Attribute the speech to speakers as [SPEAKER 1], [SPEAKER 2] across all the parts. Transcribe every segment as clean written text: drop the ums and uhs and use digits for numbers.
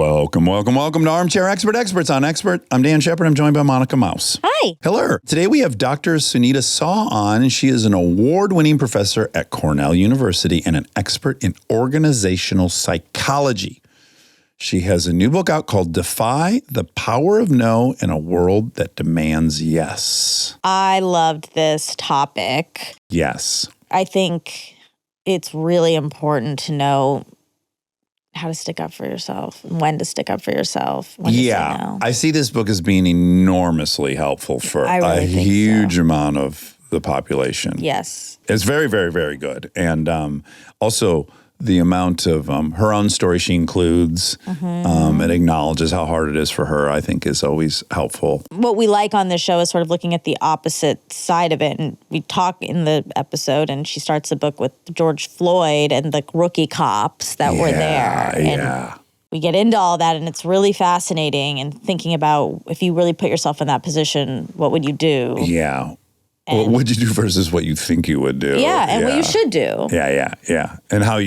[SPEAKER 1] Welcome to Armchair Expert, Experts on Expert. I'm Dan Shepard. I'm joined by Monica Mouse.
[SPEAKER 2] Hi.
[SPEAKER 1] Hello. Today we have Dr. Sunita Sah on, and she is an award-winning professor at Cornell University and an expert in organizational psychology. She has a new book out called Defy, The Power of No in a World That Demands Yes.
[SPEAKER 2] I loved this topic.
[SPEAKER 1] Yes.
[SPEAKER 2] I think it's really important to know how to stick up for yourself, and when to stick up for yourself, when to say no.
[SPEAKER 1] I see this book as being enormously helpful for a huge amount of the population.
[SPEAKER 2] Yes.
[SPEAKER 1] It's very, very, very good. And also the amount of her own story she includes and acknowledges how hard it is for her, I think is always helpful.
[SPEAKER 2] What we like on this show is sort of looking at the opposite side of it. And we talk in the episode, and she starts the book with George Floyd and the rookie cops that were there.
[SPEAKER 1] Yeah.
[SPEAKER 2] And we get into all that, and it's really fascinating, and thinking about if you really put yourself in that position, what would you do?
[SPEAKER 1] Yeah. What would you do versus what you think you would do?
[SPEAKER 2] Yeah, and what you should do.
[SPEAKER 1] Yeah. And how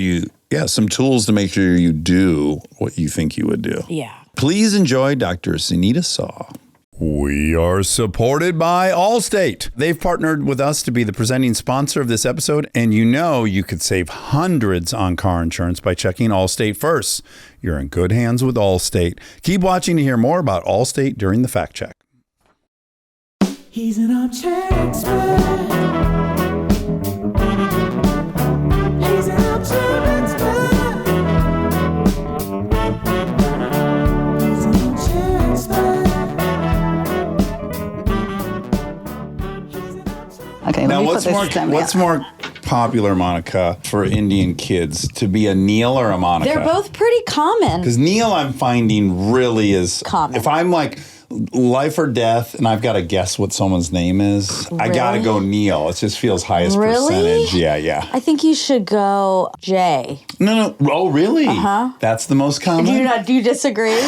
[SPEAKER 1] some tools to make sure you do what you think you would do.
[SPEAKER 2] Yeah.
[SPEAKER 1] Please enjoy Dr. Sunita Sah. We are supported by Allstate. They've partnered with us to be the presenting sponsor of this episode, and you could save hundreds on car insurance by checking Allstate first. You're in good hands with Allstate. Keep watching to hear more about Allstate during the fact check.
[SPEAKER 3] He's an armchair expert. He's an armchair expert. He's an armchair expert.
[SPEAKER 4] Okay,
[SPEAKER 1] Now, what's more popular, Monica, for Indian kids, to be a Neil or a Monica?
[SPEAKER 2] They're both pretty common.
[SPEAKER 1] Because Neil, I'm finding, really is
[SPEAKER 2] common.
[SPEAKER 1] If I'm like life or death, and I've got to guess what someone's name is, I got to go Neil. It just feels highest percentage. Yeah.
[SPEAKER 2] I think you should go Jay.
[SPEAKER 1] No. Oh, really?
[SPEAKER 2] Uh-huh.
[SPEAKER 1] That's the most common?
[SPEAKER 2] Do you disagree?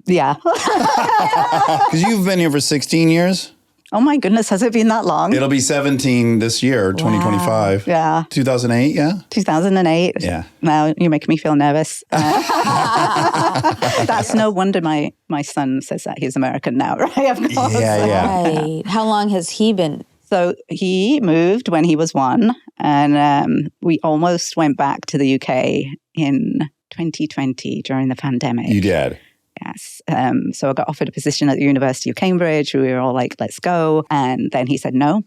[SPEAKER 4] Yeah.
[SPEAKER 1] Because you've been here for 16 years?
[SPEAKER 4] Oh my goodness, has it been that long?
[SPEAKER 1] It'll be 17 this year, 2025.
[SPEAKER 4] Yeah.
[SPEAKER 1] 2008, yeah?
[SPEAKER 4] 2008.
[SPEAKER 1] Yeah.
[SPEAKER 4] Now you're making me feel nervous. That's no wonder my son says that he's American now, right? Of course.
[SPEAKER 1] Yeah.
[SPEAKER 2] Right. How long has he been?
[SPEAKER 4] So he moved when he was 1, and we almost went back to the UK in 2020 during the pandemic.
[SPEAKER 1] You did?
[SPEAKER 4] Yes. So I got offered a position at the University of Cambridge. We were all like, let's go. And then he said, no,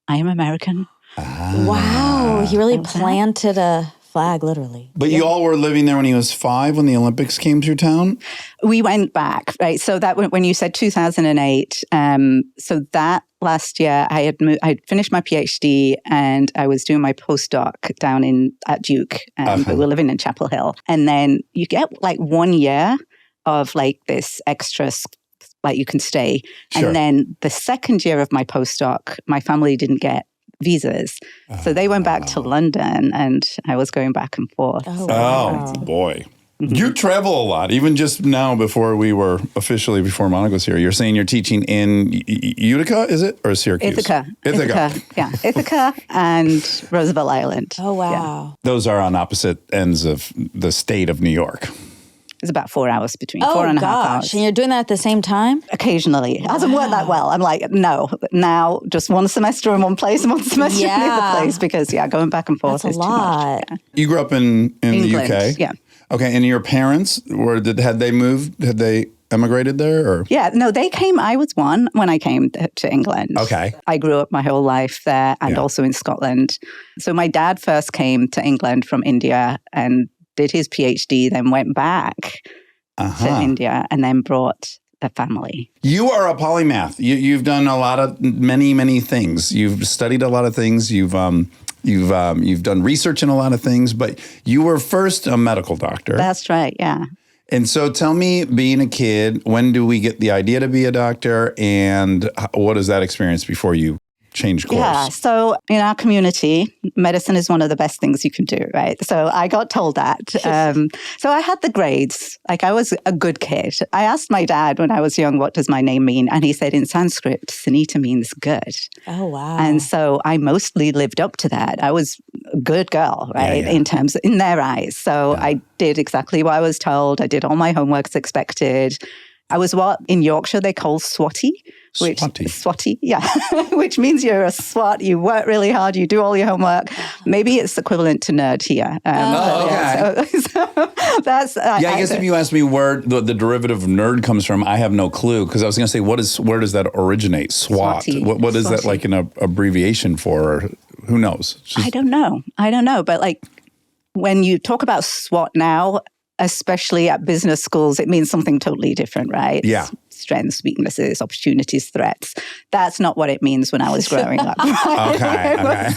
[SPEAKER 4] I am American.
[SPEAKER 2] Wow. He really planted a flag, literally.
[SPEAKER 1] But you all were living there when he was 5 when the Olympics came through town?
[SPEAKER 4] We went back, right? So that when you said 2008, so that last year I had finished my PhD and I was doing my postdoc down at Duke. But we were living in Chapel Hill. And then you get like 1 year of like this extra, like you can stay. Sure. And then the second year of my postdoc, my family didn't get visas. So they went back to London and I was going back and forth.
[SPEAKER 1] Oh boy. Mm-hmm. You travel a lot, even just now before Monica was here. You're saying you're teaching in Utica, is it? Or Syracuse?
[SPEAKER 4] Ithaca. Yeah, Ithaca and Roosevelt Island.
[SPEAKER 2] Oh, wow.
[SPEAKER 1] Yeah. Those are on opposite ends of the state of New York.
[SPEAKER 4] It's about 4 hours between, 4.5 hours.
[SPEAKER 2] And you're doing that at the same time?
[SPEAKER 4] Occasionally. It hasn't worked that well. I'm like, no, now just one semester in one place and one semester in the other place because, going back and forth is too much. Yeah.
[SPEAKER 1] You grew up in
[SPEAKER 4] England,
[SPEAKER 1] the UK?
[SPEAKER 4] Yeah.
[SPEAKER 1] Okay, and your parents, had they moved? Had they emigrated there? Or?
[SPEAKER 4] Yeah, no, they came. I was 1 when I came to England.
[SPEAKER 1] Okay.
[SPEAKER 4] I grew up my whole life there and also in Scotland. So my dad first came to England from India and did his PhD, then went back to India and then brought the family.
[SPEAKER 1] You are a polymath. You've done many things. You've studied a lot of things. You've done research in a lot of things, but you were first a medical doctor.
[SPEAKER 4] That's right, yeah.
[SPEAKER 1] And so tell me, being a kid, when do we get the idea to be a doctor, and what is that experience before you change course?
[SPEAKER 4] Yeah, so in our community, medicine is one of the best things you can do, right? So I got told that. So I had the grades. Like, I was a good kid. I asked my dad when I was young, what does my name mean? And he said in Sanskrit, Sunita means good.
[SPEAKER 2] Oh, wow.
[SPEAKER 4] And so I mostly lived up to that. I was good girl, right?
[SPEAKER 1] Yeah.
[SPEAKER 4] In their eyes. So I did exactly what I was told. I did all my homework as expected. I was what in Yorkshire they call swotty. Swotty, yeah. Which means you're a swot. You work really hard. You do all your homework. Maybe it's equivalent to nerd here.
[SPEAKER 1] Okay.
[SPEAKER 4] So that's...
[SPEAKER 1] I guess if you ask me where the derivative of nerd comes from, I have no clue. Because I was going to say, where does that originate? SWAT.
[SPEAKER 4] Swotty.
[SPEAKER 1] What is that like an abbreviation for? Or who knows?
[SPEAKER 4] I don't know. But like when you talk about SWAT now, especially at business schools, it means something totally different, right?
[SPEAKER 1] Yeah.
[SPEAKER 4] Strengths, weaknesses, opportunities, threats. That's not what it means when I was growing up.
[SPEAKER 1] Okay.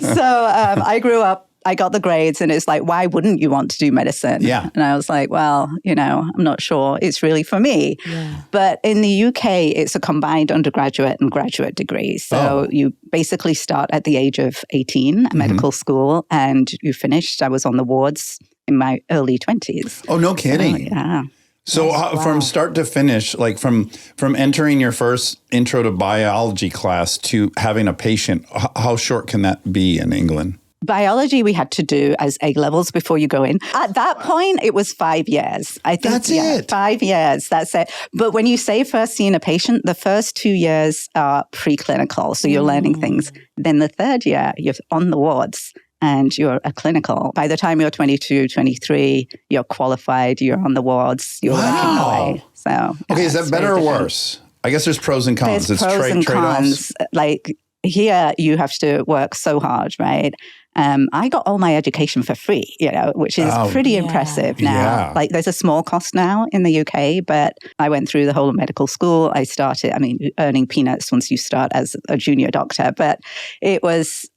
[SPEAKER 4] So I grew up, I got the grades, and it's like, why wouldn't you want to do medicine?
[SPEAKER 1] Yeah.
[SPEAKER 4] And I was like, well, I'm not sure it's really for me.
[SPEAKER 2] Yeah.
[SPEAKER 4] But in the UK, it's a combined undergraduate and graduate degree. So you basically start at the age of 18 at medical school, and you finished. I was on the wards in my early 20s.
[SPEAKER 1] Oh, no kidding.
[SPEAKER 4] Yeah.
[SPEAKER 1] So from start to finish, like from entering your first intro to biology class to having a patient, how short can that be in England?
[SPEAKER 4] Biology we had to do as A-levels before you go in. At that point, it was 5 years. I think
[SPEAKER 1] That's it.
[SPEAKER 4] 5 years. That's it. But when you say first seeing a patient, the first 2 years are preclinical. So you're learning things. Then the third year, you're on the wards and you're a clinical. By the time you're 22, 23, you're qualified, you're on the wards, you're working away. So,
[SPEAKER 1] Okay, is that better or worse? I guess there's pros and cons.
[SPEAKER 4] There's
[SPEAKER 1] It's
[SPEAKER 4] pros and
[SPEAKER 1] trade-offs.
[SPEAKER 4] cons. Like here, you have to work so hard, right? I got all my education for free, which is pretty impressive now.
[SPEAKER 1] Yeah.
[SPEAKER 4] Like there's a small cost now in the UK, but I went through the whole of medical school. I started, earning peanuts once you start as a junior doctor, but it was,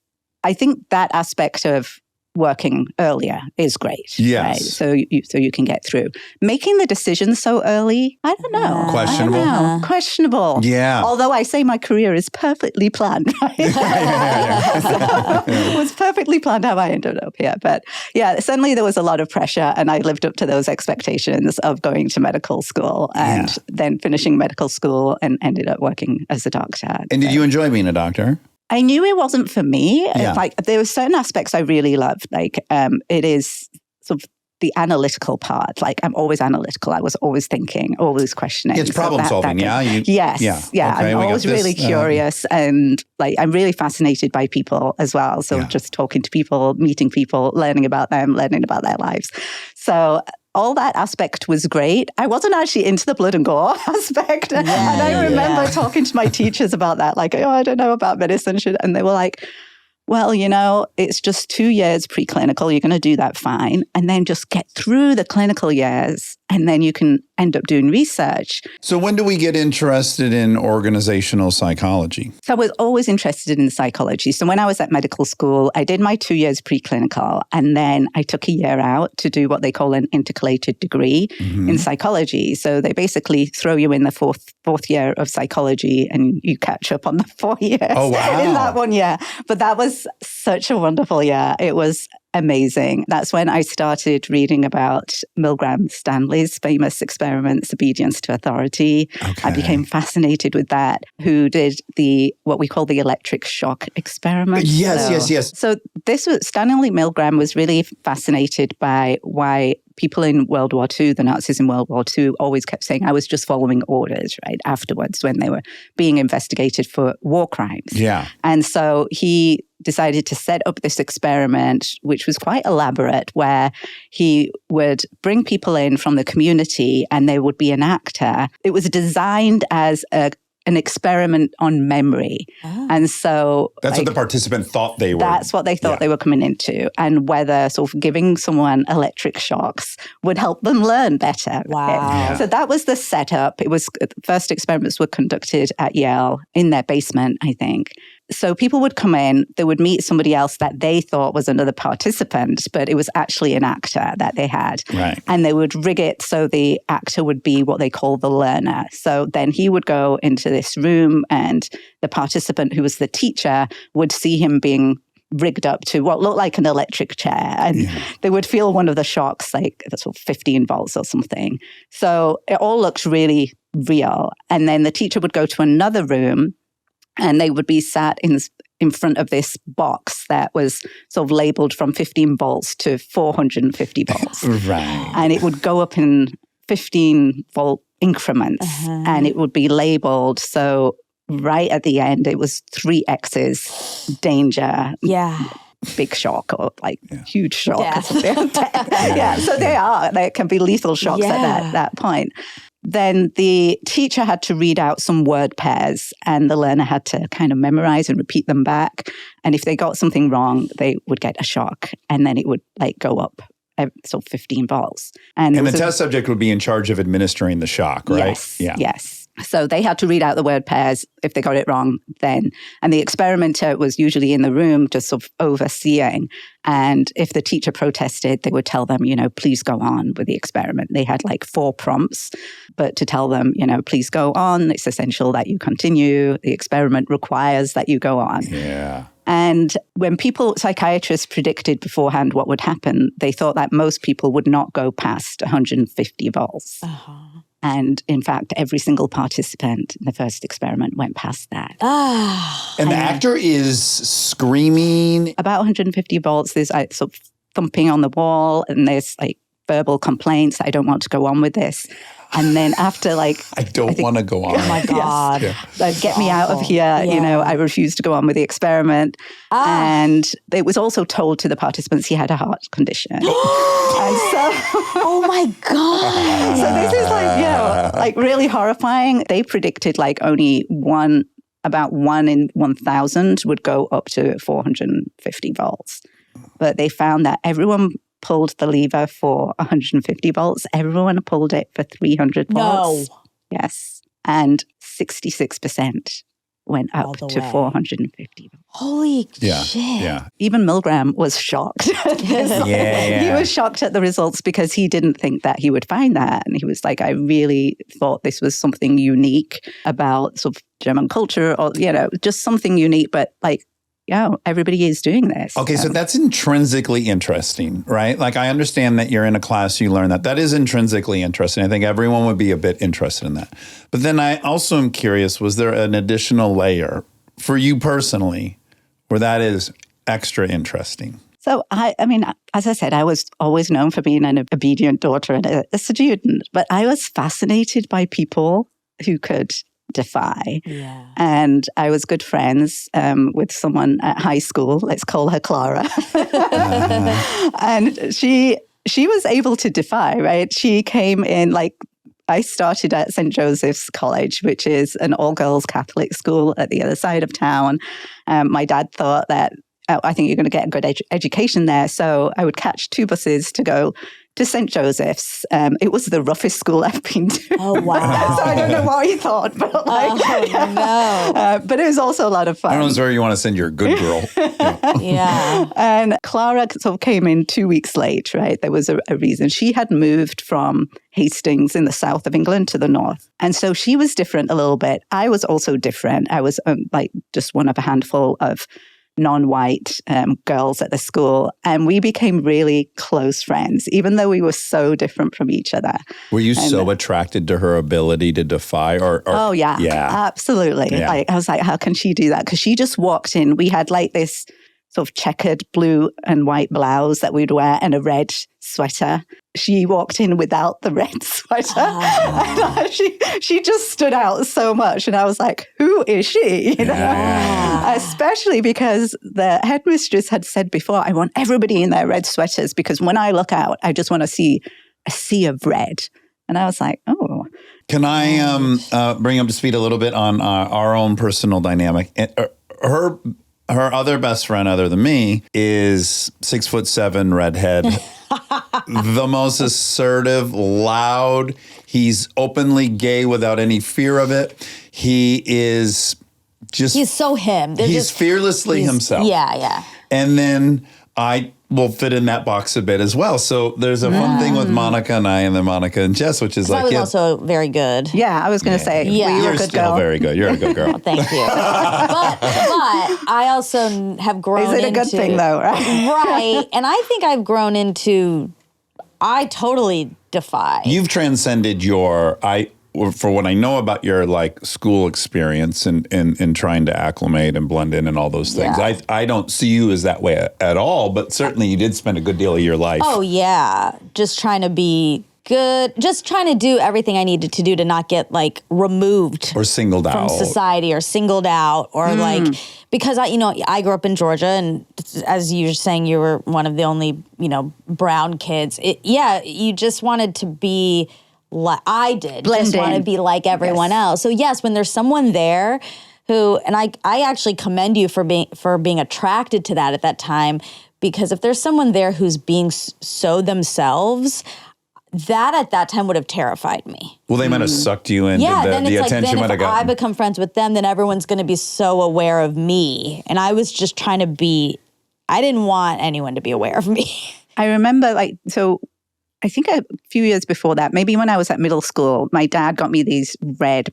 [SPEAKER 4] I think that aspect of working earlier is great.
[SPEAKER 1] Yes.
[SPEAKER 4] Right? So you can get through. Making the decision so early, I don't know.
[SPEAKER 1] Questionable?
[SPEAKER 4] I don't know. Questionable.
[SPEAKER 1] Yeah.
[SPEAKER 4] Although I say my career is perfectly planned, right? So it was perfectly planned how I ended up here. But yeah, certainly there was a lot of pressure, and I lived up to those expectations of going to medical school and then finishing medical school and ended up working as a doctor.
[SPEAKER 1] And did you enjoy being a doctor?
[SPEAKER 4] I knew it wasn't for me.
[SPEAKER 1] Yeah.
[SPEAKER 4] Like there were certain aspects I really loved. Like it is sort of the analytical part. Like I'm always analytical. I was always thinking, always questioning.
[SPEAKER 1] It's problem solving, yeah?
[SPEAKER 4] Yes. Yeah.
[SPEAKER 1] Okay,
[SPEAKER 4] I'm
[SPEAKER 1] we got
[SPEAKER 4] always
[SPEAKER 1] this.
[SPEAKER 4] really curious and like I'm really fascinated by people as well. So just talking to people, meeting people, learning about them, learning about their lives. So all that aspect was great. I wasn't actually into the blood and gore aspect. And I remember talking to my teachers about that, like, I don't know about medicine. And they were like, well, it's just 2 years preclinical. You're going to do that fine. And then just get through the clinical years. And then you can end up doing research.
[SPEAKER 1] So when do we get interested in organizational psychology?
[SPEAKER 4] So I was always interested in psychology. So when I was at medical school, I did my 2 years preclinical, and then I took a year out to do what they call an intercalated degree in psychology. So they basically throw you in the fourth year of psychology, and you catch up on the 4 years
[SPEAKER 1] Oh, wow.
[SPEAKER 4] in that 1 year. But that was such a wonderful year. It was amazing. That's when I started reading about Milgram Stanley's famous experiments, obedience to authority.
[SPEAKER 1] Okay.
[SPEAKER 4] I became fascinated with that, who did what we call the electric shock experiment.
[SPEAKER 1] Yes.
[SPEAKER 4] So Stanley Milgram was really fascinated by why people in World War II, the Nazis in World War II, always kept saying, I was just following orders, right, afterwards when they were being investigated for war crimes.
[SPEAKER 1] Yeah.
[SPEAKER 4] And so he decided to set up this experiment, which was quite elaborate, where he would bring people in from the community and they would be an actor. It was designed as an experiment on memory. And so
[SPEAKER 1] That's what the participant thought they were.
[SPEAKER 4] That's what they thought they were coming into, and whether sort of giving someone electric shocks would help them learn better.
[SPEAKER 2] Wow.
[SPEAKER 1] Yeah.
[SPEAKER 4] So that was the setup. It was the first experiments were conducted at Yale in their basement, I think. So people would come in, they would meet somebody else that they thought was another participant, but it was actually an actor that they had.
[SPEAKER 1] Right.
[SPEAKER 4] And they would rig it so the actor would be what they call the learner. So then he would go into this room and the participant who was the teacher would see him being rigged up to what looked like an electric chair. And they would feel one of the shocks, like that's 15 volts or something. So it all looked really real. And then the teacher would go to another room and they would be sat in front of this box that was sort of labeled from 15 volts to 450 volts.
[SPEAKER 1] Right.
[SPEAKER 4] And it would go up in 15-volt increments, and it would be labeled. So right at the end, it was 3 X's, danger, big shock, or like huge shock. Or something. So they can be lethal shocks at that point. Then the teacher had to read out some word pairs, and the learner had to kind of memorize and repeat them back. And if they got something wrong, they would get a shock, and then it would like go up. So 15 volts. And
[SPEAKER 1] the test subject would be in charge of administering the shock, right?
[SPEAKER 4] Yes. So they had to read out the word pairs. If they got it wrong, then. And the experimenter was usually in the room just sort of overseeing. And if the teacher protested, they would tell them, please go on with the experiment. They had like 4 prompts, but to tell them, please go on. It's essential that you continue. The experiment requires that you go on.
[SPEAKER 1] Yeah.
[SPEAKER 4] And when psychiatrists predicted beforehand what would happen, they thought that most people would not go past 150 volts. And in fact, every single participant in the first experiment went past that.
[SPEAKER 1] And the actor is screaming.
[SPEAKER 4] About 150 volts, there's like sort of thumping on the wall, and there's like verbal complaints. I don't want to go on with this. And then after
[SPEAKER 1] I don't want to go on.
[SPEAKER 2] Oh my God.
[SPEAKER 4] Get me out of here. I refuse to go on with the experiment. And it was also told to the participants he had a heart condition. And so,
[SPEAKER 2] oh my God.
[SPEAKER 4] So this is really horrifying. They predicted only about 1 in 1,000 would go up to 450 volts. But they found that everyone pulled the lever for 150 volts. Everyone pulled it for 300 volts.
[SPEAKER 2] No.
[SPEAKER 4] Yes. And 66% went up to 450 volts.
[SPEAKER 2] Holy shit.
[SPEAKER 1] Yeah.
[SPEAKER 4] Even Milgram was shocked. He was shocked at the results because he didn't think that he would find that. And he was like, I really thought this was something unique about sort of German culture, or, just something unique, but everybody is doing this.
[SPEAKER 1] Okay, so that's intrinsically interesting, right? I understand that you're in a class, you learn that. That is intrinsically interesting. I think everyone would be a bit interested in that. But then I also am curious, was there an additional layer for you personally where that is extra interesting?
[SPEAKER 4] So, I mean, as I said, I was always known for being an obedient daughter and a student, but I was fascinated by people who could defy.
[SPEAKER 2] Yeah.
[SPEAKER 4] And I was good friends with someone at high school. Let's call her Clara. And she was able to defy, right? She came in I started at St. Joseph's College, which is an all-girls Catholic school at the other side of town. My dad thought that, I think you're going to get a good education there. So I would catch 2 buses to go to St. Joseph's. It was the roughest school I've been to.
[SPEAKER 2] Oh, wow.
[SPEAKER 4] So I don't know what he thought, but but it was also a lot of fun.
[SPEAKER 1] I don't know where you want to send your good girl.
[SPEAKER 2] Yeah.
[SPEAKER 4] And Clara sort of came in 2 weeks late, right? There was a reason. She had moved from Hastings in the south of England to the north. And so she was different a little bit. I was also different. I was just one of a handful of non-white girls at the school. And we became really close friends, even though we were so different from each other.
[SPEAKER 1] Were you so attracted to her ability to defy?
[SPEAKER 4] Oh, yeah. Absolutely.
[SPEAKER 1] Yeah.
[SPEAKER 4] I was like, how can she do that? Because she just walked in. We had this sort of checkered blue and white blouse that we'd wear and a red sweater. She walked in without the red sweater. And she just stood out so much. And I was like, who is she? Especially because the headmistress had said before, I want everybody in their red sweaters because when I look out, I just want to see a sea of red. And I was like, oh.
[SPEAKER 1] Can I bring up to speed a little bit on our own personal dynamic? Her other best friend, other than me, is 6'7" redhead, the most assertive, loud. He's openly gay without any fear of it. He is just—he's
[SPEAKER 2] so him.
[SPEAKER 1] He's fearlessly himself.
[SPEAKER 2] Yeah.
[SPEAKER 1] And then I will fit in that box a bit as well. So there's a fun thing with Monica and I, and then Monica and Jess, which is
[SPEAKER 2] I was also very good.
[SPEAKER 4] Yeah, I was going to say,
[SPEAKER 1] you're
[SPEAKER 4] a good
[SPEAKER 1] still
[SPEAKER 4] girl.
[SPEAKER 1] very good. You're a good girl.
[SPEAKER 2] Well, thank you. But I also have grown into...
[SPEAKER 4] Is it a good thing, though, right?
[SPEAKER 2] Right. And I think I've grown into... I totally defy.
[SPEAKER 1] You've transcended your... for what I know about your like school experience and trying to acclimate and blend in and all those things,
[SPEAKER 2] Yeah.
[SPEAKER 1] I don't see you as that way at all. But certainly you did spend a good deal of your life.
[SPEAKER 2] Oh, yeah. Just trying to be good. Just trying to do everything I needed to do to not get like removed
[SPEAKER 1] Or singled
[SPEAKER 2] from
[SPEAKER 1] out.
[SPEAKER 2] society or singled out or like, because I grew up in Georgia, and as you were saying, you were one of the only, brown kids. You just wanted to be like I did.
[SPEAKER 4] Blend
[SPEAKER 2] just want to
[SPEAKER 4] in.
[SPEAKER 2] be like everyone else. So yes, when there's someone there who, and I actually commend you for being attracted to that at that time, because if there's someone there who's being so themselves, that at that time would have terrified me.
[SPEAKER 1] Well, they might have sucked you in.
[SPEAKER 2] Yeah,
[SPEAKER 1] the
[SPEAKER 2] then it's like,
[SPEAKER 1] attention
[SPEAKER 2] then
[SPEAKER 1] might
[SPEAKER 2] if
[SPEAKER 1] have
[SPEAKER 2] I
[SPEAKER 1] gotten.
[SPEAKER 2] become friends with them, then everyone's going to be so aware of me. And I was just trying to be, I didn't want anyone to be aware of me.
[SPEAKER 4] I remember I think a few years before that, maybe when I was at middle school, my dad got me these bright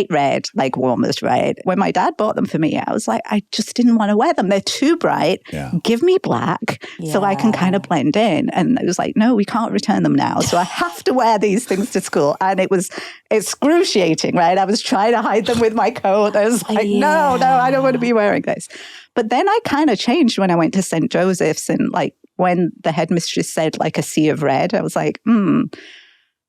[SPEAKER 4] red, like warmest red. When my dad bought them for me, I was like, I just didn't want to wear them. They're too bright.
[SPEAKER 1] Yeah.
[SPEAKER 4] Give me black so I can kind of blend in. And I was like, no, we can't return them now. So I have to wear these things to school. And it was excruciating, right? I was trying to hide them with my coat. I was like, no, I don't want to be wearing this. But then I kind of changed when I went to St. Joseph's, and like when the headmistress said like a sea of red, I was like, I'm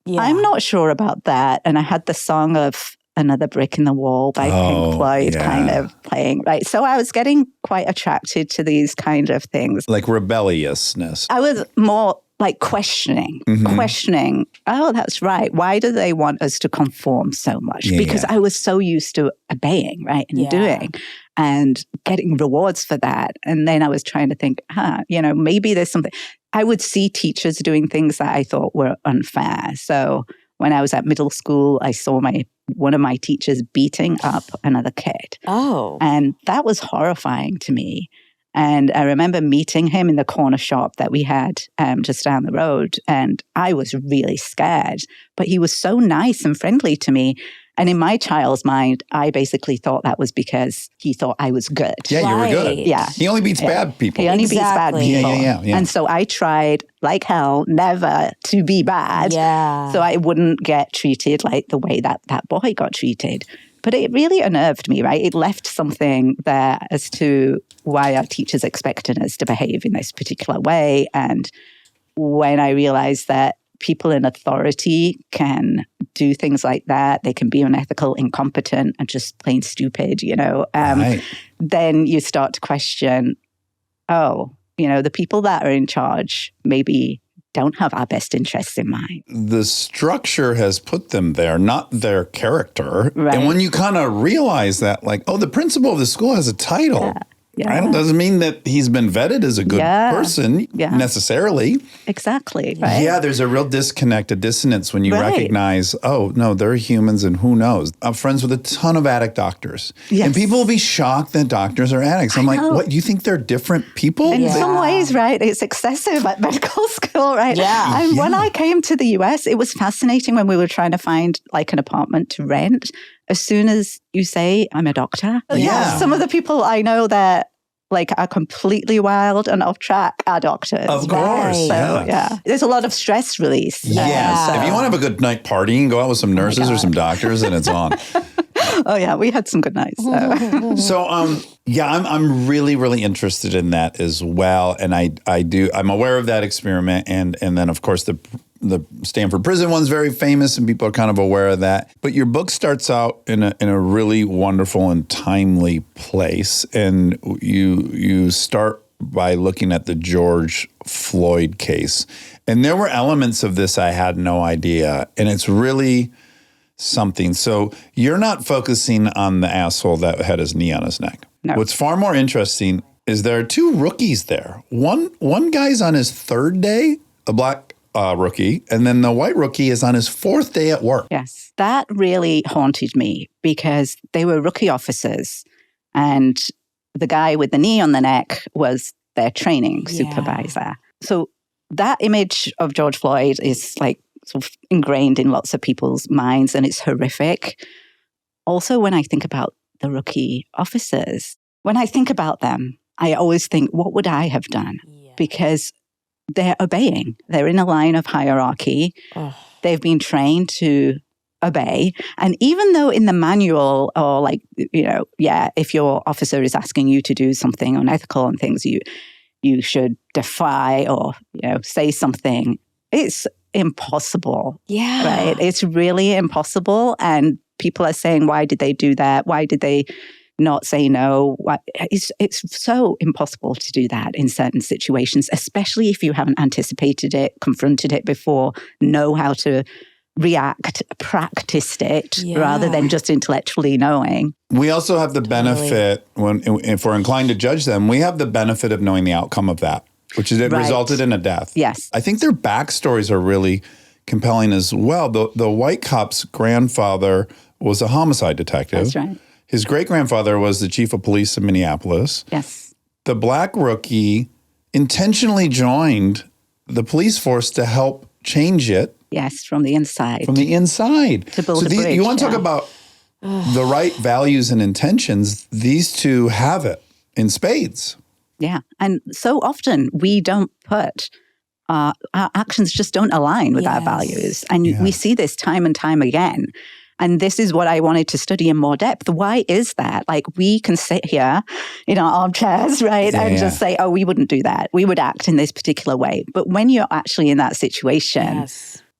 [SPEAKER 4] not sure about that. And I had the song of Another Brick in the Wall by Pink Floyd kind of playing, right? So I was getting quite attracted to these kind of things.
[SPEAKER 1] Like rebelliousness.
[SPEAKER 4] I was more like questioning, oh, that's right. Why do they want us to conform so much? Because I was so used to obeying, right, and doing and getting rewards for that. And then I was trying to think, maybe there's something. I would see teachers doing things that I thought were unfair. So when I was at middle school, I saw one of my teachers beating up another kid.
[SPEAKER 2] Oh.
[SPEAKER 4] And that was horrifying to me. And I remember meeting him in the corner shop that we had just down the road. And I was really scared. But he was so nice and friendly to me. And in my child's mind, I basically thought that was because he thought I was good.
[SPEAKER 1] Yeah, you were good.
[SPEAKER 4] Yeah.
[SPEAKER 1] He only beats bad people.
[SPEAKER 4] He only beats bad people.
[SPEAKER 1] Yeah.
[SPEAKER 4] And so I tried like hell never to be bad.
[SPEAKER 2] Yeah.
[SPEAKER 4] So I wouldn't get treated like the way that boy got treated. But it really unnerved me, right? It left something there as to why our teachers expected us to behave in this particular way. And when I realized that people in authority can do things like that, they can be unethical, incompetent, and just plain stupid, then you start to question, the people that are in charge maybe don't have our best interests in mind.
[SPEAKER 1] The structure has put them there, not their character.
[SPEAKER 4] Right.
[SPEAKER 1] And when you kind of realize that, like, the principal of the school has a title.
[SPEAKER 4] Yeah.
[SPEAKER 1] Right? Doesn't mean that he's been vetted as a good person necessarily.
[SPEAKER 4] Exactly. Right.
[SPEAKER 1] Yeah, there's a real disconnect, a dissonance when you recognize, they're humans and who knows. I'm friends with a ton of addict doctors.
[SPEAKER 4] Yes.
[SPEAKER 1] And people will be shocked that doctors are addicts. I'm like, what, you think they're different people?
[SPEAKER 4] In some ways, right, it's excessive at medical school, right?
[SPEAKER 2] Yeah.
[SPEAKER 4] And when I came to the US, it was fascinating when we were trying to find like an apartment to rent. As soon as you say, I'm a doctor.
[SPEAKER 1] Yeah.
[SPEAKER 4] Some of the people I know that like are completely wild and off track are doctors.
[SPEAKER 1] Of course.
[SPEAKER 4] So, there's a lot of stress release.
[SPEAKER 1] Yes. If you want to have a good night partying, go out with some nurses or some doctors and it's on.
[SPEAKER 4] Oh yeah, we had some good nights.
[SPEAKER 1] So I'm really, really interested in that as well. And I'm aware of that experiment. And then of course the Stanford prison one's very famous and people are kind of aware of that. But your book starts out in a really wonderful and timely place. And you start by looking at the George Floyd case. And there were elements of this I had no idea. And it's really something. So you're not focusing on the asshole that had his knee on his neck.
[SPEAKER 4] No.
[SPEAKER 1] What's far more interesting is there are two rookies there. One guy's on his third day, a black rookie, and then the white rookie is on his fourth day at work.
[SPEAKER 4] Yes, that really haunted me because they were rookie officers and the guy with the knee on the neck was their training supervisor. So that image of George Floyd is like sort of ingrained in lots of people's minds and it's horrific. Also, when I think about the rookie officers, when I think about them, I always think, what would I have done? Because they're obeying. They're in a line of hierarchy. They've been trained to obey. And even though in the manual or like, if your officer is asking you to do something unethical and things, you should defy or, say something, it's impossible.
[SPEAKER 2] Yeah.
[SPEAKER 4] Right? It's really impossible. And people are saying, why did they do that? Why did they not say no? It's so impossible to do that in certain situations, especially if you haven't anticipated it, confronted it before, know how to react, practiced it rather than just intellectually knowing.
[SPEAKER 1] We also have the benefit, if we're inclined to judge them, we have the benefit of knowing the outcome of that, which is it resulted in a death.
[SPEAKER 4] Yes.
[SPEAKER 1] I think their backstories are really compelling as well. The white cop's grandfather was a homicide detective.
[SPEAKER 4] That's right.
[SPEAKER 1] His great-grandfather was the chief of police of Minneapolis.
[SPEAKER 4] Yes.
[SPEAKER 1] The black rookie intentionally joined the police force to help change it.
[SPEAKER 4] Yes, from the inside.
[SPEAKER 1] From the inside.
[SPEAKER 4] To build a bridge.
[SPEAKER 1] You want to talk about the right values and intentions. These two have it in spades.
[SPEAKER 4] Yeah. And so often we don't put, our actions just don't align with our values. And we see this time and time again. And this is what I wanted to study in more depth. Why is that? Like, we can sit here in our armchairs, right? And just say, oh, we wouldn't do that. We would act in this particular way. But when you're actually in that situation,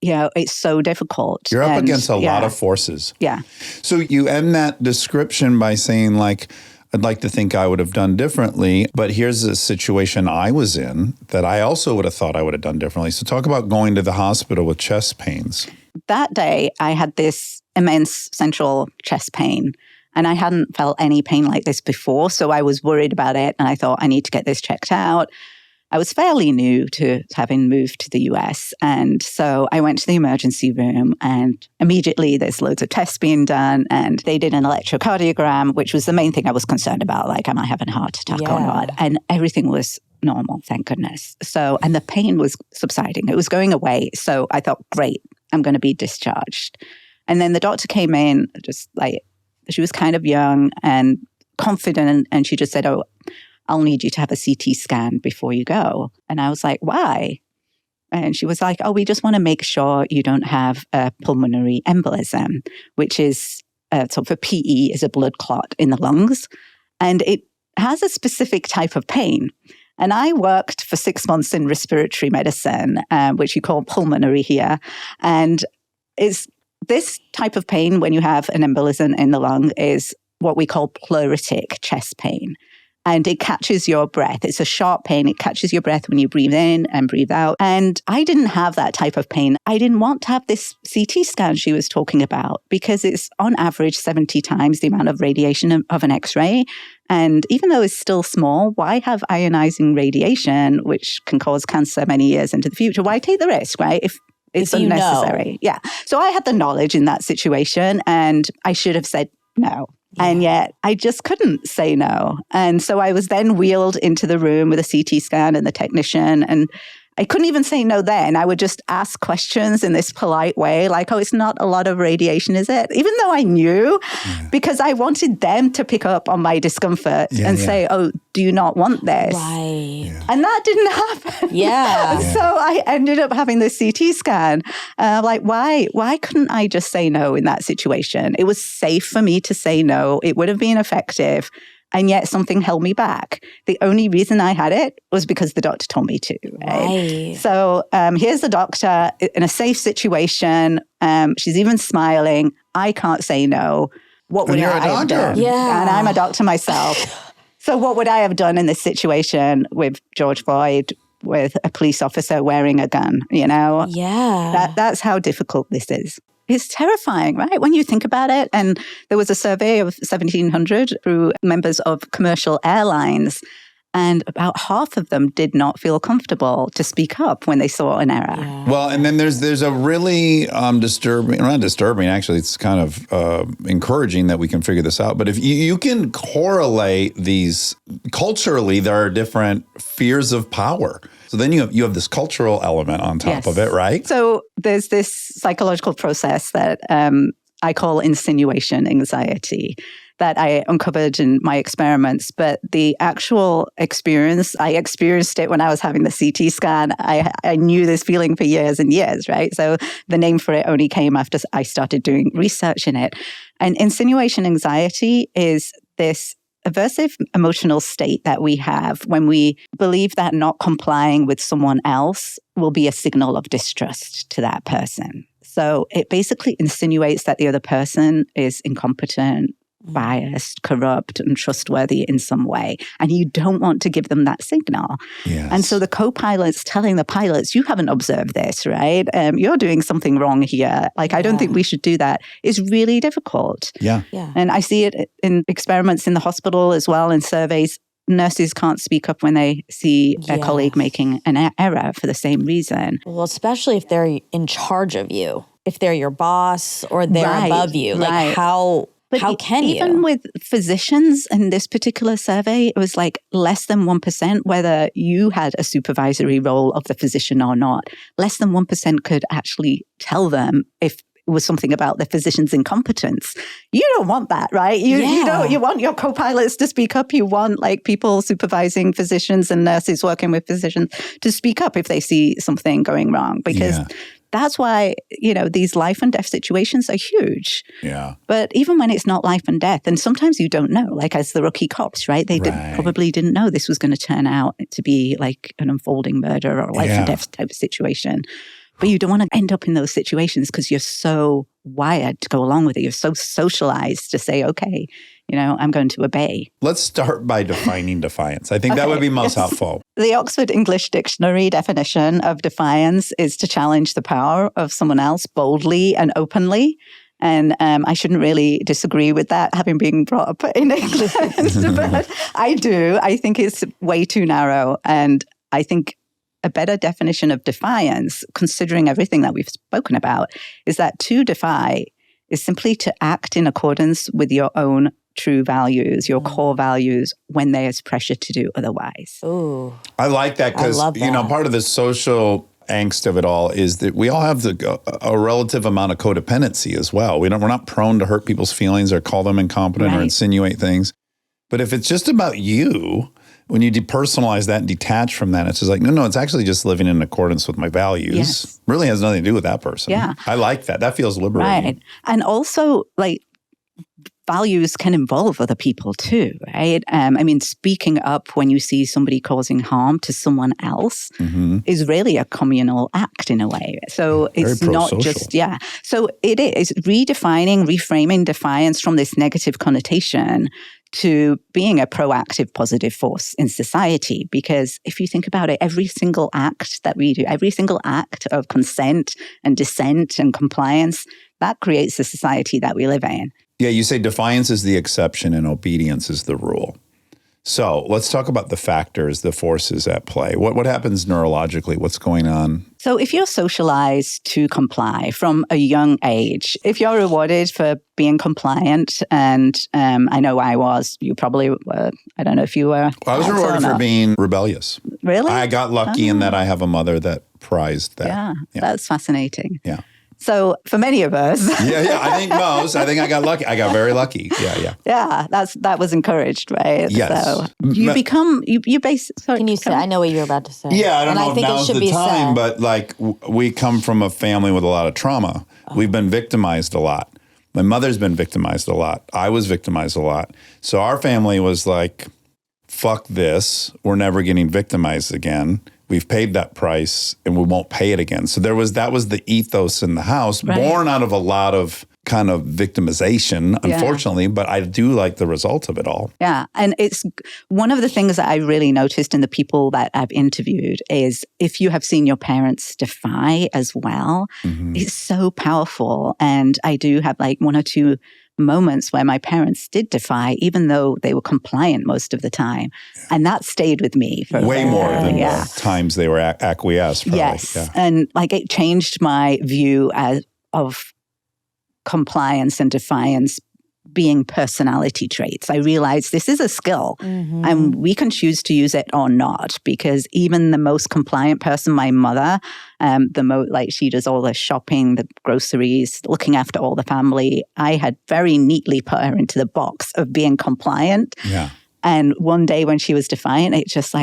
[SPEAKER 4] it's so difficult.
[SPEAKER 1] You're up against a lot of forces.
[SPEAKER 4] Yeah.
[SPEAKER 1] So you end that description by saying, like, I'd like to think I would have done differently, but here's a situation I was in that I also would have thought I would have done differently. So talk about going to the hospital with chest pains.
[SPEAKER 4] That day, I had this immense central chest pain, and I hadn't felt any pain like this before. So I was worried about it, and I thought, I need to get this checked out. I was fairly new to having moved to the US. And so I went to the emergency room, and immediately there's loads of tests being done. And they did an electrocardiogram, which was the main thing I was concerned about. Like, am I having a heart attack or not? And everything was normal, thank goodness. So, and the pain was subsiding. It was going away. So I thought, great, I'm going to be discharged. And then the doctor came in, just like, she was kind of young and confident. And she just said, oh, I'll need you to have a CT scan before you go. And I was like, why? And she was like, oh, we just want to make sure you don't have a pulmonary embolism, which is sort of a PE, is a blood clot in the lungs. And it has a specific type of pain. And I worked for 6 months in respiratory medicine, which you call pulmonary here. And it's this type of pain when you have an embolism in the lung is what we call pleuritic chest pain. And it catches your breath. It's a sharp pain. It catches your breath when you breathe in and breathe out. And I didn't have that type of pain. I didn't want to have this CT scan she was talking about because it's on average 70 times the amount of radiation of an X-ray. And even though it's still small, why have ionizing radiation, which can cause cancer many years into the future? Why take the risk, right? If it's unnecessary. Yeah. So I had the knowledge in that situation, and I should have said no. Yeah. And yet I just couldn't say no. And so I was then wheeled into the room with a CT scan and the technician. And I couldn't even say no then. I would just ask questions in this polite way, like, oh, it's not a lot of radiation, is it? Even though I knew, because I wanted them to pick up on my discomfort and say, oh, do you not want this?
[SPEAKER 2] Right. Yeah.
[SPEAKER 4] And that didn't happen. So I ended up having this CT scan. Like, why couldn't I just say no in that situation? It was safe for me to say no. It would have been effective. And yet something held me back. The only reason I had it was because the doctor told me to. Right? So here's the doctor in a safe situation. She's even smiling. I can't say no. What would I have done?
[SPEAKER 2] Yeah.
[SPEAKER 4] And I'm a doctor myself. So what would I have done in this situation with George Floyd, with a police officer wearing a gun, you know?
[SPEAKER 2] Yeah.
[SPEAKER 4] That's how difficult this is. It's terrifying, right? When you think about it. And there was a survey of 1,700 through members of commercial airlines, and about half of them did not feel comfortable to speak up when they saw an error.
[SPEAKER 2] Yeah.
[SPEAKER 1] Well, and then there's a really not disturbing, actually, it's kind of encouraging that we can figure this out. But if you can correlate these culturally, there are different fears of power. So then you have this cultural element on top of it, right?
[SPEAKER 4] So there's this psychological process that I call insinuation anxiety that I uncovered in my experiments. But the actual experience, I experienced it when I was having the CT scan. I knew this feeling for years and years, right? So the name for it only came after I started doing research in it. And insinuation anxiety is this aversive emotional state that we have when we believe that not complying with someone else will be a signal of distrust to that person. So it basically insinuates that the other person is incompetent, biased, corrupt, untrustworthy in some way. And you don't want to give them that signal.
[SPEAKER 1] Yes.
[SPEAKER 4] And so the co-pilot's telling the pilots, you haven't observed this, right? You're doing something wrong here. Like, I don't think we should do that. It's really difficult.
[SPEAKER 1] Yeah.
[SPEAKER 4] And I see it in experiments in the hospital as well, in surveys. Nurses can't speak up when they see a colleague making an error for the same reason.
[SPEAKER 2] Well, especially if they're in charge of you, if they're your boss or they're above you. Like, how can you?
[SPEAKER 4] Even with physicians in this particular survey, it was like less than 1%, whether you had a supervisory role of the physician or not, less than 1% could actually tell them if it was something about the physician's incompetence. You don't want that, right? You want your co-pilots to speak up. You want like people supervising physicians and nurses working with physicians to speak up if they see something going wrong, because that's why, these life and death situations are huge.
[SPEAKER 1] Yeah.
[SPEAKER 4] But even when it's not life and death, and sometimes you don't know, like as the rookie cops, right? They probably didn't know this was going to turn out to be like an unfolding murder or life and death type of situation. But you don't want to end up in those situations because you're so wired to go along with it. You're so socialized to say, okay, I'm going to obey.
[SPEAKER 1] Let's start by defining defiance. I think that would be most helpful.
[SPEAKER 4] The Oxford English Dictionary definition of defiance is to challenge the power of someone else boldly and openly. And I shouldn't really disagree with that, having been brought up in England. But I do. I think it's way too narrow. And I think a better definition of defiance, considering everything that we've spoken about, is that to defy is simply to act in accordance with your own true values, your core values, when there is pressure to do otherwise.
[SPEAKER 2] Ooh.
[SPEAKER 1] I like that because, part of the social angst of it all is that we all have a relative amount of codependency as well. We're not prone to hurt people's feelings or call them incompetent or insinuate things. But if it's just about you, when you depersonalize that and detach from that, it's just like, no, it's actually just living in accordance with my values.
[SPEAKER 4] Yes.
[SPEAKER 1] Really has nothing to do with that person.
[SPEAKER 4] Yeah.
[SPEAKER 1] I like that. That feels liberating.
[SPEAKER 4] Right. And also, like, values can involve other people too, right? Speaking up when you see somebody causing harm to someone else is really a communal act in a way. So it's not just, So it is redefining, reframing defiance from this negative connotation to being a proactive, positive force in society. Because if you think about it, every single act that we do, every single act of consent and dissent and compliance, that creates the society that we live in.
[SPEAKER 1] Yeah, you say defiance is the exception and obedience is the rule. So let's talk about the factors, the forces at play. What happens neurologically? What's going on?
[SPEAKER 4] So if you're socialized to comply from a young age, if you're rewarded for being compliant, and I know I was, you probably were, I don't know if you were.
[SPEAKER 1] I was rewarded for being rebellious.
[SPEAKER 4] Really?
[SPEAKER 1] I got lucky in that I have a mother that prized that.
[SPEAKER 4] Yeah, that's fascinating.
[SPEAKER 1] Yeah.
[SPEAKER 4] So for many of us.
[SPEAKER 1] I think I got lucky. I got very lucky. Yeah.
[SPEAKER 4] Yeah, that was encouraged, right?
[SPEAKER 1] Yes.
[SPEAKER 4] So you basically.
[SPEAKER 2] Can you say? I know what you're about to say.
[SPEAKER 1] Yeah, I don't know if now's the time, but like we come from a family with a lot of trauma. We've been victimized a lot. My mother's been victimized a lot. I was victimized a lot. So our family was like, fuck this. We're never getting victimized again. We've paid that price and we won't pay it again. So that was the ethos in the house, born out of a lot of kind of victimization, unfortunately, but I do like the result of it all.
[SPEAKER 4] Yeah. And it's one of the things that I really noticed in the people that I've interviewed is if you have seen your parents defy as well, it's so powerful. And I do have like one or two moments where my parents did defy, even though they were compliant most of the time. And that stayed with me for
[SPEAKER 1] way more than the times they were acquiesced. Probably.
[SPEAKER 4] Yes. Yeah. And like it changed my view of compliance and defiance being personality traits. I realized this is a skill and we can choose to use it or not, because even the most compliant person, my mother, she does all the shopping, the groceries, looking after all the family. I had very neatly put her into the box of being compliant.
[SPEAKER 1] Yeah.
[SPEAKER 4] And one day when she was defiant, it just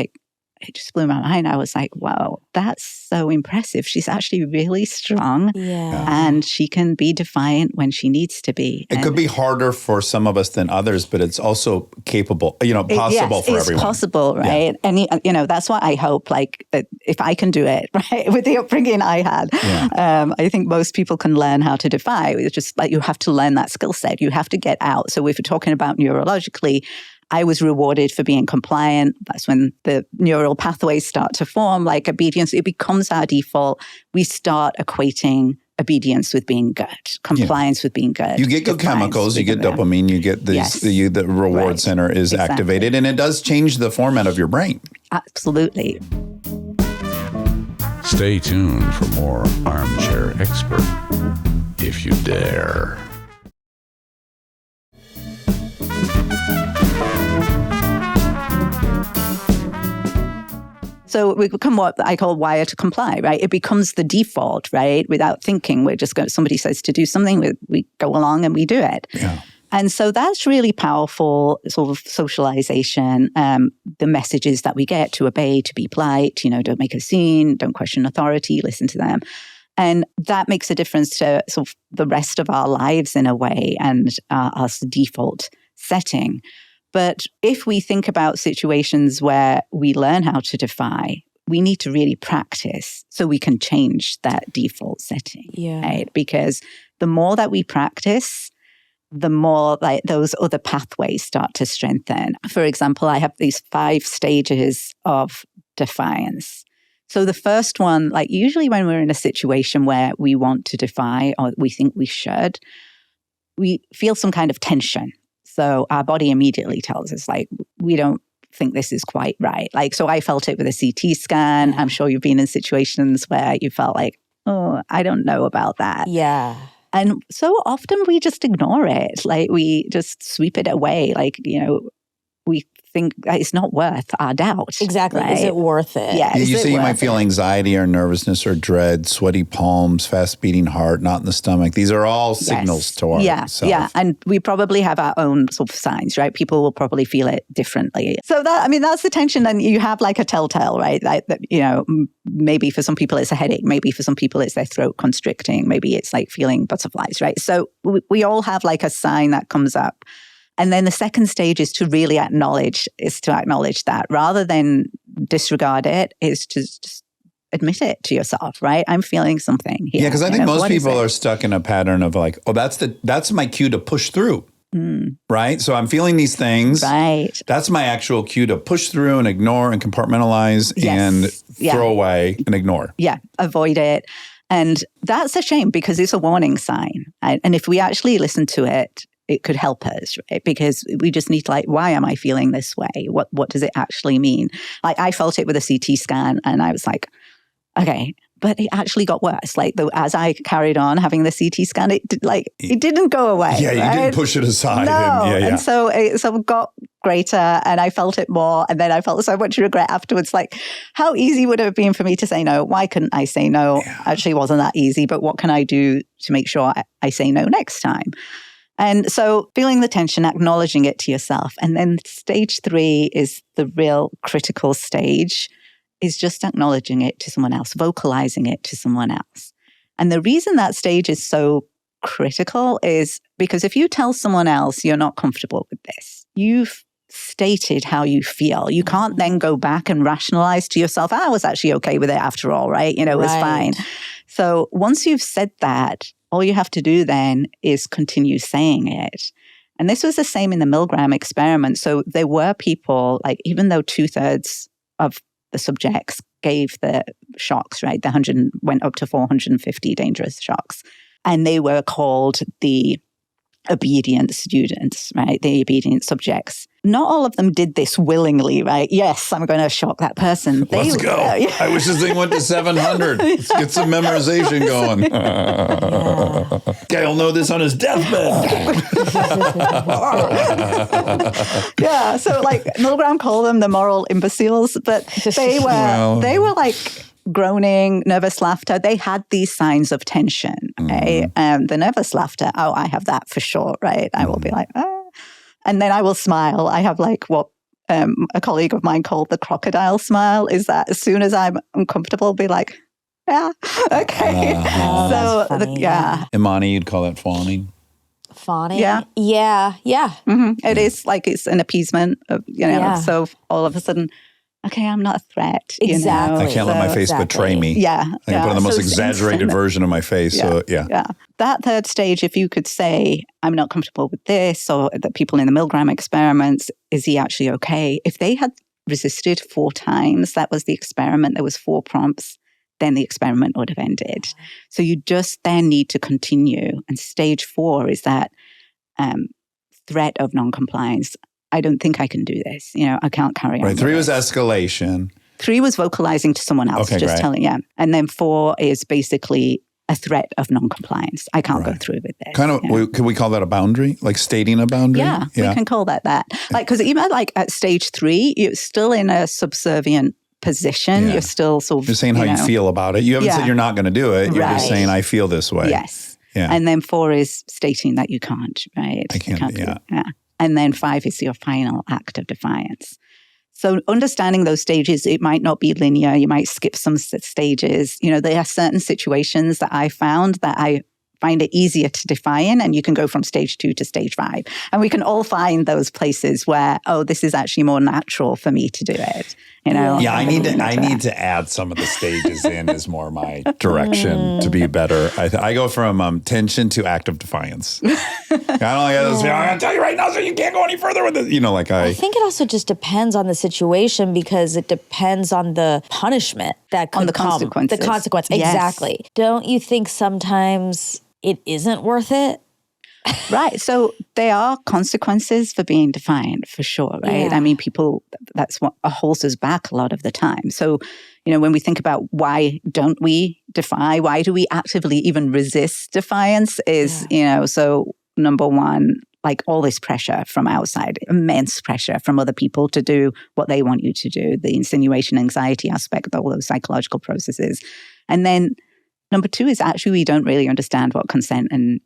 [SPEAKER 4] blew my mind. I was like, wow, that's so impressive. She's actually really strong and she can be defiant when she needs to be.
[SPEAKER 1] It could be harder for some of us than others, but it's also capable, possible for everyone.
[SPEAKER 4] It's possible, right? Yeah. And, that's what I hope, that if I can do it, right, with the upbringing I had, I think most people can learn how to defy. It's just you have to learn that skill set. You have to get out. So if we're talking about neurologically, I was rewarded for being compliant. That's when the neural pathways start to form, like obedience. It becomes our default. We start equating obedience with being good, compliance with being good.
[SPEAKER 1] You get good chemicals, you get dopamine, you get these, the reward center is activated, and it does change the format of your brain.
[SPEAKER 4] Absolutely.
[SPEAKER 5] Stay tuned for more Armchair Expert, if you dare.
[SPEAKER 4] So we become what I call wire to comply, right? It becomes the default, right? Without thinking, somebody says to do something, we go along and we do it.
[SPEAKER 1] Yeah.
[SPEAKER 4] And so that's really powerful sort of socialization. The messages that we get to obey, to be polite, don't make a scene, don't question authority, listen to them. And that makes a difference to sort of the rest of our lives in a way, and our default setting. But if we think about situations where we learn how to defy, we need to really practice so we can change that default setting, right? Because the more that we practice, the more those other pathways start to strengthen. For example, I have these 5 stages of defiance. So the first one, usually when we're in a situation where we want to defy or we think we should, we feel some kind of tension. So our body immediately tells us, we don't think this is quite right. So I felt it with a CT scan. I'm sure you've been in situations where you felt oh, I don't know about that.
[SPEAKER 2] Yeah.
[SPEAKER 4] And so often we just ignore it. We just sweep it away. We think it's not worth our doubt.
[SPEAKER 2] Exactly.
[SPEAKER 4] Right?
[SPEAKER 2] Is it worth it?
[SPEAKER 4] Yeah.
[SPEAKER 1] You say you might feel anxiety or nervousness or dread, sweaty palms, fast beating heart, knot in the stomach. These are all signals to our self.
[SPEAKER 4] Yeah. And we probably have our own sort of signs, right? People will probably feel it differently. So that's the tension. And you have a telltale, right? Maybe for some people it's a headache. Maybe for some people it's their throat constricting. Maybe it's feeling butterflies, right? So we all have a sign that comes up. And then the second stage is to really acknowledge that rather than disregard it, is to just admit it to yourself, right? I'm feeling something here.
[SPEAKER 1] Yeah, because I think most people are stuck in a pattern of that's my cue to push through, right? So I'm feeling these things.
[SPEAKER 4] Right.
[SPEAKER 1] That's my actual cue to push through and ignore and compartmentalize and throw away and ignore.
[SPEAKER 4] Yeah, avoid it. And that's a shame because it's a warning sign. Right? And if we actually listen to it, it could help us, right? Because we just need to why am I feeling this way? What does it actually mean? I felt it with a CT scan and I was okay, but it actually got worse. As I carried on having the CT scan, it didn't go away.
[SPEAKER 1] Yeah, you didn't push it aside.
[SPEAKER 4] No. And so it got greater and I felt it more. And then I felt so much regret afterwards. How easy would it have been for me to say no? Why couldn't I say no? Yeah. Actually, it wasn't that easy, but what can I do to make sure I say no next time? And so feeling the tension, acknowledging it to yourself. And then stage 3 is the real critical stage, is just acknowledging it to someone else, vocalizing it to someone else. And the reason that stage is so critical is because if you tell someone else you're not comfortable with this, you've stated how you feel. You can't then go back and rationalize to yourself, I was actually okay with it after all, right? It was fine. So once you've said that, all you have to do then is continue saying it. And this was the same in the Milgram experiment. So there were people, even though 2/3 of the subjects gave the shocks, right? The 100 went up to 450 dangerous shocks. And they were called the obedient students, right? The obedient subjects. Not all of them did this willingly, right? Yes, I'm going to shock that person.
[SPEAKER 1] Let's go. I wish this thing went to 700. Let's get some memorization going. Guy'll know this on his deathbed.
[SPEAKER 4] Yeah, so like Milgram called them the moral imbeciles, but they were like groaning, nervous laughter. They had these signs of tension, right? The nervous laughter, oh, I have that for sure, right? I will be like, ah. And then I will smile. I have like what a colleague of mine called the crocodile smile, is that as soon as I'm uncomfortable, I'll be like, yeah, okay.
[SPEAKER 1] Imani, you'd call that fawning?
[SPEAKER 2] Fawning?
[SPEAKER 4] Yeah.
[SPEAKER 2] Yeah.
[SPEAKER 4] Mm-hmm. It is like it's an appeasement of, so all of a sudden, okay, I'm not a threat.
[SPEAKER 2] Exactly.
[SPEAKER 1] I can't let my face betray me.
[SPEAKER 4] Yeah.
[SPEAKER 1] I can put on the most exaggerated version of my face. So, yeah.
[SPEAKER 4] That third stage, if you could say, I'm not comfortable with this, or the people in the Milgram experiments, is he actually okay? If they had resisted 4 times, that was the experiment, there was 4 prompts, then the experiment would have ended. So you just then need to continue. And stage 4 is that threat of noncompliance. I don't think I can do this. I can't carry on.
[SPEAKER 1] Right. 3 was escalation.
[SPEAKER 4] 3 was vocalizing to someone else, telling, And then 4 is basically a threat of noncompliance. I can't go through with this.
[SPEAKER 1] Kind of, could we call that a boundary? Like stating a boundary?
[SPEAKER 4] Yeah, we can call that. Like, because even like at stage 3, you're still in a subservient position. You're still sort of...
[SPEAKER 1] You're saying how you feel about it. You haven't said you're not going to do it. You're just saying, I feel this way.
[SPEAKER 4] Yes.
[SPEAKER 1] Yeah.
[SPEAKER 4] And then 4 is stating that you can't, right?
[SPEAKER 1] I can't do it.
[SPEAKER 4] Yeah. And then 5 is your final act of defiance. So understanding those stages, it might not be linear. You might skip some stages. There are certain situations that I found that I find it easier to defy in, and you can go from stage 2 to stage 5. And we can all find those places where, this is actually more natural for me to do it.
[SPEAKER 1] Yeah, I need to add some of the stages in is more my direction to be better. I go from tension to active defiance. I don't like this. I'm going to tell you right now, so you can't go any further with it. I
[SPEAKER 2] think it also just depends on the situation, because it depends on the punishment that could
[SPEAKER 4] on the
[SPEAKER 2] come.
[SPEAKER 4] Consequences.
[SPEAKER 2] The consequence,
[SPEAKER 4] yes.
[SPEAKER 2] Exactly. Don't you think sometimes it isn't worth it?
[SPEAKER 4] Right. So there are consequences for being defiant, for sure, right?
[SPEAKER 2] Yeah.
[SPEAKER 4] I mean, that's what holds us back a lot of the time. So, when we think about why don't we defy, why do we actively even resist defiance is, so number one, like all this pressure from outside, immense pressure from other people to do what they want you to do, the insinuation, anxiety aspect, all those psychological processes. And then number 2 is actually we don't really understand what consent and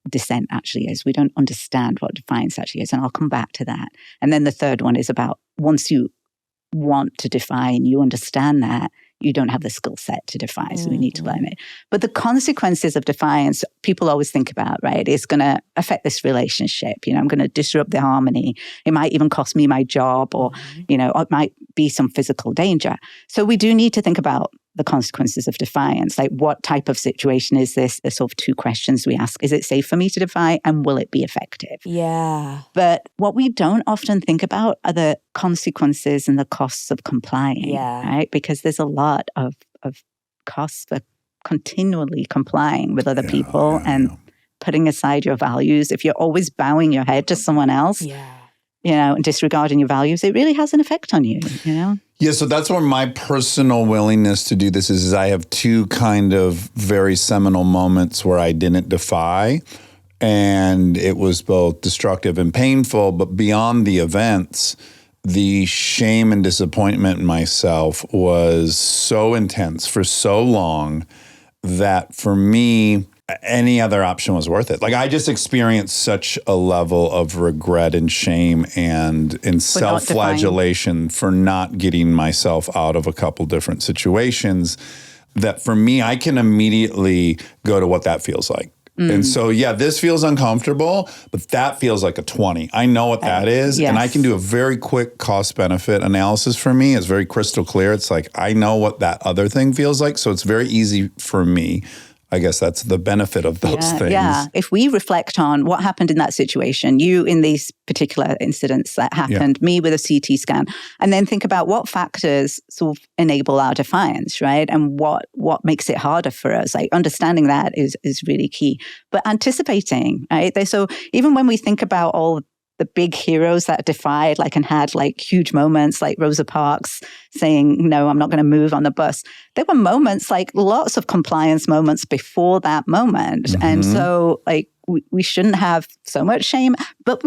[SPEAKER 4] dissent actually is. We don't understand what defiance actually is. And I'll come back to that. And then the third one is about once you want to defy and you understand that, you don't have the skill set to defy. So we need to learn it. But the consequences of defiance, people always think about, right? It's going to affect this relationship. I'm going to disrupt the harmony. It might even cost me my job, or, it might be some physical danger. So we do need to think about the consequences of defiance. Like, what type of situation is this? There's sort of 2 questions we ask. Is it safe for me to defy, and will it be effective?
[SPEAKER 2] Yeah.
[SPEAKER 4] But what we don't often think about are the consequences and the costs of complying, right? Because there's a lot of costs for continually complying with other people and putting aside your values. If you're always bowing your head to someone else, and disregarding your values, it really has an effect on you,
[SPEAKER 1] Yeah, so that's where my personal willingness to do this is I have 2 kind of very seminal moments where I didn't defy, and it was both destructive and painful, but beyond the events, the shame and disappointment in myself was so intense for so long that for me, any other option was worth it. Like, I just experienced such a level of regret and shame and self-flagellation for not getting myself out of a couple different situations that for me, I can immediately go to what that feels like. And so, this feels uncomfortable, but that feels like a 20. I know what that is.
[SPEAKER 4] Yes.
[SPEAKER 1] And I can do a very quick cost-benefit analysis for me. It's very crystal clear. It's like, I know what that other thing feels like. So it's very easy for me. I guess that's the benefit of those things.
[SPEAKER 4] Yeah. If we reflect on what happened in that situation, you in these particular incidents that happened, me with a CT scan, and then think about what factors sort of enable our defiance, right? And what makes it harder for us. Like understanding that is really key. But anticipating, right? So even when we think about all the big heroes that defied, like, and had like huge moments, like Rosa Parks saying, no, I'm not going to move on the bus. There were moments, like lots of compliance moments before that moment.
[SPEAKER 1] Mm-hmm.
[SPEAKER 4] And so like we shouldn't have so much shame, but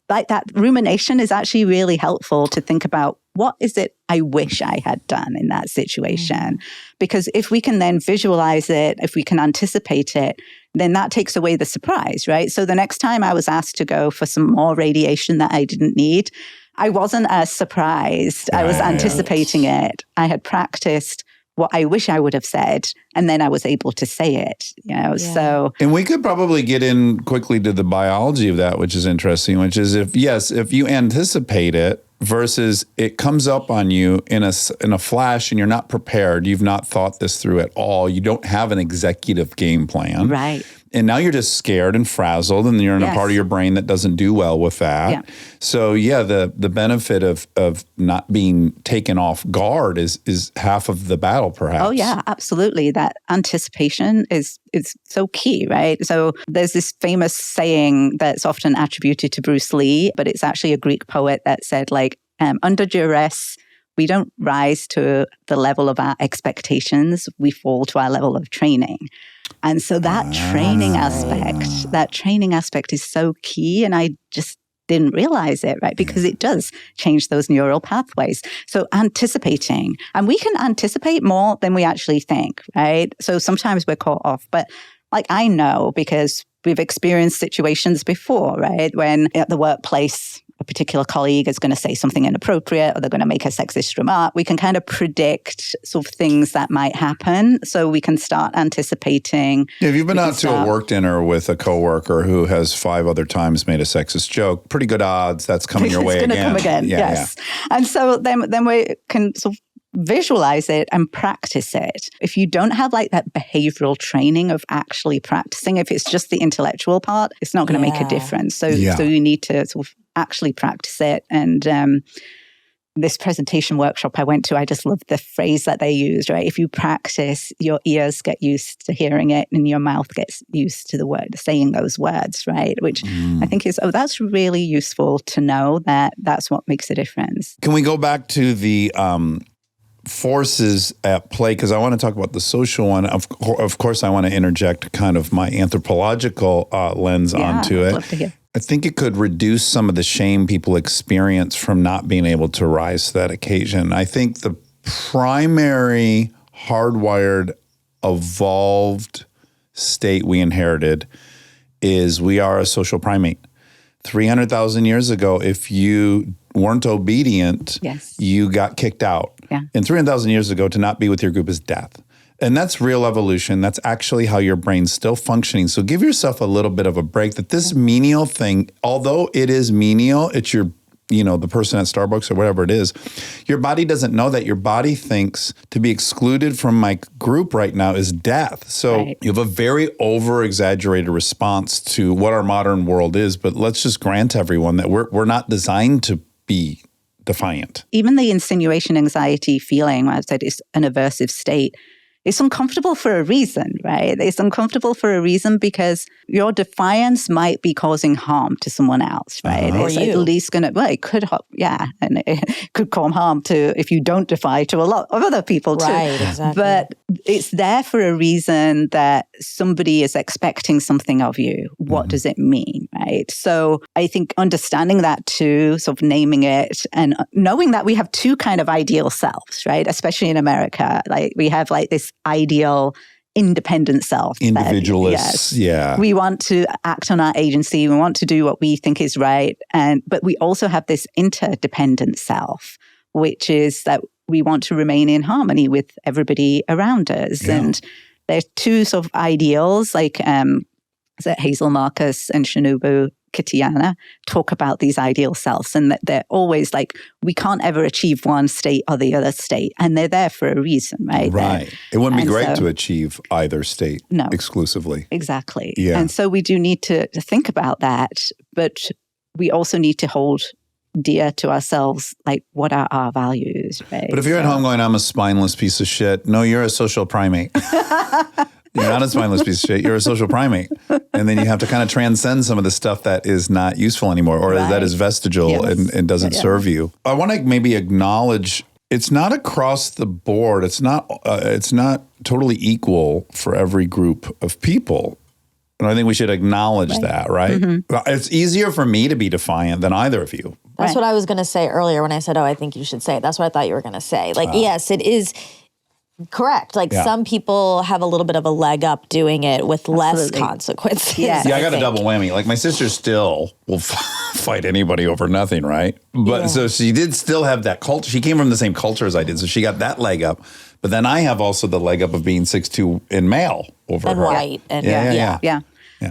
[SPEAKER 4] like that rumination is actually really helpful to think about what is it I wish I had done in that situation? Mm-hmm. Because if we can then visualize it, if we can anticipate it, then that takes away the surprise, right? So the next time I was asked to go for some more radiation that I didn't need, I wasn't as surprised. Right. I was anticipating it. I had practiced what I wish I would have said, and then I was able to say it, so.
[SPEAKER 1] And we could probably get in quickly to the biology of that, which is interesting, which is if you anticipate it versus it comes up on you in a flash and you're not prepared, you've not thought this through at all, you don't have an executive game plan.
[SPEAKER 4] Right.
[SPEAKER 1] And now you're just scared and frazzled, and you're in a part of your brain that doesn't do well with that. Yeah. So the benefit of not being taken off guard is half of the battle, perhaps.
[SPEAKER 4] Oh yeah, absolutely. That anticipation is so key, right? So there's this famous saying that's often attributed to Bruce Lee, but it's actually a Greek poet that said, like, under duress, we don't rise to the level of our expectations, we fall to our level of training. And so that training aspect is so key. And I just didn't realize it, right? Because it does change those neural pathways. So anticipating, and we can anticipate more than we actually think, right? So sometimes we're caught off, but like I know because we've experienced situations before, right? When at the workplace, a particular colleague is going to say something inappropriate or they're going to make a sexist remark, we can kind of predict sort of things that might happen. So we can start anticipating.
[SPEAKER 1] If you've been out to a work dinner with a coworker who has 5 other times made a sexist joke, pretty good odds that's coming your way again.
[SPEAKER 4] It's going to come again, yes. Yeah. And so then we can sort of visualize it and practice it. If you don't have like that behavioral training of actually practicing, if it's just the intellectual part, it's not going to make a difference. So you need to sort of actually practice it. And this presentation workshop I went to, I just loved the phrase that they used, right? If you practice, your ears get used to hearing it and your mouth gets used to the word, saying those words, right? Which I think is, that's really useful to know that that's what makes a difference.
[SPEAKER 1] Can we go back to the forces at play? Because I want to talk about the social one. Of course, I want to interject kind of my anthropological lens onto it. I'd love to hear. I think it could reduce some of the shame people experience from not being able to rise to that occasion. I think the primary hardwired, evolved state we inherited is we are a social primate. 300,000 years ago, if you weren't obedient, you got kicked out. Yeah. And 300,000 years ago, to not be with your group is death. And that's real evolution. That's actually how your brain's still functioning. So give yourself a little bit of a break that this menial thing, although it is menial, it's your, the person at Starbucks or whatever it is, your body doesn't know that. Your body thinks to be excluded from my group right now is death. So you have a very over-exaggerated response to what our modern world is. But let's just grant everyone that we're not designed to be defiant.
[SPEAKER 4] Even the insinuation anxiety feeling, I've said it's an aversive state. It's uncomfortable for a reason, right? It's uncomfortable for a reason because your defiance might be causing harm to someone else, right? It's at least going to, it could, and it could cause harm to, if you don't defy, to a lot of other people too.
[SPEAKER 2] Right, exactly.
[SPEAKER 4] But it's there for a reason that somebody is expecting something of you. What does it mean, right? So I think understanding that too, sort of naming it and knowing that we have 2 kind of ideal selves, right? Especially in America, like we have like this ideal independent self.
[SPEAKER 1] Individualists,
[SPEAKER 4] we want to act on our agency. We want to do what we think is right. But we also have this interdependent self, which is that we want to remain in harmony with everybody around us. Yeah. And there's 2 sort of ideals, like Hazel Marcus and Shinobu Kittiana talk about these ideal selves, and that they're always like, we can't ever achieve one state or the other state, and they're there for a reason, right?
[SPEAKER 1] Right. It wouldn't be great to achieve either state exclusively.
[SPEAKER 4] Exactly.
[SPEAKER 1] Yeah.
[SPEAKER 4] And so we do need to think about that, but we also need to hold dear to ourselves, like, what are our values, right?
[SPEAKER 1] But if you're at home going, I'm a spineless piece of shit, no, you're a social primate. You're not a spineless piece of shit. You're a social primate. And then you have to kind of transcend some of the stuff that is not useful anymore, or that is vestigial and doesn't serve you. I want to maybe acknowledge it's not across the board. It's not totally equal for every group of people. And I think we should acknowledge that, right? Mm-hmm. It's easier for me to be defiant than either of you.
[SPEAKER 2] That's what I was going to say earlier when I said, I think you should say it. That's what I thought you were going to say. Like, yes, it is correct. Like, some people have a little bit of a leg up doing it with less consequences.
[SPEAKER 4] Yeah,
[SPEAKER 1] I got a double whammy. Like, my sister still will fight anybody over nothing, right? But so she did still have that culture. She came from the same culture as I did, so she got that leg up. But then I have also the leg up of being 6'2" in male over
[SPEAKER 2] and
[SPEAKER 1] her.
[SPEAKER 2] White. And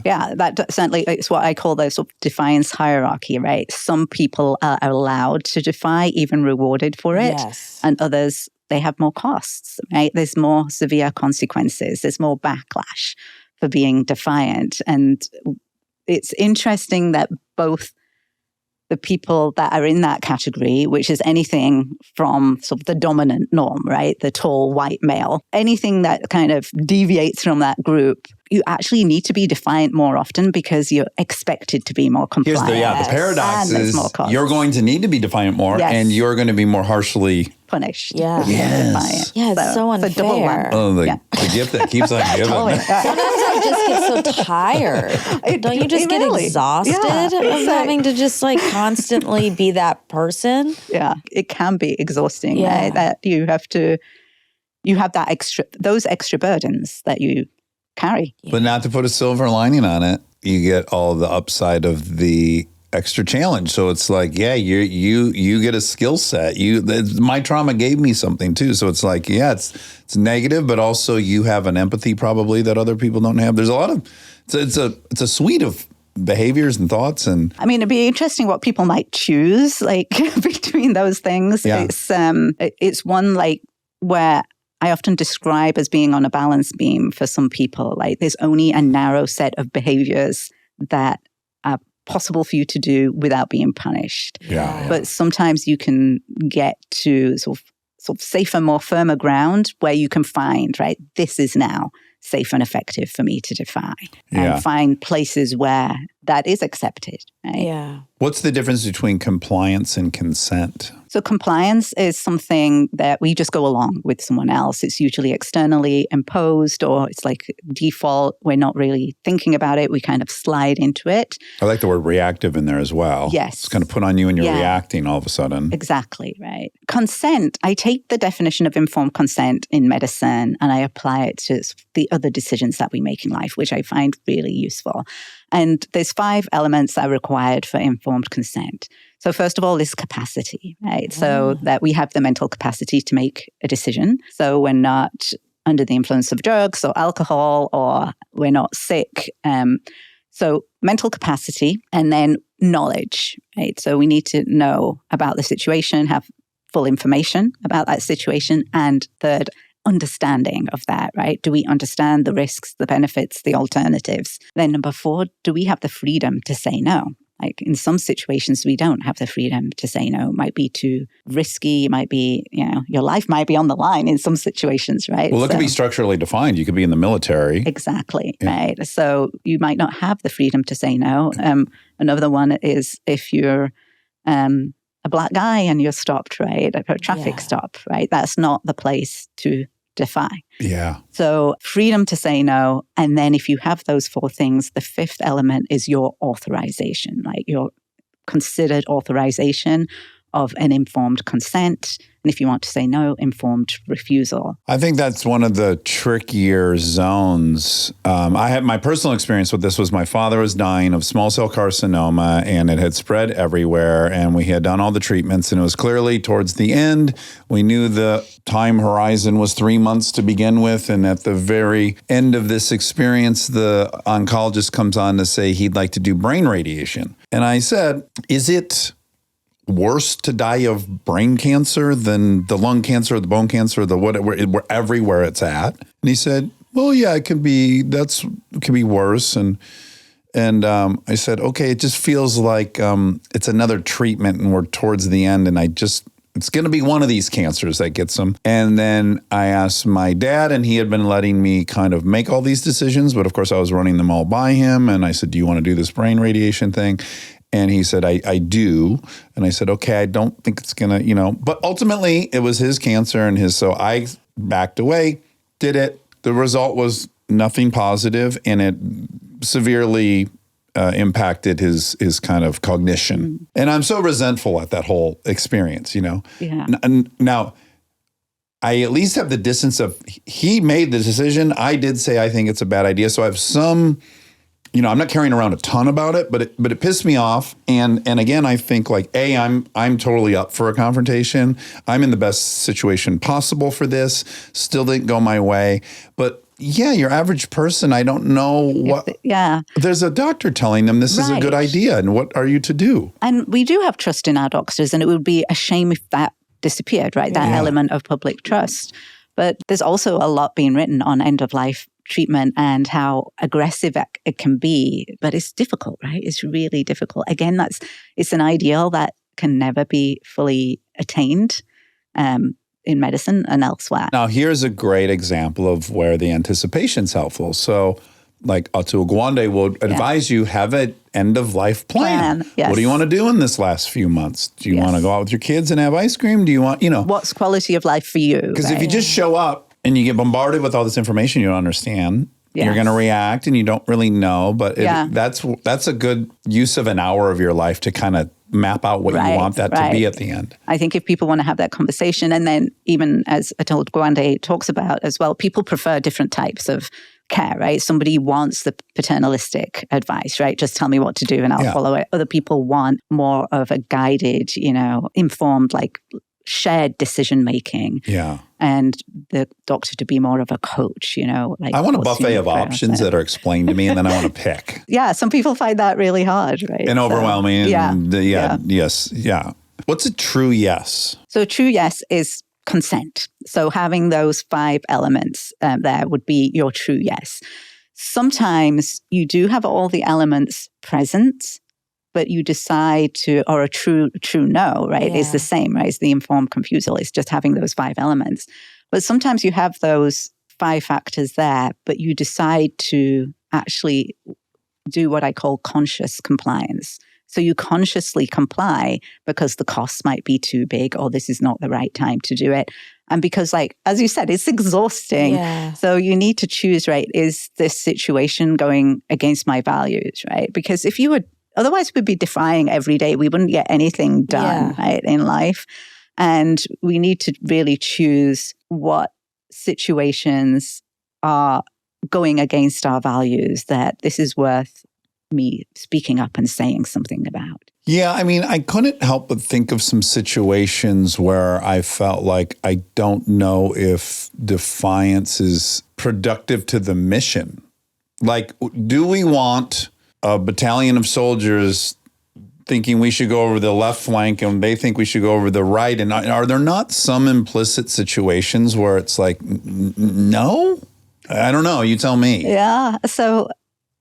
[SPEAKER 4] Yeah, that certainly is what I call the sort of defiance hierarchy, right? Some people are allowed to defy, even rewarded for it.
[SPEAKER 2] Yes.
[SPEAKER 4] And others, they have more costs, right? There's more severe consequences. There's more backlash for being defiant. And it's interesting that both the people that are in that category, which is anything from sort of the dominant norm, right? The tall white male, anything that kind of deviates from that group, you actually need to be defiant more often because you're expected to be more compliant.
[SPEAKER 1] The paradox is you're going to need to be defiant more, and you're going to be more harshly
[SPEAKER 4] punished.
[SPEAKER 2] Yeah.
[SPEAKER 1] Yes.
[SPEAKER 2] Yeah, it's so unfair.
[SPEAKER 1] The gift that keeps on giving.
[SPEAKER 2] Sometimes I just get so tired. Don't you just get exhausted of having to just like constantly be that person?
[SPEAKER 4] Yeah, it can be exhausting, right? That you have those extra burdens that you carry.
[SPEAKER 1] But not to put a silver lining on it, you get all the upside of the extra challenge. So it's like, you get a skill set. My trauma gave me something too. So it's like, it's negative, but also you have an empathy probably that other people don't have. There's a lot of it's a suite of behaviors and thoughts. And
[SPEAKER 4] I mean, it'd be interesting what people might choose, like between those things. Yeah. It's one like where I often describe as being on a balance beam for some people. Like, there's only a narrow set of behaviors that are possible for you to do without being punished.
[SPEAKER 1] Yeah.
[SPEAKER 4] But sometimes you can get to sort of safer, more firmer ground where you can find, right, this is now safe and effective for me to defy. And find places where that is accepted. Right?
[SPEAKER 2] Yeah.
[SPEAKER 1] What's the difference between compliance and consent?
[SPEAKER 4] So compliance is something that we just go along with someone else. It's usually externally imposed, or it's like default. We're not really thinking about it. We kind of slide into it.
[SPEAKER 1] I like the word reactive in there as well.
[SPEAKER 4] Yes.
[SPEAKER 1] It's kind of put on you and you're reacting all of a sudden.
[SPEAKER 4] Exactly, right. Consent, I take the definition of informed consent in medicine and I apply it to the other decisions that we make in life, which I find really useful. And there's 5 elements that are required for informed consent. So first of all, is capacity, right? So that we have the mental capacity to make a decision. So we're not under the influence of drugs or alcohol, or we're not sick. So mental capacity, and then knowledge, right? So we need to know about the situation, have full information about that situation. And third, understanding of that, right? Do we understand the risks, the benefits, the alternatives? Then number 4, do we have the freedom to say no? Like, in some situations, we don't have the freedom to say no. It might be too risky. It might be, your life might be on the line in some situations, right?
[SPEAKER 1] Well, it could be structurally defined. You could be in the military.
[SPEAKER 4] Exactly, right? So you might not have the freedom to say no. Another one is if you're a black guy and you're stopped, right? At a traffic stop, right? That's not the place to defy.
[SPEAKER 1] Yeah.
[SPEAKER 4] So freedom to say no. And then if you have those 4 things, the 5th element is your authorization, like your considered authorization of an informed consent. And if you want to say no, informed refusal.
[SPEAKER 1] I think that's one of the trickier zones. I had my personal experience with this was my father was dying of small cell carcinoma, and it had spread everywhere, and we had done all the treatments, and it was clearly towards the end. We knew the time horizon was 3 months to begin with, and at the very end of this experience, the oncologist comes on to say he'd like to do brain radiation. And I said, is it worse to die of brain cancer than the lung cancer, the bone cancer, the whatever, everywhere it's at? And he said, well, yeah, it can be worse. And I said, okay, it just feels like it's another treatment and we're towards the end, and it's going to be one of these cancers that gets them. And then I asked my dad, and he had been letting me kind of make all these decisions, but of course I was running them all by him. And I said, do you want to do this brain radiation thing? And he said, I do. And I said, okay, I don't think it's going to, but ultimately it was his cancer so I backed away, did it. The result was nothing positive, and it severely impacted his kind of cognition. And I'm so resentful at that whole experience, Yeah. Now, I at least have the distance of, he made the decision. I did say, I think it's a bad idea. So I have some, I'm not carrying around a ton about it, but it pissed me off. And again, I think like, I'm totally up for a confrontation. I'm in the best situation possible for this. Still didn't go my way. But yeah, your average person, I don't know what.
[SPEAKER 4] Yeah.
[SPEAKER 1] There's a doctor telling them this is a good idea. And what are you to do?
[SPEAKER 4] And we do have trust in our doctors, and it would be a shame if that disappeared, right? That element of public trust. But there's also a lot being written on end of life treatment and how aggressive it can be, but it's difficult, right? It's really difficult. Again, it's an ideal that can never be fully attained in medicine and elsewhere.
[SPEAKER 1] Now, here's a great example of where the anticipation's helpful. So, like Atul Gawande will advise you, have an end-of-life plan.
[SPEAKER 4] Yes.
[SPEAKER 1] What do you want to do in this last few months? Do you want to go out with your kids and have ice cream? Do you want,
[SPEAKER 4] What's quality of life for you?
[SPEAKER 1] Because if you just show up and you get bombarded with all this information you don't understand, you're going to react and you don't really know. But that's a good use of an hour of your life to kind of map out what you want that to be at the end.
[SPEAKER 4] I think if people want to have that conversation, and then even as Atul Gawande talks about as well, people prefer different types of care, right? Somebody wants the paternalistic advice, right? Just tell me what to do and I'll follow it. Other people want more of a guided, informed, like shared decision making.
[SPEAKER 1] Yeah.
[SPEAKER 4] And the doctor to be more of a coach, like I
[SPEAKER 1] want a buffet of options that are explained to me, and then I want to pick.
[SPEAKER 4] Yeah. Some people find that really hard, right?
[SPEAKER 1] And overwhelming. Yes. What's a true yes?
[SPEAKER 4] So a true yes is consent. So having those 5 elements there would be your true yes. Sometimes you do have all the elements present, but you decide to, or a true no, right, is the same, right? It's the informed refusal. It's just having those 5 elements. But sometimes you have those 5 factors there, but you decide to actually do what I call conscious compliance. So you consciously comply because the costs might be too big, or this is not the right time to do it. And because, like, as you said, it's exhausting. Yeah. So you need to choose, right, is this situation going against my values, right? Because if you would, otherwise we'd be defying every day. We wouldn't get anything done, right, in life. And we need to really choose what situations are going against our values, that this is worth me speaking up and saying something about.
[SPEAKER 1] Yeah, I mean, I couldn't help but think of some situations where I felt like I don't know if defiance is productive to the mission. Like, do we want a battalion of soldiers thinking we should go over the left flank and they think we should go over the right? And are there not some implicit situations where it's like, no? I don't know. You tell me.
[SPEAKER 4] Yeah. So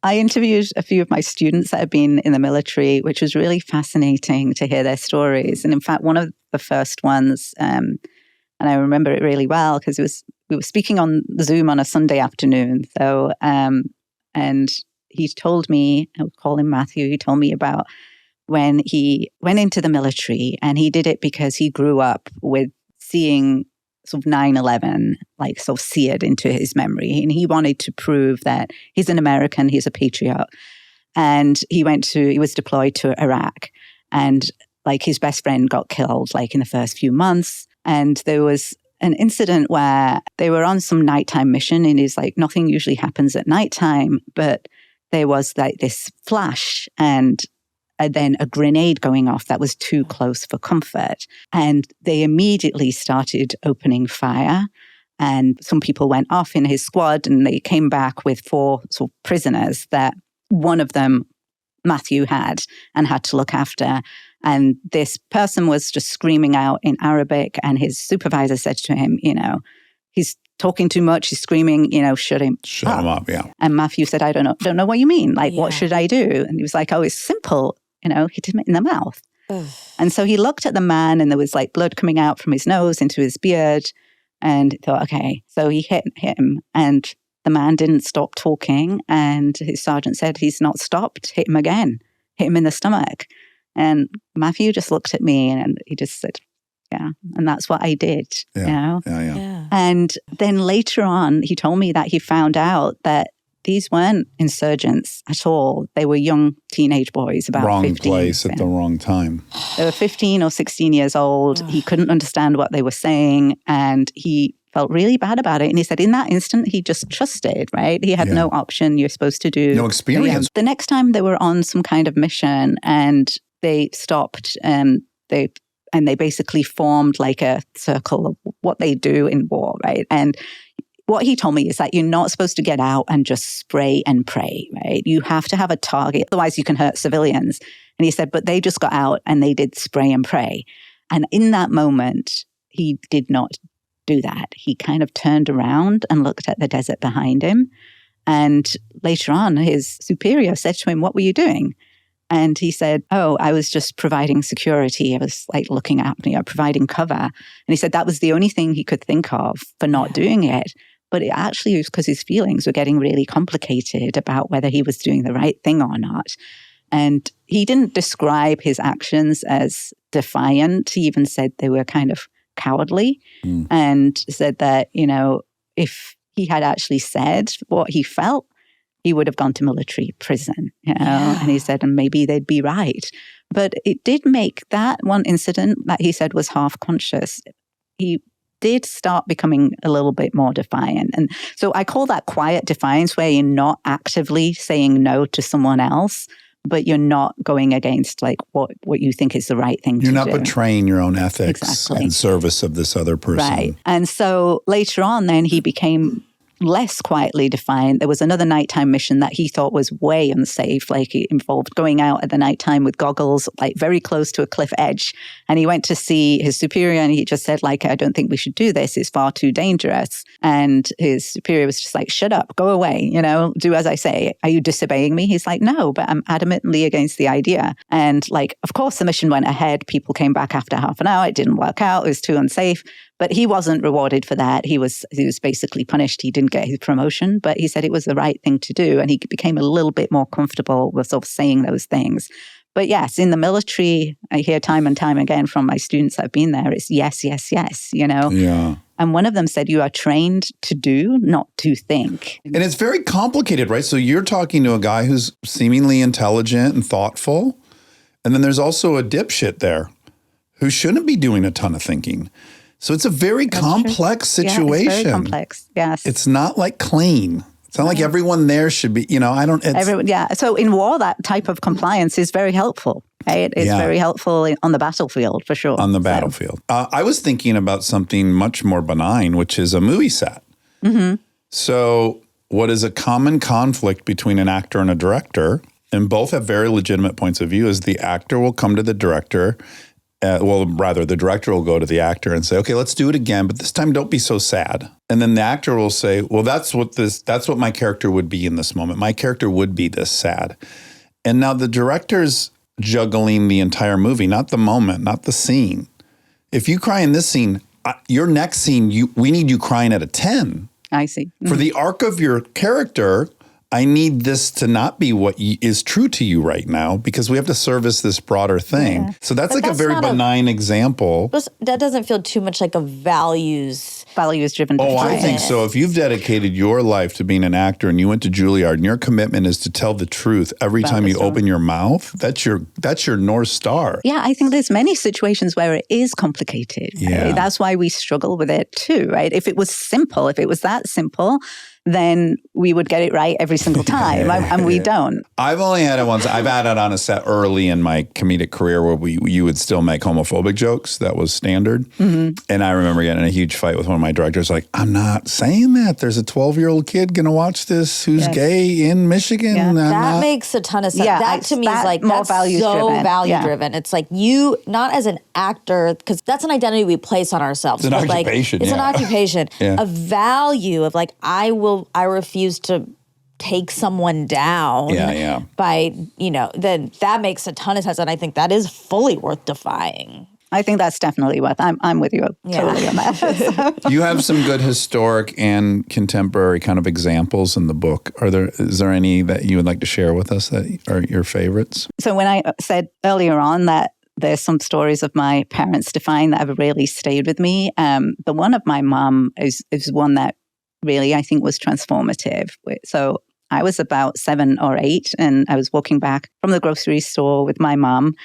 [SPEAKER 4] I interviewed a few of my students that have been in the military, which was really fascinating to hear their stories. And in fact, one of the first ones, and I remember it really well because we were speaking on Zoom on a Sunday afternoon. So, and he told me, I would call him Matthew, he told me about when he went into the military, and he did it because he grew up with seeing sort of 9/11, like sort of seared into his memory. And he wanted to prove that he's an American, he's a patriot. And he was deployed to Iraq. And like his best friend got killed like in the first few months. And there was an incident where they were on some nighttime mission, and he's like, nothing usually happens at nighttime, but there was like this flash and then a grenade going off that was too close for comfort. And they immediately started opening fire. And some people went off in his squad, and they came back with 4 sort of prisoners that one of them, Matthew, had and had to look after. And this person was just screaming out in Arabic, and his supervisor said to him, he's talking too much, he's screaming, shut him up,
[SPEAKER 1] yeah.
[SPEAKER 4] And Matthew said, I don't know what you mean. Like, what should I do? And he was like, oh, it's simple. Hit him in the mouth.
[SPEAKER 2] Ugh.
[SPEAKER 4] And so he looked at the man, and there was like blood coming out from his nose into his beard. And he thought, okay. So he hit him, and the man didn't stop talking. And his sergeant said, he's not stopped. Hit him again. Hit him in the stomach. And Matthew just looked at me, and he just said, yeah. And that's what I did,
[SPEAKER 1] Yeah.
[SPEAKER 4] And then later on, he told me that he found out that these weren't insurgents at all. They were young teenage boys, about
[SPEAKER 1] Wrong
[SPEAKER 4] 15.
[SPEAKER 1] place at the wrong time.
[SPEAKER 4] They were 15 or 16 years old. He couldn't understand what they were saying, and he felt really bad about it. And he said in that instant, he just trusted, right? He had no option. You're supposed to do.
[SPEAKER 1] No experience.
[SPEAKER 4] The next time they were on some kind of mission, and they stopped, they basically formed like a circle of what they do in war, right? And what he told me is that you're not supposed to get out and just spray and pray, right? You have to have a target, otherwise you can hurt civilians. And he said, but they just got out and they did spray and pray. And in that moment, he did not do that. He kind of turned around and looked at the desert behind him. And later on, his superior said to him, what were you doing? And he said, oh, I was just providing security. I was like looking at providing cover. And he said that was the only thing he could think of for not doing it. But it actually was because his feelings were getting really complicated about whether he was doing the right thing or not. And he didn't describe his actions as defiant. He even said they were kind of cowardly, and said that, if he had actually said what he felt, he would have gone to military prison, And he said, and maybe they'd be right. But it did make that one incident that he said was half conscious. He did start becoming a little bit more defiant. And so I call that quiet defiance, where you're not actively saying no to someone else, but you're not going against like what you think is the right thing to do.
[SPEAKER 1] You're not betraying your own ethics in service of this other person.
[SPEAKER 4] Right. And so later on then he became less quietly defiant. There was another nighttime mission that he thought was way unsafe. Like it involved going out at the nighttime with goggles, like very close to a cliff edge. And he went to see his superior, and he just said, like, I don't think we should do this. It's far too dangerous. And his superior was just like, shut up, go away, do as I say. Are you disobeying me? He's like, no, but I'm adamantly against the idea. And like, of course, the mission went ahead. People came back after half an hour. It didn't work out. It was too unsafe. But he wasn't rewarded for that. He was basically punished. He didn't get his promotion, but he said it was the right thing to do. And he became a little bit more comfortable with sort of saying those things. But yes, in the military, I hear time and time again from my students that have been there, it's yes, yes, yes,
[SPEAKER 1] Yeah.
[SPEAKER 4] And one of them said, you are trained to do, not to think.
[SPEAKER 1] And it's very complicated, right? So you're talking to a guy who's seemingly intelligent and thoughtful. And then there's also a dipshit there who shouldn't be doing a ton of thinking. So it's a very complex situation.
[SPEAKER 4] Yeah, it's very complex, yes.
[SPEAKER 1] It's not like clean. It's not like everyone there should be,
[SPEAKER 4] Everyone, So in war, that type of compliance is very helpful, right? It's very helpful on the battlefield, for sure.
[SPEAKER 1] On the battlefield. I was thinking about something much more benign, which is a movie set.
[SPEAKER 4] Mm-hmm.
[SPEAKER 1] So what is a common conflict between an actor and a director, and both have very legitimate points of view, is the actor will come to the director. The director will go to the actor and say, okay, let's do it again, but this time don't be so sad. And then the actor will say, well, that's what my character would be in this moment. My character would be this sad. And now the director's juggling the entire movie, not the moment, not the scene. If you cry in this scene, your next scene, we need you crying at a 10.
[SPEAKER 4] I see. Mm-hmm.
[SPEAKER 1] For the arc of your character, I need this to not be what is true to you right now because we have to service this broader thing. Yeah. So that's like a very benign example.
[SPEAKER 2] That doesn't feel too much like a values-driven
[SPEAKER 1] Oh, I think so. If you've dedicated your life to being an actor and you went to Juilliard and your commitment is to tell the truth every time you open your mouth, that's your North Star.
[SPEAKER 4] Yeah, I think there's many situations where it is complicated. Right?
[SPEAKER 1] Yeah.
[SPEAKER 4] That's why we struggle with it too, right? If it was simple, if it was that simple, then we would get it right every single time, and we don't.
[SPEAKER 1] I've only had it once. I've had it on a set early in my comedic career where you would still make homophobic jokes. That was standard. Mm-hmm. And I remember getting in a huge fight with one of my directors, like, I'm not saying that. There's a 12-year-old kid going to watch this who's gay in Michigan.
[SPEAKER 2] Yeah. That makes a ton of sense.
[SPEAKER 4] Yeah,
[SPEAKER 2] that to me is like,
[SPEAKER 4] more
[SPEAKER 2] that's so value-driven. It's like you, not as an actor, because that's an identity we place on ourselves.
[SPEAKER 1] It's an occupation.
[SPEAKER 2] It's an occupation.
[SPEAKER 1] Yeah.
[SPEAKER 2] A value of like, I refuse to take someone down by, then that makes a ton of sense. And I think that is fully worth defying. I
[SPEAKER 4] think that's definitely worth. I'm with you totally on that.
[SPEAKER 1] You have some good historic and contemporary kind of examples in the book. Is there any that you would like to share with us that are your favorites?
[SPEAKER 4] So when I said earlier on that there's some stories of my parents defying that have really stayed with me, the one of my mom is one that really, I think, was transformative. So I was about 7 or 8, and I was walking back from the grocery store with my mom,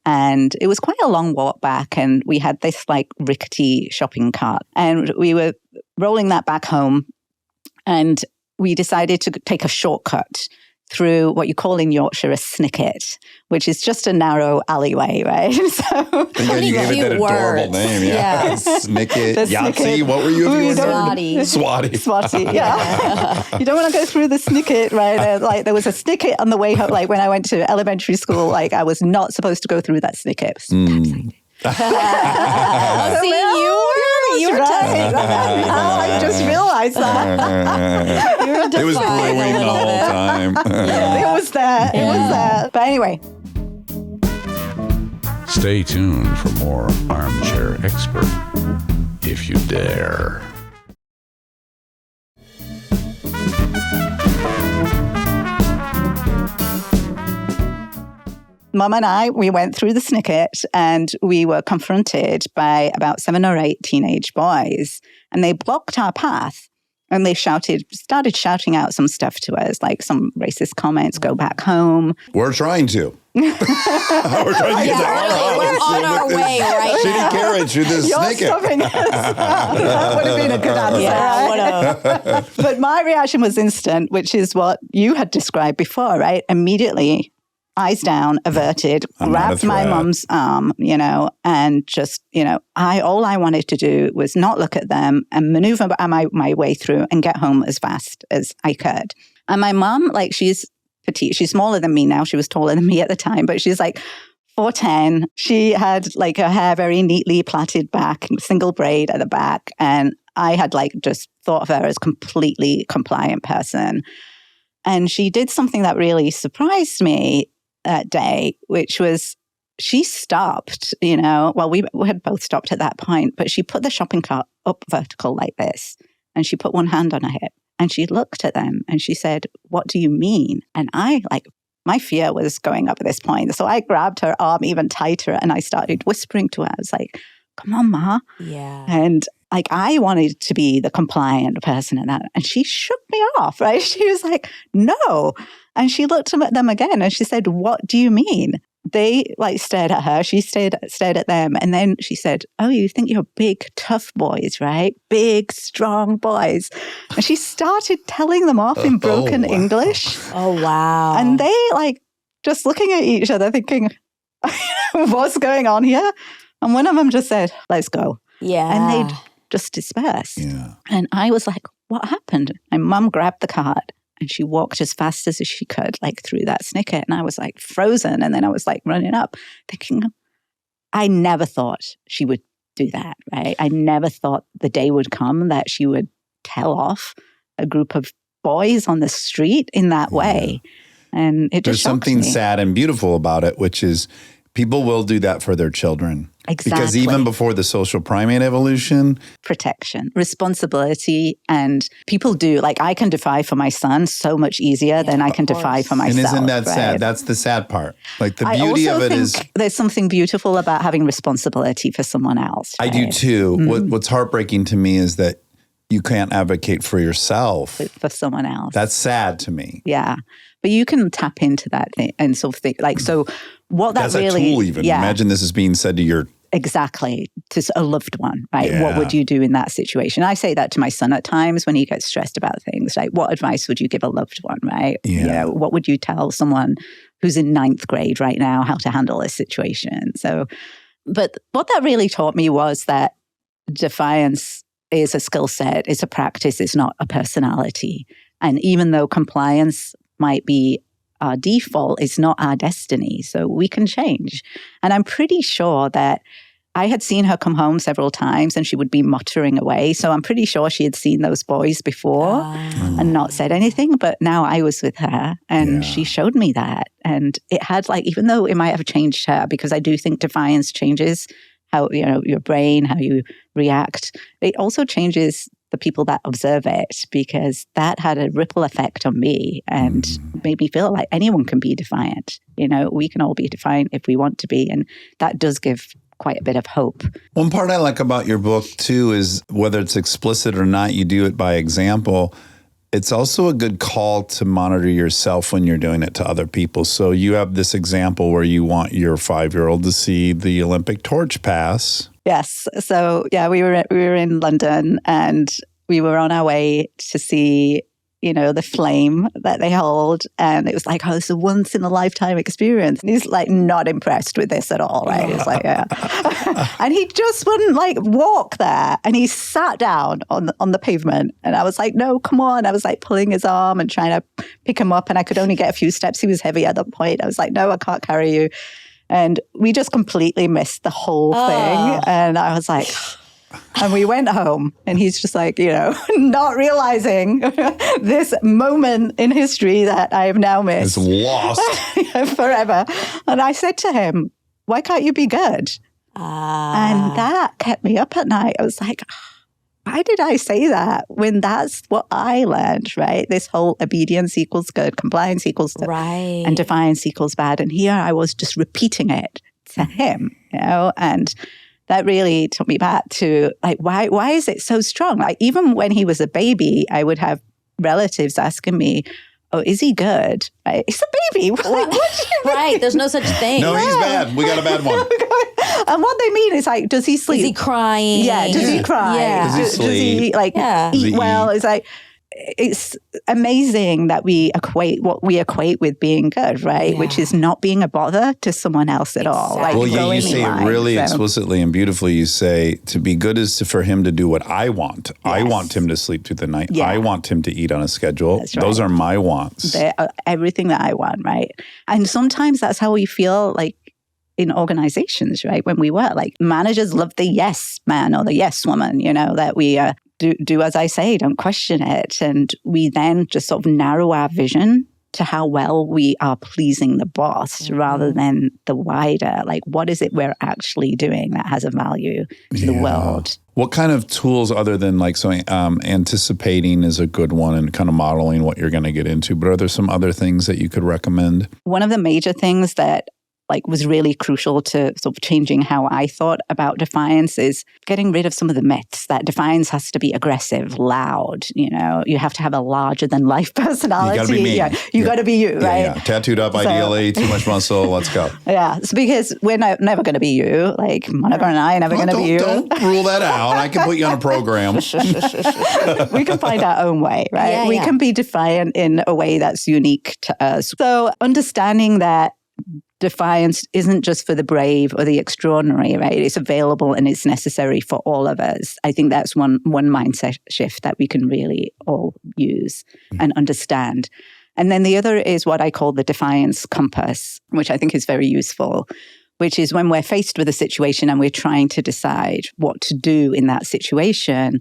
[SPEAKER 4] and it was quite a long walk back, and we had this like rickety shopping cart, and we were rolling that back home, and we decided to take a shortcut through what you call in Yorkshire a snicket, which is just a narrow alleyway, right? So
[SPEAKER 1] you gave it that adorable name, yeah. Snicket, Yahtzee, what were you?
[SPEAKER 2] Swatty,
[SPEAKER 4] yeah. You don't want to go through the snicket, right? Like there was a snicket on the way home. Like when I went to elementary school, like I was not supposed to go through that snicket. You were right. I just realized that.
[SPEAKER 1] It was brewing the whole time.
[SPEAKER 4] It was that. But anyway.
[SPEAKER 5] Stay tuned for more Armchair Expert, if you dare.
[SPEAKER 4] Mum and I, we went through the snicket and we were confronted by about 7 or 8 teenage boys, and they blocked our path and they started shouting out some stuff to us, like some racist comments, go back home.
[SPEAKER 1] We're trying to. We're trying to get to our house.
[SPEAKER 2] We're on our way right
[SPEAKER 1] shitty
[SPEAKER 2] now.
[SPEAKER 1] carriage through this snicket.
[SPEAKER 4] You're stopping us. That would have been a good answer.
[SPEAKER 2] Yeah,
[SPEAKER 4] But my reaction was instant, which is what you had described before, right? Immediately, eyes down, averted, grabbed my mum's arm, and just, all I wanted to do was not look at them and maneuver my way through and get home as fast as I could. And my mum, like, she's petite. She's smaller than me now. She was taller than me at the time, but she's like 4'10". She had like her hair very neatly plaited back, single braid at the back. And I had like just thought of her as completely compliant person. And she did something that really surprised me that day, which was she stopped, well, we had both stopped at that point, but she put the shopping cart up vertical like this, and she put one hand on her hip, and she looked at them, and she said, "What do you mean?" And my fear was going up at this point. So I grabbed her arm even tighter, and I started whispering to her. I was like, "Come on, Ma."
[SPEAKER 2] Yeah.
[SPEAKER 4] And like, I wanted to be the compliant person in that. And she shook me off, right? She was like, "No." And she looked at them again and she said, "What do you mean?" They like stared at her. She stared at them. And then she said, "Oh, you think you're big, tough boys, right? Big, strong boys." And she started telling them off in broken English.
[SPEAKER 2] Oh, wow.
[SPEAKER 4] And they like just looking at each other thinking, what's going on here? And one of them just said, "Let's go."
[SPEAKER 2] Yeah.
[SPEAKER 4] And they just dispersed.
[SPEAKER 1] Yeah.
[SPEAKER 4] And I was like, what happened? My mum grabbed the cart and she walked as fast as she could, like through that snicket. And I was like frozen. And then I was like running up thinking, I never thought she would do that, right? I never thought the day would come that she would tell off a group of boys on the street in that way. And it just
[SPEAKER 1] There's something
[SPEAKER 4] me.
[SPEAKER 1] sad and beautiful about it, which is People will do that for their children.
[SPEAKER 4] Exactly.
[SPEAKER 1] Because even before the social primate evolution,
[SPEAKER 4] protection, responsibility, and people do. Like I can defy for my son so much easier than I can defy for myself.
[SPEAKER 1] and isn't that
[SPEAKER 4] right?
[SPEAKER 1] sad? That's the sad part. Like the
[SPEAKER 4] I
[SPEAKER 1] beauty
[SPEAKER 4] also
[SPEAKER 1] of it
[SPEAKER 4] think
[SPEAKER 1] is,
[SPEAKER 4] there's something beautiful about having responsibility for someone else.
[SPEAKER 1] I do too. What's heartbreaking to me is that you can't advocate for yourself.
[SPEAKER 4] For someone else.
[SPEAKER 1] That's sad to me.
[SPEAKER 4] Yeah. But you can tap into that thing and sort of think, like, so what that
[SPEAKER 1] That's
[SPEAKER 4] really...
[SPEAKER 1] a tool even.
[SPEAKER 4] Yeah,
[SPEAKER 1] Imagine this is being said to your...
[SPEAKER 4] exactly. To a loved one, right?
[SPEAKER 1] Yeah.
[SPEAKER 4] What would you do in that situation? I say that to my son at times when he gets stressed about things. Like, what advice would you give a loved one, right?
[SPEAKER 1] Yeah.
[SPEAKER 4] You know, what would you tell someone who's in 9th grade right now how to handle this situation? So, but what that really taught me was that defiance is a skill set, it's a practice, it's not a personality. And even though compliance might be our default, it's not our destiny. So we can change. And I'm pretty sure that I had seen her come home several times and she would be muttering away. So I'm pretty sure she had seen those boys before and not said anything. But now I was with her and she showed me that. And it had like, even though it might have changed her, because I do think defiance changes how, you know, your brain, how you react. It also changes the people that observe it, because that had a ripple effect on me and made me feel like anyone can be defiant. You know, we can all be defiant if we want to be. And that does give quite a bit of hope.
[SPEAKER 1] One part I like about your book too is whether it's explicit or not, you do it by example. It's also a good call to monitor yourself when you're doing it to other people. So you have this example where you want your 5-year-old to see the Olympic torch pass.
[SPEAKER 4] Yes. So yeah, we were in London and we were on our way to see, you know, the flame that they hold. And it was like, oh, it's a once in a lifetime experience. And he's like not impressed with this at all, right? It's like, yeah. And he just wouldn't like walk there. And he sat down on the pavement. And I was like, no, come on. I was like pulling his arm and trying to pick him up. And I could only get a few steps. He was heavy at that point. I was like, no, I can't carry you. And we just completely missed the whole thing. And I was like... And we went home and he's just like, you know, not realizing this moment in history that I have now missed.
[SPEAKER 1] It's lost.
[SPEAKER 4] Forever. And I said to him, why can't you be good? And that kept me up at night. I was like, why did I say that when that's what I learned, right? This whole obedience equals good, compliance equals good,
[SPEAKER 2] Right.
[SPEAKER 4] and defiance equals bad. And here I was just repeating it to him, you know, and that really took me back to like, why is it so strong? Like even when he was a baby, I would have relatives asking me, oh, is he good? Right? He's a baby. Like, what do you mean?
[SPEAKER 2] Right. There's no such thing.
[SPEAKER 1] No, he's bad. We got a bad one.
[SPEAKER 4] And what they mean is like, does he sleep?
[SPEAKER 2] Is he crying?
[SPEAKER 4] Yeah. Does he cry?
[SPEAKER 2] Yeah.
[SPEAKER 1] Does he
[SPEAKER 4] Does
[SPEAKER 1] sleep?
[SPEAKER 4] he like
[SPEAKER 2] Yeah.
[SPEAKER 1] Does he
[SPEAKER 4] eat well?
[SPEAKER 1] eat?
[SPEAKER 4] It's like, it's amazing that we equate what we equate with being good, right?
[SPEAKER 2] Yeah.
[SPEAKER 4] Which is not being a bother to someone else at all. Like
[SPEAKER 1] Well, yeah, you
[SPEAKER 4] going
[SPEAKER 1] say
[SPEAKER 4] in
[SPEAKER 1] it really
[SPEAKER 4] line, so.
[SPEAKER 1] explicitly and beautifully. You say to be good is for him to do what I want. I
[SPEAKER 4] Yes.
[SPEAKER 1] want him to sleep through the night.
[SPEAKER 4] Yeah.
[SPEAKER 1] I want him to eat on a schedule.
[SPEAKER 4] That's right.
[SPEAKER 1] Those are my wants.
[SPEAKER 4] They're everything that I want, right? And sometimes that's how we feel like in organizations, right? When we work, like managers love the yes man or the yes woman, you know, that we do as I say, don't question it. And we then just sort of narrow our vision to how well we are pleasing the boss rather than the wider, like what is it we're actually doing that has a value to the world?
[SPEAKER 1] What kind of tools other than like, so anticipating is a good one and kind of modeling what you're going to get into, but are there some other things that you could recommend?
[SPEAKER 4] One of the major things that like was really crucial to sort of changing how I thought about defiance is getting rid of some of the myths that defiance has to be aggressive, loud, you know, you have to have a larger than life personality.
[SPEAKER 1] You gotta be me.
[SPEAKER 4] Yeah, you got to be you, right?
[SPEAKER 1] Yeah. Tattooed up ideally, too much muscle, let's go.
[SPEAKER 4] Yeah, it's because we're never going to be you. Like Monica and I are never going to be you.
[SPEAKER 1] Don't rule that out. I can put you on a program.
[SPEAKER 4] We can find our own way, right?
[SPEAKER 2] Yeah,
[SPEAKER 4] we
[SPEAKER 2] yeah.
[SPEAKER 4] can be defiant in a way that's unique to us. So understanding that defiance isn't just for the brave or the extraordinary, right? It's available and it's necessary for all of us. I think that's one mindset shift that we can really all use and understand. And then the other is what I call the defiance compass, which I think is very useful, which is when we're faced with a situation and we're trying to decide what to do in that situation,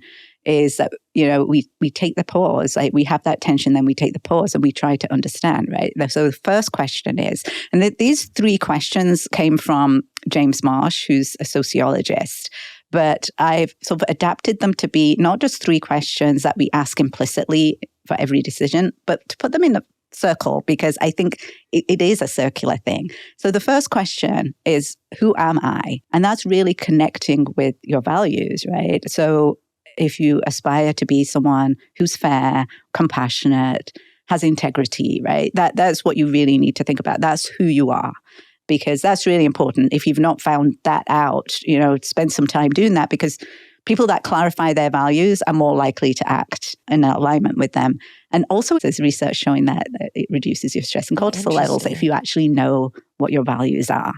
[SPEAKER 4] is that, we take the pause, like we have that tension, then we take the pause and we try to understand, right? So the first question is, and these 3 questions came from James Marsh, who's a sociologist, but I've sort of adapted them to be not just 3 questions that we ask implicitly for every decision, but to put them in a circle, because I think it is a circular thing. So the first question is, who am I? And that's really connecting with your values, right? So if you aspire to be someone who's fair, compassionate, has integrity, right? That's what you really need to think about. That's who you are, because that's really important. If you've not found that out, spend some time doing that, because people that clarify their values are more likely to act in alignment with them. And also there's research showing that it reduces your stress and cortisol levels if you actually know what your values are.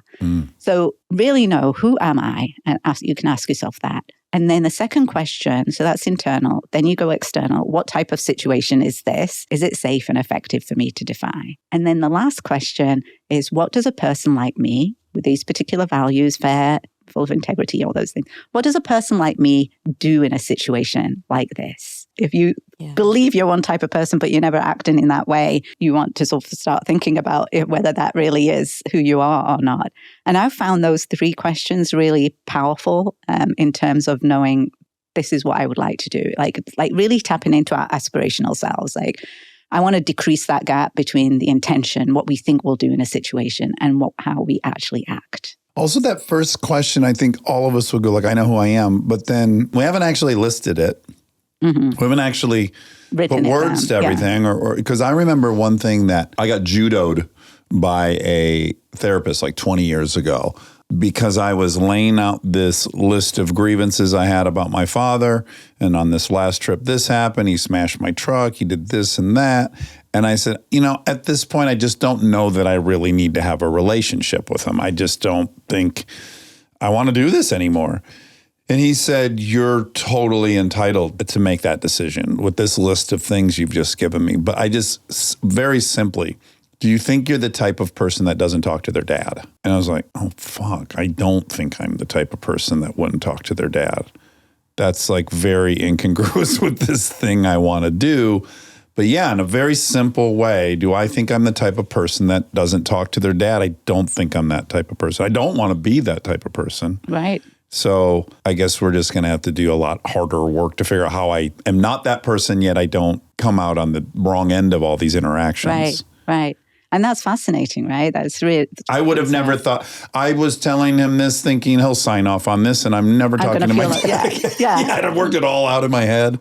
[SPEAKER 4] So really know, who am I? And you can ask yourself that. And then the second question, so that's internal, then you go external. What type of situation is this? Is it safe and effective for me to defy? And then the last question is, what does a person like me with these particular values, fair, full of integrity, all those things, what does a person like me do in a situation like this? If you believe you're one type of person, but you're never acting in that way, you want to sort of start thinking about whether that really is who you are or not. And I've found those 3 questions really powerful in terms of knowing this is what I would like to do. Like really tapping into our aspirational selves. Like, I want to decrease that gap between the intention, what we think we'll do in a situation, and how we actually act.
[SPEAKER 1] Also, that first question, I think all of us would go like, I know who I am, but then we haven't actually listed it. We haven't actually put words to everything. Or because I remember one thing that I got judoed by a therapist like 20 years ago, because I was laying out this list of grievances I had about my father. And on this last trip, this happened. He smashed my truck. He did this and that. And I said, at this point, I just don't know that I really need to have a relationship with him. I just don't think I want to do this anymore. And he said, you're totally entitled to make that decision with this list of things you've just given me. But I just, very simply, do you think you're the type of person that doesn't talk to their dad? And I was like, oh, fuck, I don't think I'm the type of person that wouldn't talk to their dad. That's like very incongruous with this thing I want to do. But yeah, in a very simple way, do I think I'm the type of person that doesn't talk to their dad? I don't think I'm that type of person. I don't want to be that type of person.
[SPEAKER 4] Right.
[SPEAKER 1] So I guess we're just going to have to do a lot harder work to figure out how I am not that person, yet I don't come out on the wrong end of all these interactions.
[SPEAKER 4] Right. And that's fascinating, right? That's really.
[SPEAKER 1] I would have never thought. I was telling him this, thinking he'll sign off on this, and I'm never talking to my dad. I'd have worked it all out in my head.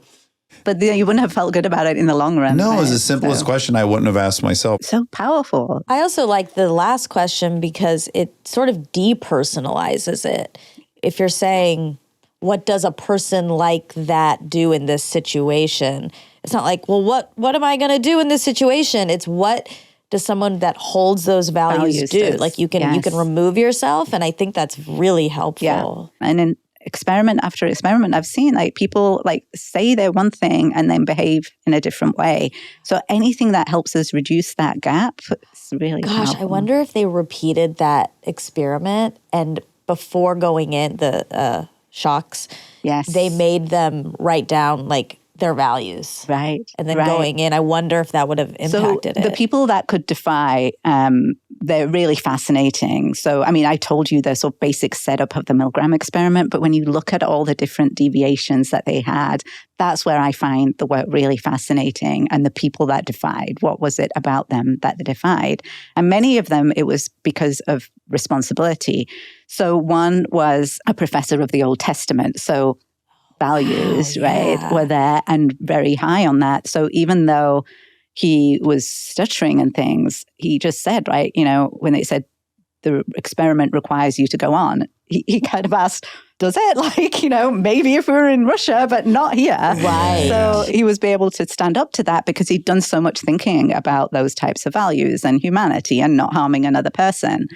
[SPEAKER 4] But you wouldn't have felt good about it in the long run.
[SPEAKER 1] No, it was the simplest question I wouldn't have asked myself.
[SPEAKER 4] So powerful.
[SPEAKER 2] I also like the last question because it sort of depersonalizes it. If you're saying, what does a person like that do in this situation? It's not like, well, what am I going to do in this situation? It's what does someone that holds those values do? Like you can remove yourself, and I think that's really helpful.
[SPEAKER 4] Yeah. And in experiment after experiment, I've seen like people like say they're one thing and then behave in a different way. So anything that helps us reduce that gap is really powerful.
[SPEAKER 2] I wonder if they repeated that experiment and before going in the shocks, they made them write down like their values.
[SPEAKER 4] Right.
[SPEAKER 2] And then going in, I wonder if that would have impacted it.
[SPEAKER 4] The people that could defy, they're really fascinating. So, I mean, I told you the sort of basic setup of the Milgram experiment, but when you look at all the different deviations that they had, that's where I find the work really fascinating. And the people that defied, what was it about them that they defied? And many of them, it was because of responsibility. So one was a professor of the Old Testament. So values, were there and very high on that. So even though he was stuttering and things, he just said, when they said the experiment requires you to go on, he kind of asked, does it? Maybe if we were in Russia, but not here.
[SPEAKER 2] Right.
[SPEAKER 4] So he was able to stand up to that because he'd done so much thinking about those types of values and humanity and not harming another person.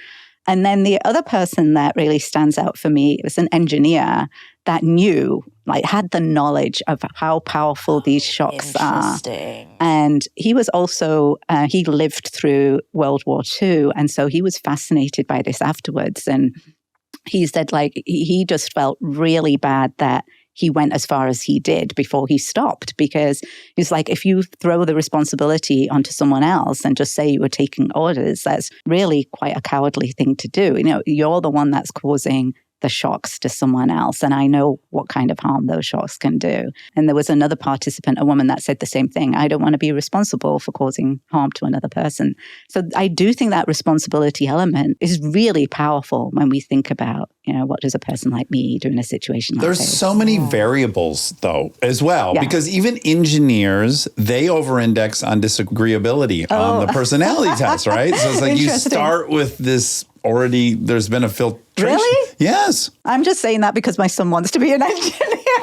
[SPEAKER 4] And then the other person that really stands out for me was an engineer that knew, had the knowledge of how powerful these shocks are. And he was also, he lived through World War II. And so he was fascinated by this afterwards. And he said, he just felt really bad that he went as far as he did before he stopped, because it's like, if you throw the responsibility onto someone else and just say you were taking orders, that's really quite a cowardly thing to do. You're the one that's causing the shocks to someone else. And I know what kind of harm those shocks can do. And there was another participant, a woman, that said the same thing. I don't want to be responsible for causing harm to another person. So I do think that responsibility element is really powerful when we think about, what does a person like me do in a situation like
[SPEAKER 1] There's
[SPEAKER 4] this?
[SPEAKER 1] so many variables, though, as well, because even engineers, they over-index on disagreeability on the personality test, right? So it's like you start with this already, there's been a filtration.
[SPEAKER 4] Really?
[SPEAKER 1] Yes.
[SPEAKER 4] I'm just saying that because my son wants to be an engineer.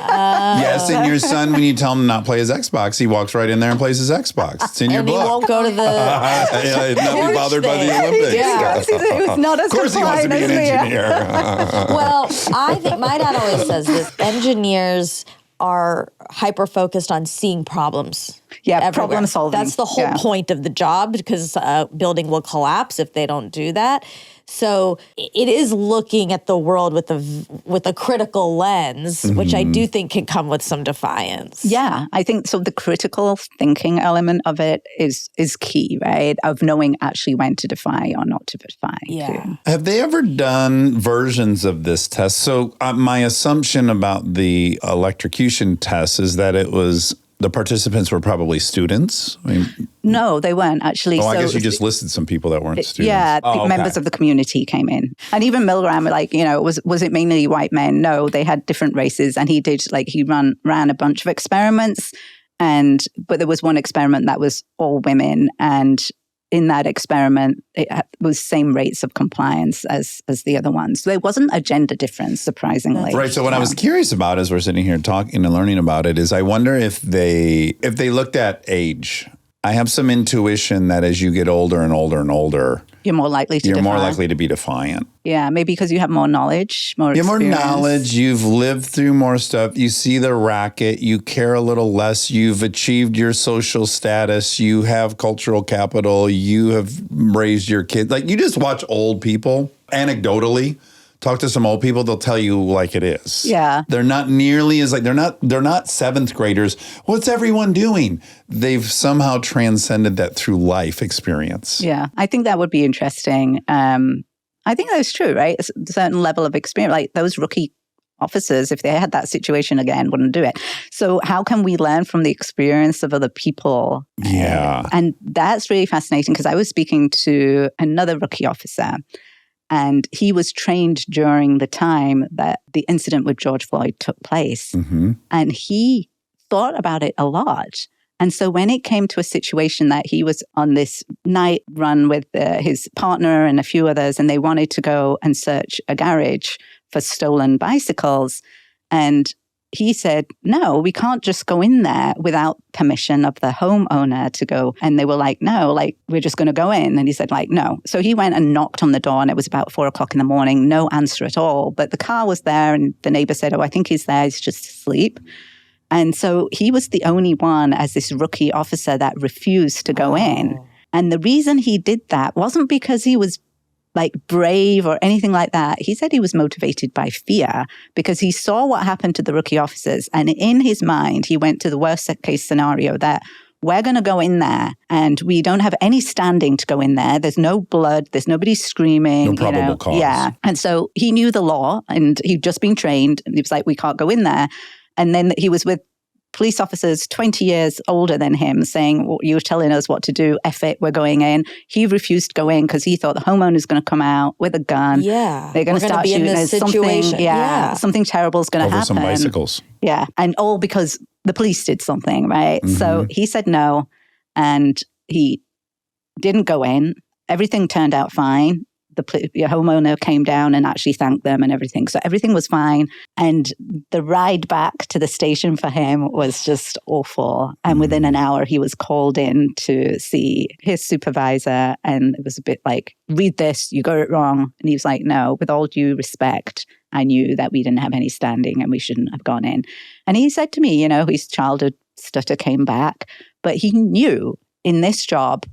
[SPEAKER 1] Yes, and your son, when you tell him not play his Xbox, he walks right in there and plays his Xbox. It's in your
[SPEAKER 2] And
[SPEAKER 1] book.
[SPEAKER 2] he won't go to the
[SPEAKER 1] not be bothered by the Olympics.
[SPEAKER 2] Yeah.
[SPEAKER 4] He was not as
[SPEAKER 1] Of course he wants to be an engineer.
[SPEAKER 2] Well, I think my dad always says this: engineers are hyper-focused on seeing problems.
[SPEAKER 4] Yeah,
[SPEAKER 2] everywhere.
[SPEAKER 4] problem solving.
[SPEAKER 2] That's the whole point of the job, because a building will collapse if they don't do that. So it is looking at the world with a critical lens, which I do think can come with some defiance.
[SPEAKER 4] Yeah, I think so. The critical thinking element of it is key, right? Of knowing actually when to defy or not to defy.
[SPEAKER 2] Yeah.
[SPEAKER 4] Too.
[SPEAKER 1] Have they ever done versions of this test? So my assumption about the electrocution test is that the participants were probably students.
[SPEAKER 4] No, they weren't actually.
[SPEAKER 1] I guess you just listed some people that weren't students.
[SPEAKER 4] Yeah, members of the community came in. And even Milgram, was it mainly white men? No, they had different races. And he did, he ran a bunch of experiments. But there was one experiment that was all women. And in that experiment, it was same rates of compliance as the other ones. So there wasn't a gender difference, surprisingly.
[SPEAKER 1] Right. So what I was curious about as we're sitting here talking and learning about it is I wonder if they looked at age. I have some intuition that as you get older and older and older,
[SPEAKER 4] you're more likely to
[SPEAKER 1] be defiant.
[SPEAKER 4] Yeah, maybe because you have more knowledge, more
[SPEAKER 1] You have
[SPEAKER 4] experience.
[SPEAKER 1] more knowledge. You've lived through more stuff. You see the racket. You care a little less. You've achieved your social status. You have cultural capital. You have raised your kids. You just watch old people, anecdotally, talk to some old people, they'll tell you like it is.
[SPEAKER 4] Yeah.
[SPEAKER 1] They're not nearly as they're not seventh graders. What's everyone doing? They've somehow transcended that through life experience.
[SPEAKER 4] Yeah, I think that would be interesting. I think that's true, right? A certain level of experience, like those rookie officers, if they had that situation again, wouldn't do it. So how can we learn from the experience of other people?
[SPEAKER 1] Yeah.
[SPEAKER 4] And that's really fascinating, because I was speaking to another rookie officer, and he was trained during the time that the incident with George Floyd took place.
[SPEAKER 1] Mm-hmm.
[SPEAKER 4] And he thought about it a lot. And so when it came to a situation that he was on this night run with his partner and a few others, and they wanted to go and search a garage for stolen bicycles, and he said, no, we can't just go in there without permission of the homeowner to go. And they were like, no, we're just going to go in. And he said, no. So he went and knocked on the door, and it was about 4:00 in the morning, no answer at all. But the car was there, and the neighbor said, I think he's there, he's just asleep. And so he was the only one, as this rookie officer, that refused to go in. And the reason he did that wasn't because he was brave or anything like that. He said he was motivated by fear, because he saw what happened to the rookie officers. And in his mind, he went to the worst case scenario that we're going to go in there and we don't have any standing to go in there. There's no blood. There's nobody screaming.
[SPEAKER 1] No probable cause.
[SPEAKER 4] Yeah. And so he knew the law, and he'd just been trained. And he was like, we can't go in there. And then he was with police officers 20 years older than him saying, well, you're telling us what to do, F it, we're going in. He refused to go in because he thought the homeowner's going to come out with a gun.
[SPEAKER 2] Yeah.
[SPEAKER 4] They're going to start
[SPEAKER 2] be
[SPEAKER 4] shooting.
[SPEAKER 2] in this
[SPEAKER 4] There's
[SPEAKER 2] situation.
[SPEAKER 4] something terrible is going to happen.
[SPEAKER 1] Over some bicycles.
[SPEAKER 4] Yeah. And all because the police did something, right?
[SPEAKER 1] Mm-hmm.
[SPEAKER 4] So he said no, and he didn't go in. Everything turned out fine. The homeowner came down and actually thanked them and everything. So everything was fine. And the ride back to the station for him was just awful. And within an hour, he was called in to see his supervisor. And it was a bit like, read this, you got it wrong. And he was like, no, with all due respect, I knew that we didn't have any standing and we shouldn't have gone in. And he said to me, his childhood stutter came back, but he knew in this job,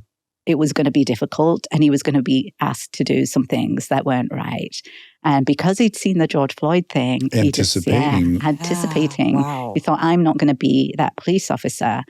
[SPEAKER 4] it was going to be difficult, and he was going to be asked to do some things that weren't right. And because he'd seen the George Floyd thing,
[SPEAKER 1] Anticipating.
[SPEAKER 4] anticipating,
[SPEAKER 2] Wow.
[SPEAKER 4] he thought, I'm not going to be that police officer.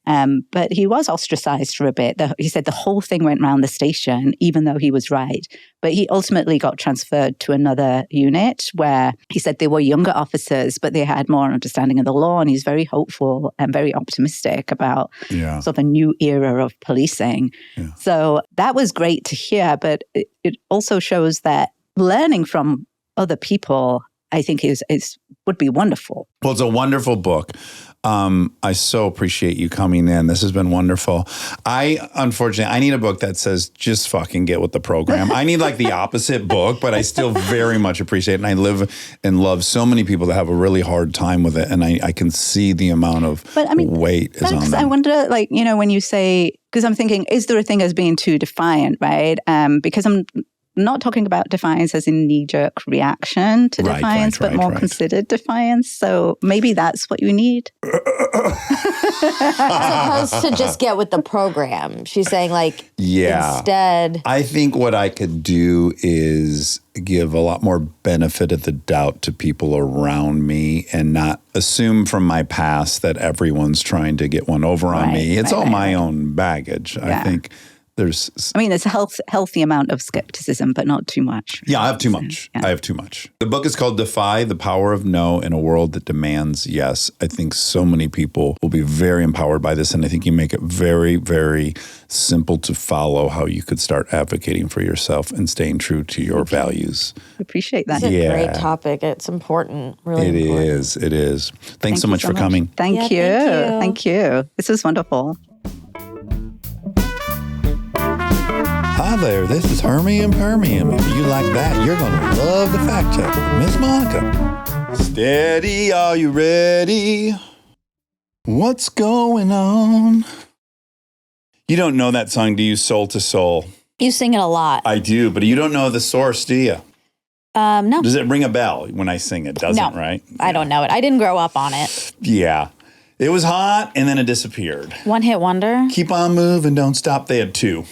[SPEAKER 4] But he was ostracized for a bit. He said the whole thing went around the station, even though he was right. But he ultimately got transferred to another unit where he said they were younger officers, but they had more understanding of the law. And he's very hopeful and very optimistic about
[SPEAKER 1] Yeah.
[SPEAKER 4] sort of a new era of policing.
[SPEAKER 1] Yeah.
[SPEAKER 4] So that was great to hear. But it also shows that learning from other people, I think, would be wonderful.
[SPEAKER 1] Well, it's a wonderful book. I so appreciate you coming in. This has been wonderful. Unfortunately, I need a book that says, just fucking get with the program. I need like the opposite book, but I still very much appreciate it. And I live and love so many people that have a really hard time with it. And I can see the amount of weight is on them.
[SPEAKER 4] I wonder, like, when you say, because I'm thinking, is there a thing as being too defiant, right? Because I'm not talking about defiance as in knee-jerk reaction to defiance, but more considered defiance. So maybe that's what you need.
[SPEAKER 2] As opposed to just get with the program. She's saying, like, instead.
[SPEAKER 1] I think what I could do is give a lot more benefit of the doubt to people around me and not assume from my past that everyone's trying to get one over on me. It's all my own baggage. I think there's a healthy amount of skepticism, but not too much. Yeah, I have too much.
[SPEAKER 4] Yeah.
[SPEAKER 1] I have too much. The book is called Defy, The Power of No in a World That Demands Yes. I think so many people will be very empowered by this, and I think you make it very, very simple to follow how you could start advocating for yourself and staying true to your values.
[SPEAKER 4] I appreciate that.
[SPEAKER 2] It's a great topic. It's important, really important.
[SPEAKER 1] It is. Thanks so much for coming.
[SPEAKER 4] Thank you. Thank you. This was wonderful.
[SPEAKER 1] Hi there, this is Hermie and Permium. If you like that, you're going to love the fact check with Miss Monica. Steady, are you ready? What's going on? You don't know that song, do you, Soul to Soul?
[SPEAKER 2] You sing it a lot.
[SPEAKER 1] I do, but you don't know the source, do you?
[SPEAKER 2] No.
[SPEAKER 1] Does it ring a bell when I sing it? Doesn't, right?
[SPEAKER 2] I don't know it. I didn't grow up on it.
[SPEAKER 1] Yeah. It was hot, and then it disappeared.
[SPEAKER 2] One hit wonder?
[SPEAKER 1] Keep on moving, don't stop. They had two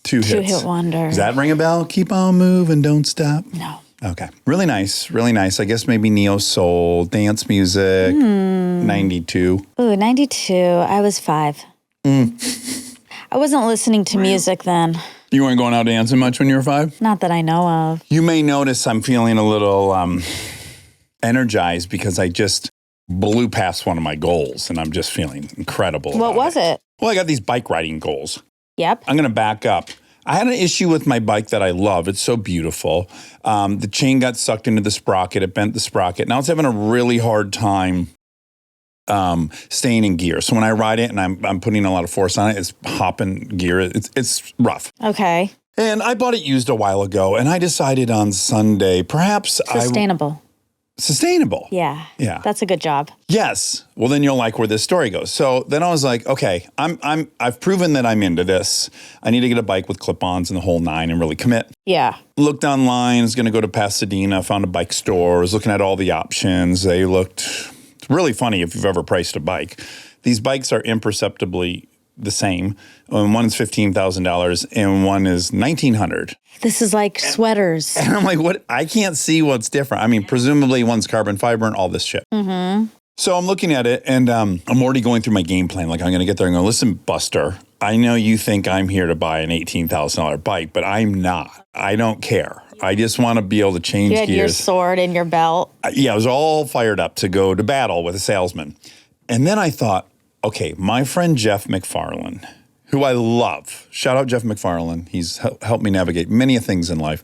[SPEAKER 1] hits.
[SPEAKER 2] Two-hit wonder.
[SPEAKER 1] Does that ring a bell? Keep on moving, don't stop.
[SPEAKER 2] No.
[SPEAKER 1] Okay. Really nice. Really nice. I guess maybe neo soul, dance music, 92.
[SPEAKER 2] Ooh, 92. I was 5. I wasn't listening to music then.
[SPEAKER 1] You weren't going out dancing much when you were 5?
[SPEAKER 2] Not that I know of.
[SPEAKER 1] You may notice I'm feeling a little energized because I just blew past one of my goals and I'm just feeling incredible.
[SPEAKER 2] What was it?
[SPEAKER 1] Well, I got these bike riding goals.
[SPEAKER 2] Yep.
[SPEAKER 1] I'm going to back up. I had an issue with my bike that I love. It's so beautiful. The chain got sucked into the sprocket. It bent the sprocket. Now it's having a really hard time staying in gear. So when I ride it and I'm putting a lot of force on it, it's hopping gear. It's rough.
[SPEAKER 2] Okay.
[SPEAKER 1] And I bought it used a while ago, and I decided on Sunday, perhaps
[SPEAKER 2] Sustainable.
[SPEAKER 1] Sustainable.
[SPEAKER 2] Yeah.
[SPEAKER 1] Yeah.
[SPEAKER 2] That's a good job.
[SPEAKER 1] Yes. Well, then you'll like where this story goes. So then I was like, okay, I've proven that I'm into this. I need to get a bike with clip-ons and the whole 9 and really commit.
[SPEAKER 2] Yeah.
[SPEAKER 1] Looked online, was going to go to Pasadena, found a bike store, was looking at all the options. They looked really funny if you've ever priced a bike. These bikes are imperceptibly the same. One is $15,000 and one is $1,900.
[SPEAKER 2] This is like sweaters.
[SPEAKER 1] And I'm like, what? I can't see what's different. I mean, presumably one's carbon fiber and all this shit.
[SPEAKER 2] Mm-hmm.
[SPEAKER 1] So I'm looking at it and I'm already going through my game plan. Like, I'm going to get there and go, listen, Buster, I know you think I'm here to buy an $18,000 bike, but I'm not. I don't care. I just want to be able to change gears.
[SPEAKER 2] You had your sword in your belt.
[SPEAKER 1] Yeah, I was all fired up to go to battle with a salesman. And then I thought, okay, my friend Jeff McFarlane, who I love, shout out Jeff McFarlane. He's helped me navigate many things in life.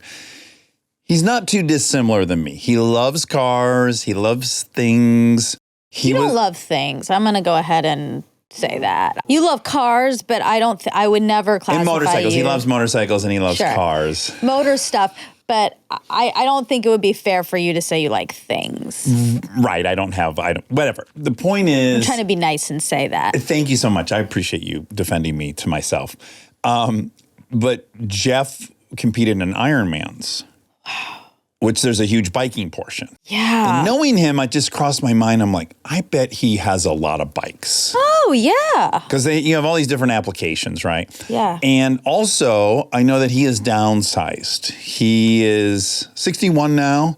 [SPEAKER 1] He's not too dissimilar than me. He loves cars. He loves things.
[SPEAKER 2] You don't love things. I'm going to go ahead and say that. You love cars, but I would never classify
[SPEAKER 1] and motorcycles.
[SPEAKER 2] you.
[SPEAKER 1] He loves motorcycles and he loves cars.
[SPEAKER 2] Motor stuff. But I don't think it would be fair for you to say you like things.
[SPEAKER 1] Right. Whatever. The point is,
[SPEAKER 2] I'm trying to be nice and say that.
[SPEAKER 1] Thank you so much. I appreciate you defending me to myself. But Jeff competed in Ironmans. Wow. which there's a huge biking portion.
[SPEAKER 2] Yeah.
[SPEAKER 1] And knowing him, it just crossed my mind. I'm like, I bet he has a lot of bikes.
[SPEAKER 2] Oh, yeah.
[SPEAKER 1] Because you have all these different applications, right?
[SPEAKER 2] Yeah.
[SPEAKER 1] And also, I know that he is downsized. He is 61 now.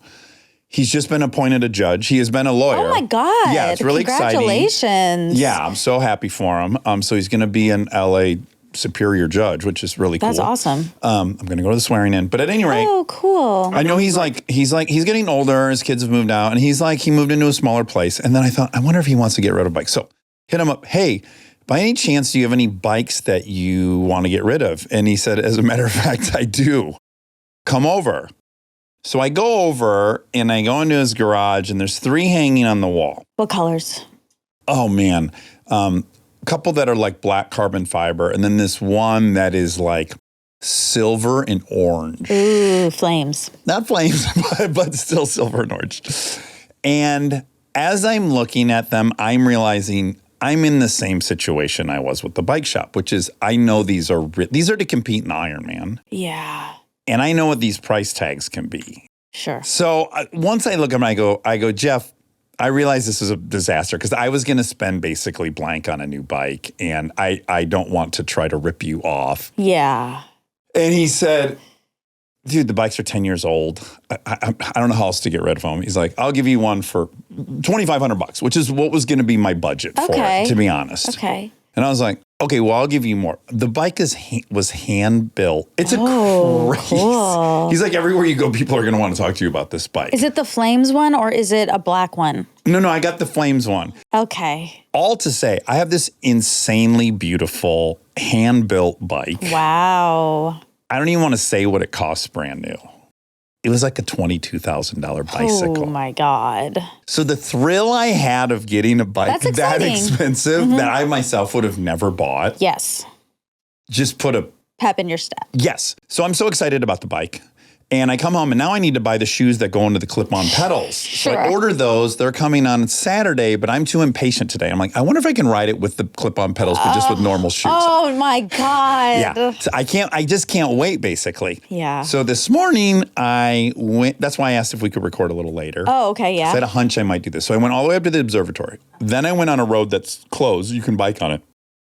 [SPEAKER 1] He's just been appointed a judge. He has been a lawyer.
[SPEAKER 2] Oh, my God.
[SPEAKER 1] Yeah, it's really exciting.
[SPEAKER 2] Congratulations.
[SPEAKER 1] Yeah, I'm so happy for him. So he's going to be an LA superior judge, which is really cool.
[SPEAKER 2] That's awesome.
[SPEAKER 1] I'm going to go to the swearing in. But at any rate,
[SPEAKER 2] Oh, cool.
[SPEAKER 1] I know he's getting older. His kids have moved out, and he moved into a smaller place. And then I thought, I wonder if he wants to get rid of bikes. So hit him up. Hey, by any chance, do you have any bikes that you want to get rid of? And he said, as a matter of fact, I do. Come over. So I go over and I go into his garage, and there's 3 hanging on the wall.
[SPEAKER 2] What colors?
[SPEAKER 1] Oh, man. A couple that are like black carbon fiber, and then this one that is like silver and orange.
[SPEAKER 2] Ooh, flames.
[SPEAKER 1] Not flames, but still silver and orange. And as I'm looking at them, I'm realizing I'm in the same situation I was with the bike shop, which is I know these are to compete in Ironman.
[SPEAKER 2] Yeah.
[SPEAKER 1] And I know what these price tags can be.
[SPEAKER 2] Sure.
[SPEAKER 1] So once I look at them, I go, Jeff, I realize this is a disaster because I was going to spend basically blank on a new bike, and I don't want to try to rip you off.
[SPEAKER 2] Yeah.
[SPEAKER 1] And he said, dude, the bikes are 10 years old. I don't know how else to get rid of them. He's like, I'll give you one for $2,500, which is what was going to be my budget for it, to be honest.
[SPEAKER 2] Okay.
[SPEAKER 1] And I was like, okay, well, I'll give you more. The bike was hand built. It's crazy.
[SPEAKER 2] Cool.
[SPEAKER 1] He's like, everywhere you go, people are going to want to talk to you about this bike.
[SPEAKER 2] Is it the flames one or is it a black one?
[SPEAKER 1] No, I got the flames one.
[SPEAKER 2] Okay.
[SPEAKER 1] All to say, I have this insanely beautiful hand built bike.
[SPEAKER 2] Wow.
[SPEAKER 1] I don't even want to say what it costs brand new. It was like a $22,000 bicycle.
[SPEAKER 2] Oh my God.
[SPEAKER 1] So the thrill I had of getting a bike
[SPEAKER 2] That's
[SPEAKER 1] that
[SPEAKER 2] exciting.
[SPEAKER 1] expensive that I myself would have never bought.
[SPEAKER 2] Yes.
[SPEAKER 1] Just put a
[SPEAKER 2] Pep in your step.
[SPEAKER 1] yes. So I'm so excited about the bike. And I come home, and now I need to buy the shoes that go into the clip-on pedals. So I
[SPEAKER 2] Sure.
[SPEAKER 1] ordered those. They're coming on Saturday, but I'm too impatient today. I'm like, I wonder if I can ride it with the clip-on pedals, but just with normal shoes.
[SPEAKER 2] Oh my God.
[SPEAKER 1] Yeah. So I just can't wait, basically.
[SPEAKER 2] Yeah.
[SPEAKER 1] So this morning I went, that's why I asked if we could record a little later.
[SPEAKER 2] Oh, okay.
[SPEAKER 1] I had
[SPEAKER 2] Yeah.
[SPEAKER 1] a hunch I might do this. So I went all the way up to the observatory. Then I went on a road that's closed. You can bike on it.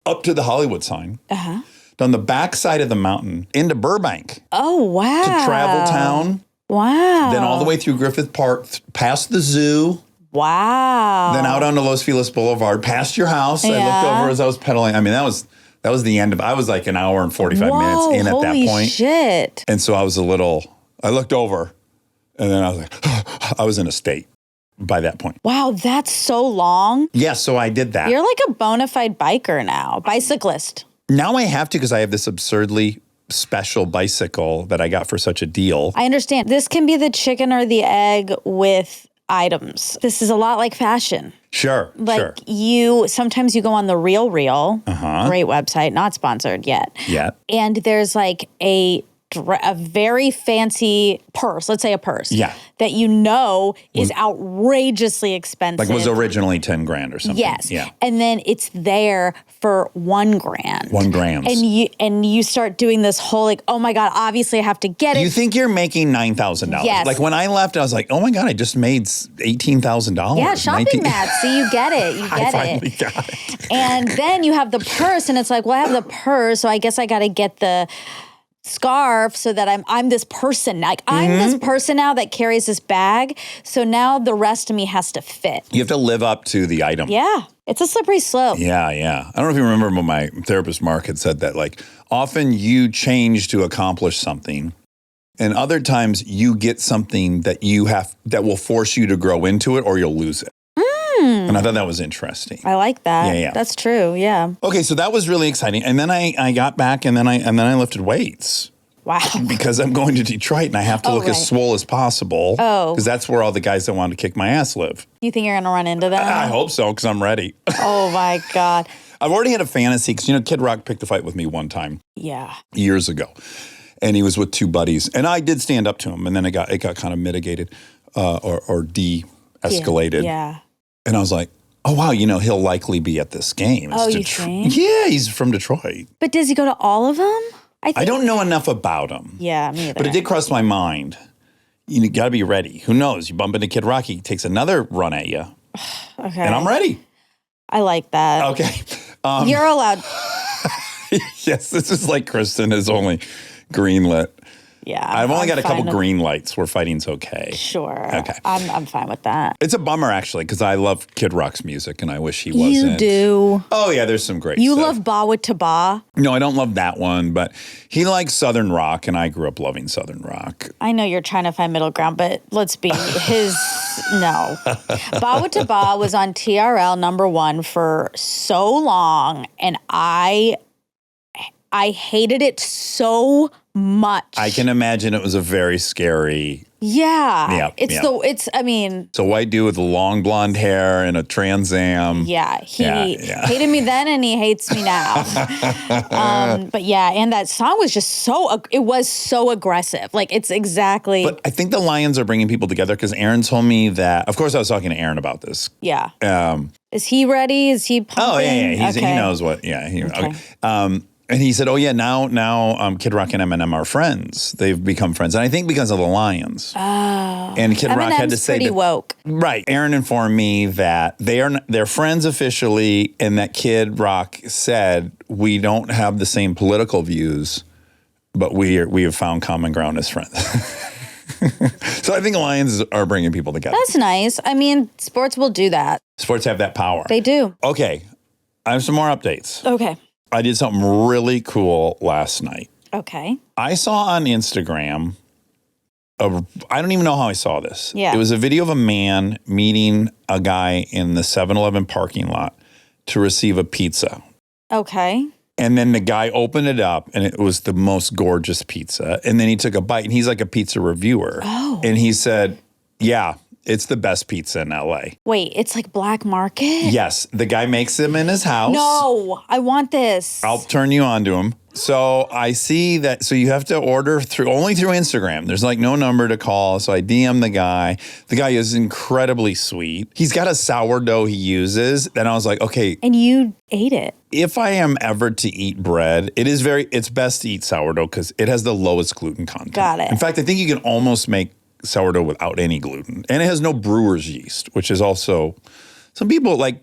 [SPEAKER 1] Up to the Hollywood sign.
[SPEAKER 2] Uh-huh.
[SPEAKER 1] Down the back side of the mountain into Burbank.
[SPEAKER 2] Oh, wow.
[SPEAKER 1] To Travel Town.
[SPEAKER 2] Wow.
[SPEAKER 1] Then all the way through Griffith Park, past the zoo.
[SPEAKER 2] Wow.
[SPEAKER 1] Then out onto Los Feliz Boulevard, past your house. I looked
[SPEAKER 2] Yeah.
[SPEAKER 1] over as I was pedaling. I mean, that was the end of I was like an hour and 45 minutes in at that point.
[SPEAKER 2] Holy shit.
[SPEAKER 1] And so I looked over, and then I was like, I was in a state by that point.
[SPEAKER 2] Wow, that's so long.
[SPEAKER 1] Yeah, so I did that.
[SPEAKER 2] You're like a bona fide biker now, bicyclist.
[SPEAKER 1] Now I have to because I have this absurdly special bicycle that I got for such a deal.
[SPEAKER 2] I understand. This can be the chicken or the egg with items. This is a lot like fashion.
[SPEAKER 1] Sure,
[SPEAKER 2] Like
[SPEAKER 1] sure.
[SPEAKER 2] sometimes you go on the Real, great website, not sponsored yet.
[SPEAKER 1] Yeah.
[SPEAKER 2] And there's like a very fancy purse, let's say a purse,
[SPEAKER 1] Yeah.
[SPEAKER 2] that you know is outrageously expensive.
[SPEAKER 1] Like was originally 10 grand or something.
[SPEAKER 2] Yes.
[SPEAKER 1] Yeah.
[SPEAKER 2] And then it's there for $1 grand.
[SPEAKER 1] 1 gram.
[SPEAKER 2] And you start doing this whole like, oh my God, obviously I have to get it.
[SPEAKER 1] You think you're making $9,000.
[SPEAKER 2] Yes.
[SPEAKER 1] Like when I left, I was like, oh my God, I just made $18,000.
[SPEAKER 2] Yeah, shopping mats. See, you get it. You
[SPEAKER 1] I
[SPEAKER 2] get
[SPEAKER 1] finally
[SPEAKER 2] it.
[SPEAKER 1] got it.
[SPEAKER 2] And then you have the purse, and it's like, well, I have the purse, so I guess I got to get the scarf so that I'm this person. Like I'm this person now that carries this bag. So now the rest of me has to fit.
[SPEAKER 1] You have to live up to the item.
[SPEAKER 2] Yeah. It's a slippery slope.
[SPEAKER 1] Yeah. I don't know if you remember when my therapist Mark had said that, like, often you change to accomplish something, and other times you get something that that will force you to grow into it, or you'll lose it. And I thought that was interesting.
[SPEAKER 2] I like that.
[SPEAKER 1] Yeah.
[SPEAKER 2] That's true. Yeah.
[SPEAKER 1] Okay, so that was really exciting. And then I got back, and then I lifted weights.
[SPEAKER 2] Wow.
[SPEAKER 1] Because I'm going to Detroit, and I have to look as swole as possible.
[SPEAKER 2] Oh.
[SPEAKER 1] Because that's where all the guys that wanted to kick my ass live.
[SPEAKER 2] You think you're going to run into them?
[SPEAKER 1] I hope so, because I'm ready.
[SPEAKER 2] Oh my God.
[SPEAKER 1] I've already had a fantasy, because, Kid Rock picked a fight with me one time.
[SPEAKER 2] Yeah.
[SPEAKER 1] Years ago. And he was with 2 buddies. And I did stand up to him, and then it got kind of mitigated or de-escalated.
[SPEAKER 2] Yeah.
[SPEAKER 1] And I was like, oh, wow, he'll likely be at this game. It's
[SPEAKER 2] you think?
[SPEAKER 1] Yeah, he's from Detroit.
[SPEAKER 2] But does he go to all of them?
[SPEAKER 1] I don't know enough about him.
[SPEAKER 2] Yeah, me either.
[SPEAKER 1] But it did cross my mind. You got to be ready. Who knows? You bump into Kid Rock, he takes another run at you.
[SPEAKER 2] Okay.
[SPEAKER 1] And I'm ready.
[SPEAKER 2] I like that.
[SPEAKER 1] Okay.
[SPEAKER 2] You're allowed.
[SPEAKER 1] Yes, this is like Kristen is only green lit.
[SPEAKER 2] Yeah.
[SPEAKER 1] I've only got a couple
[SPEAKER 2] fine with-
[SPEAKER 1] green lights where fighting's okay.
[SPEAKER 2] Sure.
[SPEAKER 1] Okay.
[SPEAKER 2] I'm fine with that.
[SPEAKER 1] It's a bummer, actually, because I love Kid Rock's music, and I wish he
[SPEAKER 2] You
[SPEAKER 1] wasn't.
[SPEAKER 2] do.
[SPEAKER 1] Oh, yeah, there's some great
[SPEAKER 2] You
[SPEAKER 1] stuff.
[SPEAKER 2] love Ba with Ba.
[SPEAKER 1] No, I don't love that one, but he likes Southern rock, and I grew up loving Southern rock.
[SPEAKER 2] I know you're trying to find middle ground, but let's be his. No. Ba with Ba was on TRL #1 for so long, and I hated it so much.
[SPEAKER 1] I can imagine it was a very scary.
[SPEAKER 2] Yeah.
[SPEAKER 1] Yeah,
[SPEAKER 2] I mean,
[SPEAKER 1] It's a white dude with long blonde hair and a Trans Am.
[SPEAKER 2] yeah, he
[SPEAKER 1] Yeah.
[SPEAKER 2] hated me then and he hates me now. But yeah, and that song was just it was so aggressive. Like it's exactly.
[SPEAKER 1] But I think the Lions are bringing people together because Aaron told me that. Of course, I was talking to Aaron about this.
[SPEAKER 2] Yeah. Is he ready? Is he pumping?
[SPEAKER 1] Oh yeah. He
[SPEAKER 2] Okay.
[SPEAKER 1] knows what. Yeah.
[SPEAKER 2] Okay.
[SPEAKER 1] And he said, "Oh yeah, now Kid Rock and Eminem are friends. They've become friends, and I think because of the Lions." Oh. And Kid Rock had to say
[SPEAKER 2] pretty
[SPEAKER 1] that.
[SPEAKER 2] woke.
[SPEAKER 1] Right. Aaron informed me that they're friends officially, and that Kid Rock said we don't have the same political views, but we have found common ground as friends. So I think Lions are bringing people together.
[SPEAKER 2] That's nice. I mean, sports will do that.
[SPEAKER 1] Sports have that power.
[SPEAKER 2] They do.
[SPEAKER 1] Okay, I have some more updates.
[SPEAKER 2] Okay.
[SPEAKER 1] I did something really cool last night.
[SPEAKER 2] Okay.
[SPEAKER 1] I saw on Instagram, I don't even know how I saw this.
[SPEAKER 2] Yeah.
[SPEAKER 1] It was a video of a man meeting a guy in the 7-Eleven parking lot to receive a pizza.
[SPEAKER 2] Okay.
[SPEAKER 1] And then the guy opened it up and it was the most gorgeous pizza. And then he took a bite and he's like a pizza reviewer.
[SPEAKER 2] Oh.
[SPEAKER 1] And he said, yeah, it's the best pizza in LA.
[SPEAKER 2] Wait, it's like black market?
[SPEAKER 1] Yes. The guy makes them in his house.
[SPEAKER 2] No, I want this.
[SPEAKER 1] I'll turn you on to him. So I see that. So you have to order only through Instagram. There's like no number to call. So I DM the guy. The guy is incredibly sweet. He's got a sourdough he uses. Then I was like, okay.
[SPEAKER 2] And you ate it.
[SPEAKER 1] If I am ever to eat bread, it's best to eat sourdough because it has the lowest gluten content.
[SPEAKER 2] Got it.
[SPEAKER 1] In fact, I think you can almost make sourdough without any gluten. And it has no brewer's yeast, which is also, some people like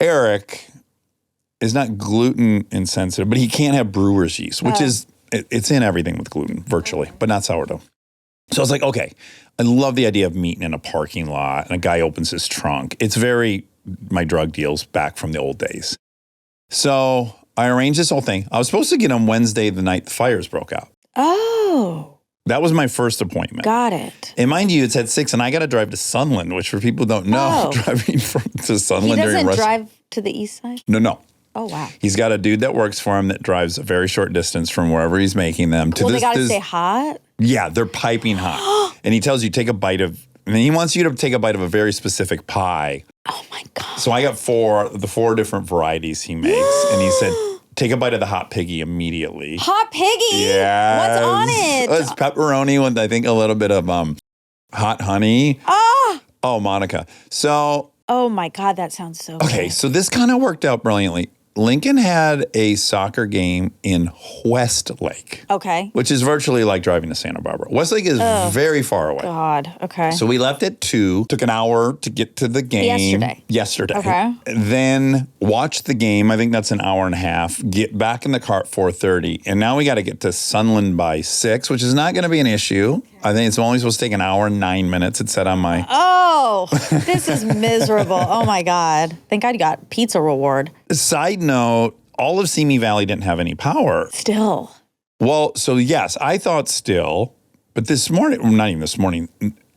[SPEAKER 1] Eric is not gluten insensitive, but he can't have brewer's yeast, which is, it's in everything with gluten, virtually, but not sourdough. So I was like, okay, I love the idea of meeting in a parking lot and a guy opens his trunk. It's very my drug deals back from the old days. So I arranged this whole thing. I was supposed to get on Wednesday the night the fires broke out.
[SPEAKER 2] Oh,
[SPEAKER 1] That was my first appointment.
[SPEAKER 2] got it.
[SPEAKER 1] And mind you, it's at 6 and I got to drive to Sunland, which for people who don't know,
[SPEAKER 2] Oh.
[SPEAKER 1] driving to Sunland
[SPEAKER 2] He
[SPEAKER 1] during
[SPEAKER 2] doesn't
[SPEAKER 1] rush.
[SPEAKER 2] drive to the east side?
[SPEAKER 1] No.
[SPEAKER 2] Oh, wow.
[SPEAKER 1] He's got a dude that works for him that drives a very short distance from wherever he's making them to
[SPEAKER 2] Well,
[SPEAKER 1] this.
[SPEAKER 2] they got to
[SPEAKER 1] this-
[SPEAKER 2] stay hot?
[SPEAKER 1] Yeah, they're piping hot. And he tells you take a bite of, and he wants you to take a bite of a very specific pie.
[SPEAKER 2] Oh, my God.
[SPEAKER 1] So I got the four different varieties he makes. And he said, take a bite of the hot piggy immediately.
[SPEAKER 2] Hot piggy?
[SPEAKER 1] Yeah.
[SPEAKER 2] What's on it?
[SPEAKER 1] It's pepperoni with, I think, a little bit of hot honey.
[SPEAKER 2] Ah!
[SPEAKER 1] Oh, Monica. So,
[SPEAKER 2] Oh, my God. That sounds so
[SPEAKER 1] okay,
[SPEAKER 2] good.
[SPEAKER 1] so this kind of worked out brilliantly. Lincoln had a soccer game in Westlake,
[SPEAKER 2] Okay.
[SPEAKER 1] which is virtually like driving to Santa Barbara. Westlake is very far away.
[SPEAKER 2] God. Okay.
[SPEAKER 1] So we left at 2, took an hour to get to the game. Yesterday.
[SPEAKER 2] Okay.
[SPEAKER 1] Then watched the game. I think that's an hour and a half. Get back in the car at 4:30. And now we got to get to Sunland by 6, which is not going to be an issue. I think it's only supposed to take an hour and 9 minutes. It said on my...
[SPEAKER 2] Oh, this is miserable. Oh, my God. Thank God you got pizza reward.
[SPEAKER 1] Side note, all of Simi Valley didn't have any power.
[SPEAKER 2] Still.
[SPEAKER 1] Well, so yes, I thought still, but this morning, well, not even this morning,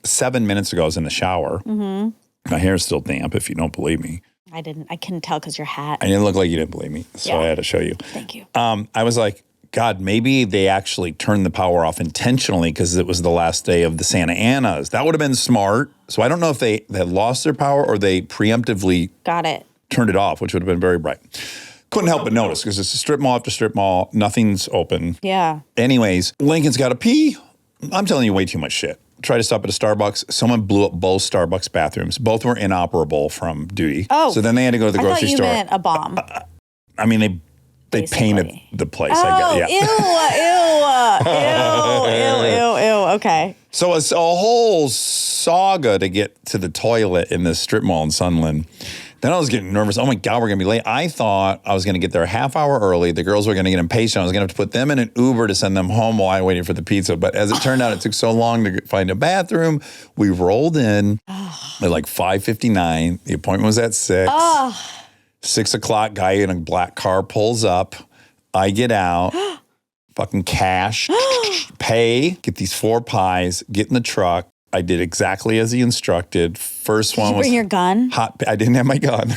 [SPEAKER 1] 7 minutes ago, I was in the shower. Mm-hmm. My hair is still damp, if you don't believe me.
[SPEAKER 2] I couldn't tell because your hat.
[SPEAKER 1] I didn't look like you didn't believe me, so I had to show you.
[SPEAKER 2] Thank you.
[SPEAKER 1] I was like, God, maybe they actually turned the power off intentionally because it was the last day of the Santa Anas. That would have been smart. So I don't know if they had lost their power or they preemptively
[SPEAKER 2] Got it.
[SPEAKER 1] turned it off, which would have been very bright. Couldn't help but notice because it's a strip mall after strip mall. Nothing's open.
[SPEAKER 2] Yeah.
[SPEAKER 1] Anyways, Lincoln's got to pee. I'm telling you way too much shit. Tried to stop at a Starbucks. Someone blew up both Starbucks bathrooms. Both were inoperable from duty.
[SPEAKER 2] Oh.
[SPEAKER 1] So then they had to go to the grocery
[SPEAKER 2] I thought you
[SPEAKER 1] store.
[SPEAKER 2] meant a bomb.
[SPEAKER 1] I mean, they They painted the place.
[SPEAKER 2] Oh,
[SPEAKER 1] I guess.
[SPEAKER 2] ew. Okay.
[SPEAKER 1] So it's a whole saga to get to the toilet in this strip mall in Sunland. Then I was getting nervous. Oh my God, we're going to be late. I thought I was going to get there a half hour early. The girls were going to get impatient. I was going to have to put them in an Uber to send them home while I waited for the pizza. But as it turned out, it took so long to find a bathroom. We rolled in at like 5:59. The appointment was at 6. 6 o'clock, guy in a black car pulls up. I get out, fucking cash, pay, get these 4 pies, get in the truck. I did exactly as he instructed. First one was...
[SPEAKER 2] Did you bring your gun?
[SPEAKER 1] Hot. I didn't have my gun.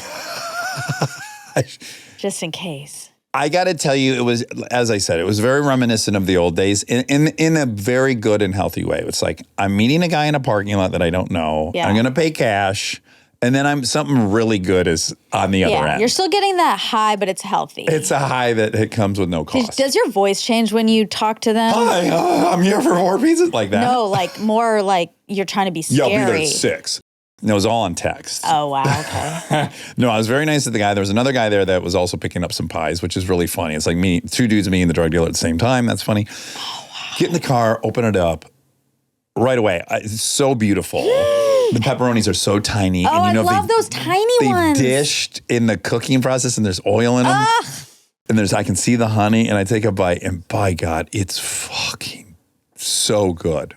[SPEAKER 2] Just in case.
[SPEAKER 1] I got to tell you, it was, as I said, it was very reminiscent of the old days in a very good and healthy way. It's like, I'm meeting a guy in a parking lot that I don't know.
[SPEAKER 2] Yeah.
[SPEAKER 1] I'm going to pay cash. And then something really good is on the other end.
[SPEAKER 2] You're still getting that high, but it's healthy.
[SPEAKER 1] It's a high that it comes with no cost.
[SPEAKER 2] Does your voice change when you talk to them?
[SPEAKER 1] Hi, I'm here for 4 pizzas like that.
[SPEAKER 2] No, like more like you're trying to be
[SPEAKER 1] Yeah,
[SPEAKER 2] scary.
[SPEAKER 1] I'll be there at 6. And it was all on text.
[SPEAKER 2] Oh, wow. Okay.
[SPEAKER 1] No, I was very nice to the guy. There was another guy there that was also picking up some pies, which is really funny. It's like me, 2 dudes meeting the drug dealer at the same time. That's funny. Oh, wow. Get in the car, open it up. Right away. It's so beautiful. The pepperonis are so tiny.
[SPEAKER 2] Oh,
[SPEAKER 1] and
[SPEAKER 2] I love those tiny ones.
[SPEAKER 1] They dished in the cooking process and there's oil in them. And I can see the honey and I take a bite and by God, it's fucking so good.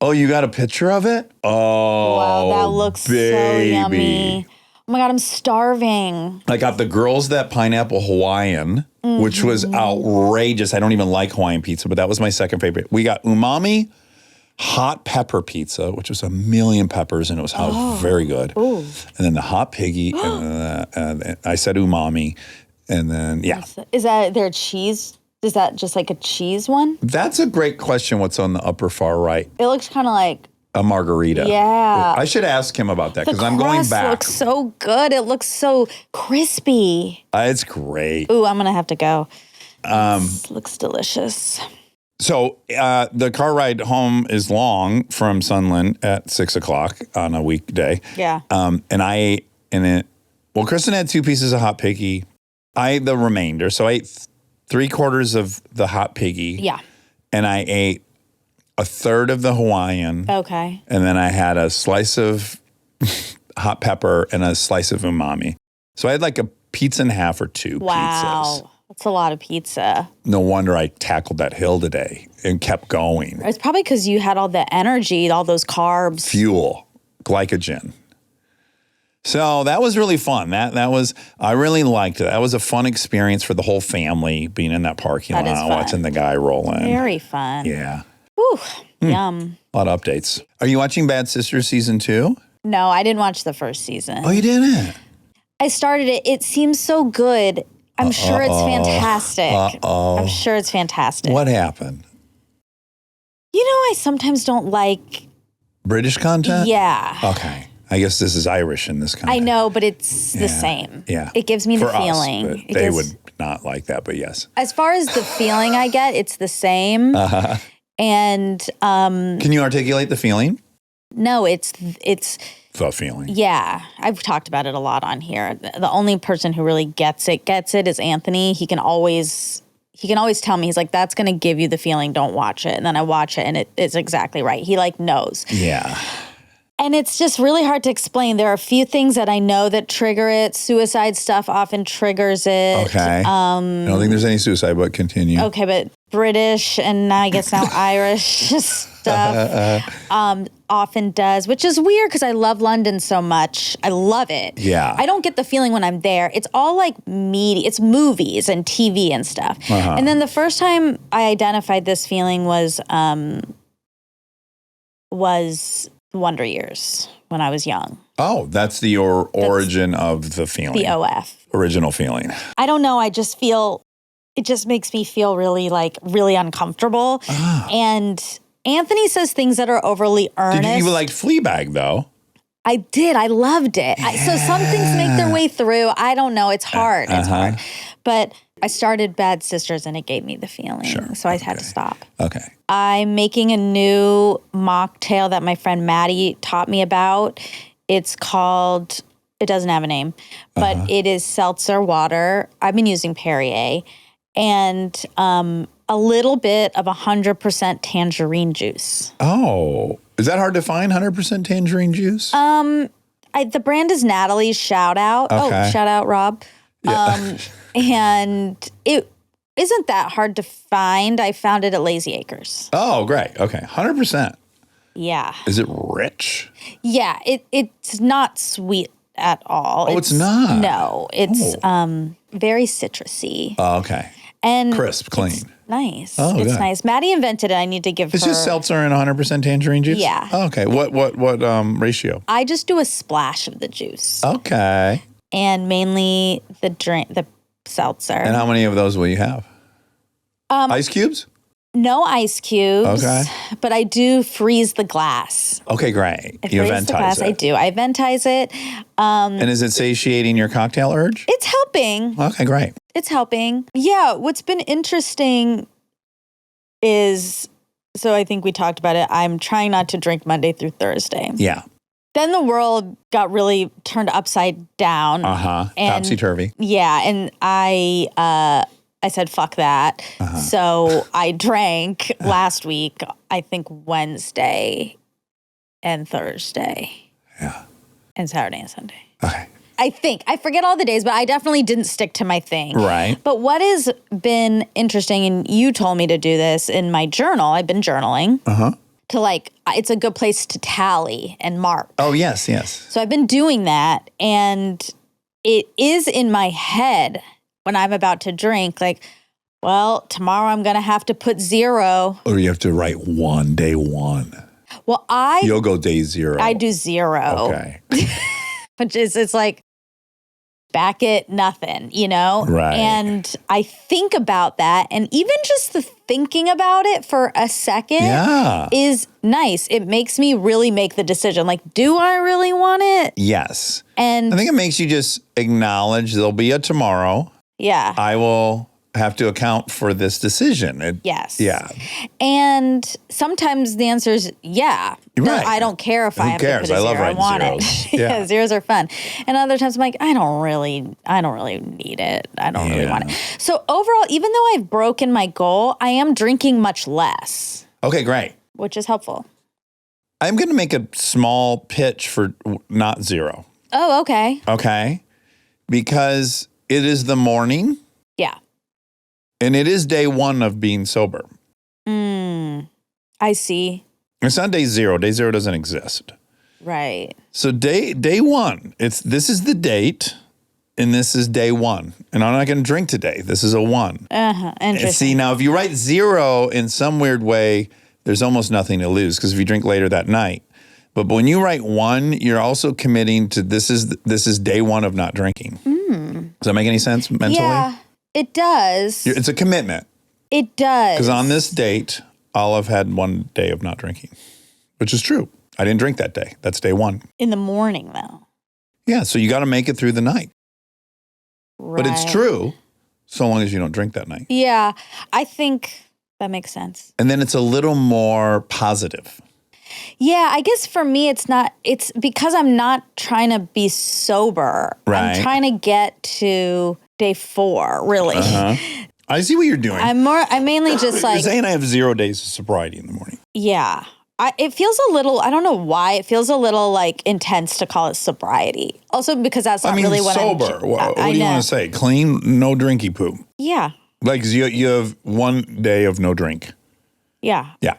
[SPEAKER 1] Oh, you got a picture of it? Oh,
[SPEAKER 2] wow, that looks so yummy. Oh my God, I'm starving.
[SPEAKER 1] I got the girls that pineapple Hawaiian, which was outrageous. I don't even like Hawaiian pizza, but that was my second favorite. We got umami hot pepper pizza, which was 1,000,000 peppers, and it was very good.
[SPEAKER 2] Ooh.
[SPEAKER 1] And then the hot piggy, and I said umami, and then, yeah.
[SPEAKER 2] Is that their cheese? Is that just like a cheese one?
[SPEAKER 1] That's a great question, what's on the upper far right.
[SPEAKER 2] It looks kind of like
[SPEAKER 1] A margarita.
[SPEAKER 2] Yeah.
[SPEAKER 1] I should ask him about that, because
[SPEAKER 2] the
[SPEAKER 1] I'm going
[SPEAKER 2] crust
[SPEAKER 1] back.
[SPEAKER 2] looks so good. It looks so crispy.
[SPEAKER 1] It's great.
[SPEAKER 2] Ooh, I'm going to have to go. Looks delicious.
[SPEAKER 1] So the car ride home is long from Sunland at 6 o'clock on a weekday.
[SPEAKER 2] Yeah.
[SPEAKER 1] And I ate Kristen had 2 pieces of hot piggy. I ate the remainder. So I ate 3/4 of the hot piggy.
[SPEAKER 2] Yeah.
[SPEAKER 1] And I ate 1/3 of the Hawaiian.
[SPEAKER 2] Okay.
[SPEAKER 1] And then I had a slice of hot pepper and a slice of umami. So I had like a pizza and a half or 2 pizzas.
[SPEAKER 2] Wow. That's a lot of pizza.
[SPEAKER 1] No wonder I tackled that hill today and kept going.
[SPEAKER 2] It's probably because you had all the energy, all those carbs.
[SPEAKER 1] Fuel, glycogen. So that was really fun. I really liked it. That was a fun experience for the whole family, being in that parking
[SPEAKER 2] That is
[SPEAKER 1] lot,
[SPEAKER 2] fun.
[SPEAKER 1] watching the guy roll in.
[SPEAKER 2] Very fun.
[SPEAKER 1] Yeah.
[SPEAKER 2] Whew. Yum.
[SPEAKER 1] A lot of updates. Are you watching Bad Sisters season 2?
[SPEAKER 2] No, I didn't watch the first season.
[SPEAKER 1] Oh, you didn't?
[SPEAKER 2] I started it. It seems so good. I'm sure it's fantastic. I'm sure it's fantastic.
[SPEAKER 1] What happened?
[SPEAKER 2] You know, I sometimes don't like.
[SPEAKER 1] British content?
[SPEAKER 2] Yeah.
[SPEAKER 1] Okay. I guess this is Irish in this content.
[SPEAKER 2] I know, but it's the same.
[SPEAKER 1] Yeah.
[SPEAKER 2] It gives me the
[SPEAKER 1] For us,
[SPEAKER 2] feeling.
[SPEAKER 1] but
[SPEAKER 2] It
[SPEAKER 1] they
[SPEAKER 2] gives-
[SPEAKER 1] would not like that, but yes.
[SPEAKER 2] As far as the feeling I get, it's the same. And
[SPEAKER 1] Can you articulate the feeling?
[SPEAKER 2] no, it's
[SPEAKER 1] The feeling.
[SPEAKER 2] yeah. I've talked about it a lot on here. The only person who really gets it is Anthony. He can always tell me, he's like, that's going to give you the feeling, don't watch it. And then I watch it and it's exactly right. He like knows.
[SPEAKER 1] Yeah.
[SPEAKER 2] And it's just really hard to explain. There are a few things that I know that trigger it. Suicide stuff often triggers it.
[SPEAKER 1] Okay. I don't think there's any suicide, but continue.
[SPEAKER 2] Okay, but British and I guess now Irish stuff often does, which is weird because I love London so much. I love it.
[SPEAKER 1] Yeah.
[SPEAKER 2] I don't get the feeling when I'm there. It's all like media. It's movies and TV and stuff. And then the first time I identified this feeling was Wonder Years when I was young.
[SPEAKER 1] Oh, that's the origin of the feeling.
[SPEAKER 2] The OF.
[SPEAKER 1] Original feeling.
[SPEAKER 2] I don't know. I just feel, it just makes me feel really uncomfortable. And Anthony says things that are overly earnest.
[SPEAKER 1] You liked Fleabag, though.
[SPEAKER 2] I did. I loved it. So some things make their way through. I don't know. It's hard. It's hard. But I started Bad Sisters and it gave me the feeling.
[SPEAKER 1] Sure.
[SPEAKER 2] So I had to stop.
[SPEAKER 1] Okay.
[SPEAKER 2] I'm making a new mocktail that my friend Maddie taught me about. It's called It doesn't have a name, but it is seltzer water. I've been using Perrier and a little bit of 100% tangerine juice.
[SPEAKER 1] Oh, is that hard to find? 100% tangerine juice?
[SPEAKER 2] The brand is Natalie's. Shout out.
[SPEAKER 1] Okay.
[SPEAKER 2] Oh, shout out, Rob. And it isn't that hard to find. I found it at Lazy Acres.
[SPEAKER 1] Oh, great. Okay. 100%.
[SPEAKER 2] Yeah.
[SPEAKER 1] Is it rich?
[SPEAKER 2] Yeah. It's not sweet at all.
[SPEAKER 1] Oh, it's not?
[SPEAKER 2] No. It's very citrusy.
[SPEAKER 1] Oh, okay.
[SPEAKER 2] And
[SPEAKER 1] Crisp, clean.
[SPEAKER 2] It's nice.
[SPEAKER 1] Oh,
[SPEAKER 2] it's
[SPEAKER 1] good.
[SPEAKER 2] nice. Maddie invented it. I need to give
[SPEAKER 1] It's
[SPEAKER 2] her.
[SPEAKER 1] just seltzer and 100% tangerine juice?
[SPEAKER 2] Yeah.
[SPEAKER 1] Oh, okay. What ratio?
[SPEAKER 2] I just do a splash of the juice.
[SPEAKER 1] Okay.
[SPEAKER 2] And mainly the seltzer.
[SPEAKER 1] And how many of those will you have? Ice cubes?
[SPEAKER 2] No ice cubes.
[SPEAKER 1] Okay.
[SPEAKER 2] But I do freeze the glass.
[SPEAKER 1] Okay, great.
[SPEAKER 2] I
[SPEAKER 1] You
[SPEAKER 2] freeze the
[SPEAKER 1] eventize
[SPEAKER 2] glass.
[SPEAKER 1] it.
[SPEAKER 2] I do. I ventize it.
[SPEAKER 1] And is it satiating your cocktail urge?
[SPEAKER 2] It's helping.
[SPEAKER 1] Okay, great.
[SPEAKER 2] It's helping. Yeah. What's been interesting is, so I think we talked about it. I'm trying not to drink Monday through Thursday.
[SPEAKER 1] Yeah.
[SPEAKER 2] Then the world got really turned upside down. And-
[SPEAKER 1] Topsy-turvy.
[SPEAKER 2] Yeah. And I said, fuck that. So I drank last week, I think Wednesday and Thursday.
[SPEAKER 1] Yeah.
[SPEAKER 2] And Saturday and Sunday.
[SPEAKER 1] Okay.
[SPEAKER 2] I think. I forget all the days, but I definitely didn't stick to my thing.
[SPEAKER 1] Right.
[SPEAKER 2] But what has been interesting, and you told me to do this in my journal, I've been journaling, to it's a good place to tally and mark.
[SPEAKER 1] Oh, yes, yes.
[SPEAKER 2] So I've been doing that, and it is in my head when I'm about to drink, well, tomorrow I'm going to have to put 0.
[SPEAKER 1] Or you have to write day 1.
[SPEAKER 2] Well,
[SPEAKER 1] You'll go day 0.
[SPEAKER 2] I do 0.
[SPEAKER 1] Okay.
[SPEAKER 2] Which is, it's like back at nothing,
[SPEAKER 1] Right.
[SPEAKER 2] And I think about that, and even just the thinking about it for a second is nice. It makes me really make the decision. Do I really want it?
[SPEAKER 1] Yes.
[SPEAKER 2] And
[SPEAKER 1] I think it makes you just acknowledge there'll be a tomorrow.
[SPEAKER 2] yeah.
[SPEAKER 1] I will have to account for this decision.
[SPEAKER 2] Yes.
[SPEAKER 1] Yeah.
[SPEAKER 2] And sometimes the answer is yeah. No,
[SPEAKER 1] Right.
[SPEAKER 2] I don't care if I have
[SPEAKER 1] cares?
[SPEAKER 2] to put a
[SPEAKER 1] I love
[SPEAKER 2] 0. I
[SPEAKER 1] writing
[SPEAKER 2] want
[SPEAKER 1] zeros.
[SPEAKER 2] it.
[SPEAKER 1] Yeah.
[SPEAKER 2] Zeros are fun. And other times I'm like, I don't really need it. I don't really want it. So overall, even though I've broken my goal, I am drinking much less,
[SPEAKER 1] Okay, great.
[SPEAKER 2] which is helpful.
[SPEAKER 1] I'm going to make a small pitch for not 0.
[SPEAKER 2] Oh, okay.
[SPEAKER 1] Okay? Because it is the morning
[SPEAKER 2] Yeah.
[SPEAKER 1] and it is day 1 of being sober.
[SPEAKER 2] I see.
[SPEAKER 1] It's not day 0. Day 0 doesn't exist.
[SPEAKER 2] Right.
[SPEAKER 1] So day 1, this is the date and this is day 1. And I'm not going to drink today. This is a 1.
[SPEAKER 2] Interesting.
[SPEAKER 1] And see, now if you write 0 in some weird way, there's almost nothing to lose because if you drink later that night. But when you write 1, you're also committing to this is day 1 of not drinking. Does that make any sense mentally?
[SPEAKER 2] Yeah, it does.
[SPEAKER 1] It's a commitment.
[SPEAKER 2] It does.
[SPEAKER 1] Because on this date, I'll have had 1 day of not drinking, which is true. I didn't drink that day. That's day 1.
[SPEAKER 2] In the morning, though.
[SPEAKER 1] Yeah, so you got to make it through the night.
[SPEAKER 2] Right.
[SPEAKER 1] But it's true so long as you don't drink that night.
[SPEAKER 2] Yeah, I think that makes sense.
[SPEAKER 1] And then it's a little more positive.
[SPEAKER 2] Yeah, I guess for me, it's because I'm not trying to be sober.
[SPEAKER 1] Right.
[SPEAKER 2] I'm trying to get to day 4, really.
[SPEAKER 1] I see what you're doing.
[SPEAKER 2] I'm mainly just
[SPEAKER 1] You're
[SPEAKER 2] like,
[SPEAKER 1] saying I have 0 days of sobriety in the morning.
[SPEAKER 2] yeah. It feels a little, I don't know why, it feels a little intense to call it sobriety. Also because that's not really what
[SPEAKER 1] sober.
[SPEAKER 2] I'm...
[SPEAKER 1] What do you
[SPEAKER 2] know.
[SPEAKER 1] want to say? Clean, no drinky poo.
[SPEAKER 2] Yeah.
[SPEAKER 1] Like you have 1 day of no drink.
[SPEAKER 2] Yeah.
[SPEAKER 1] Yeah.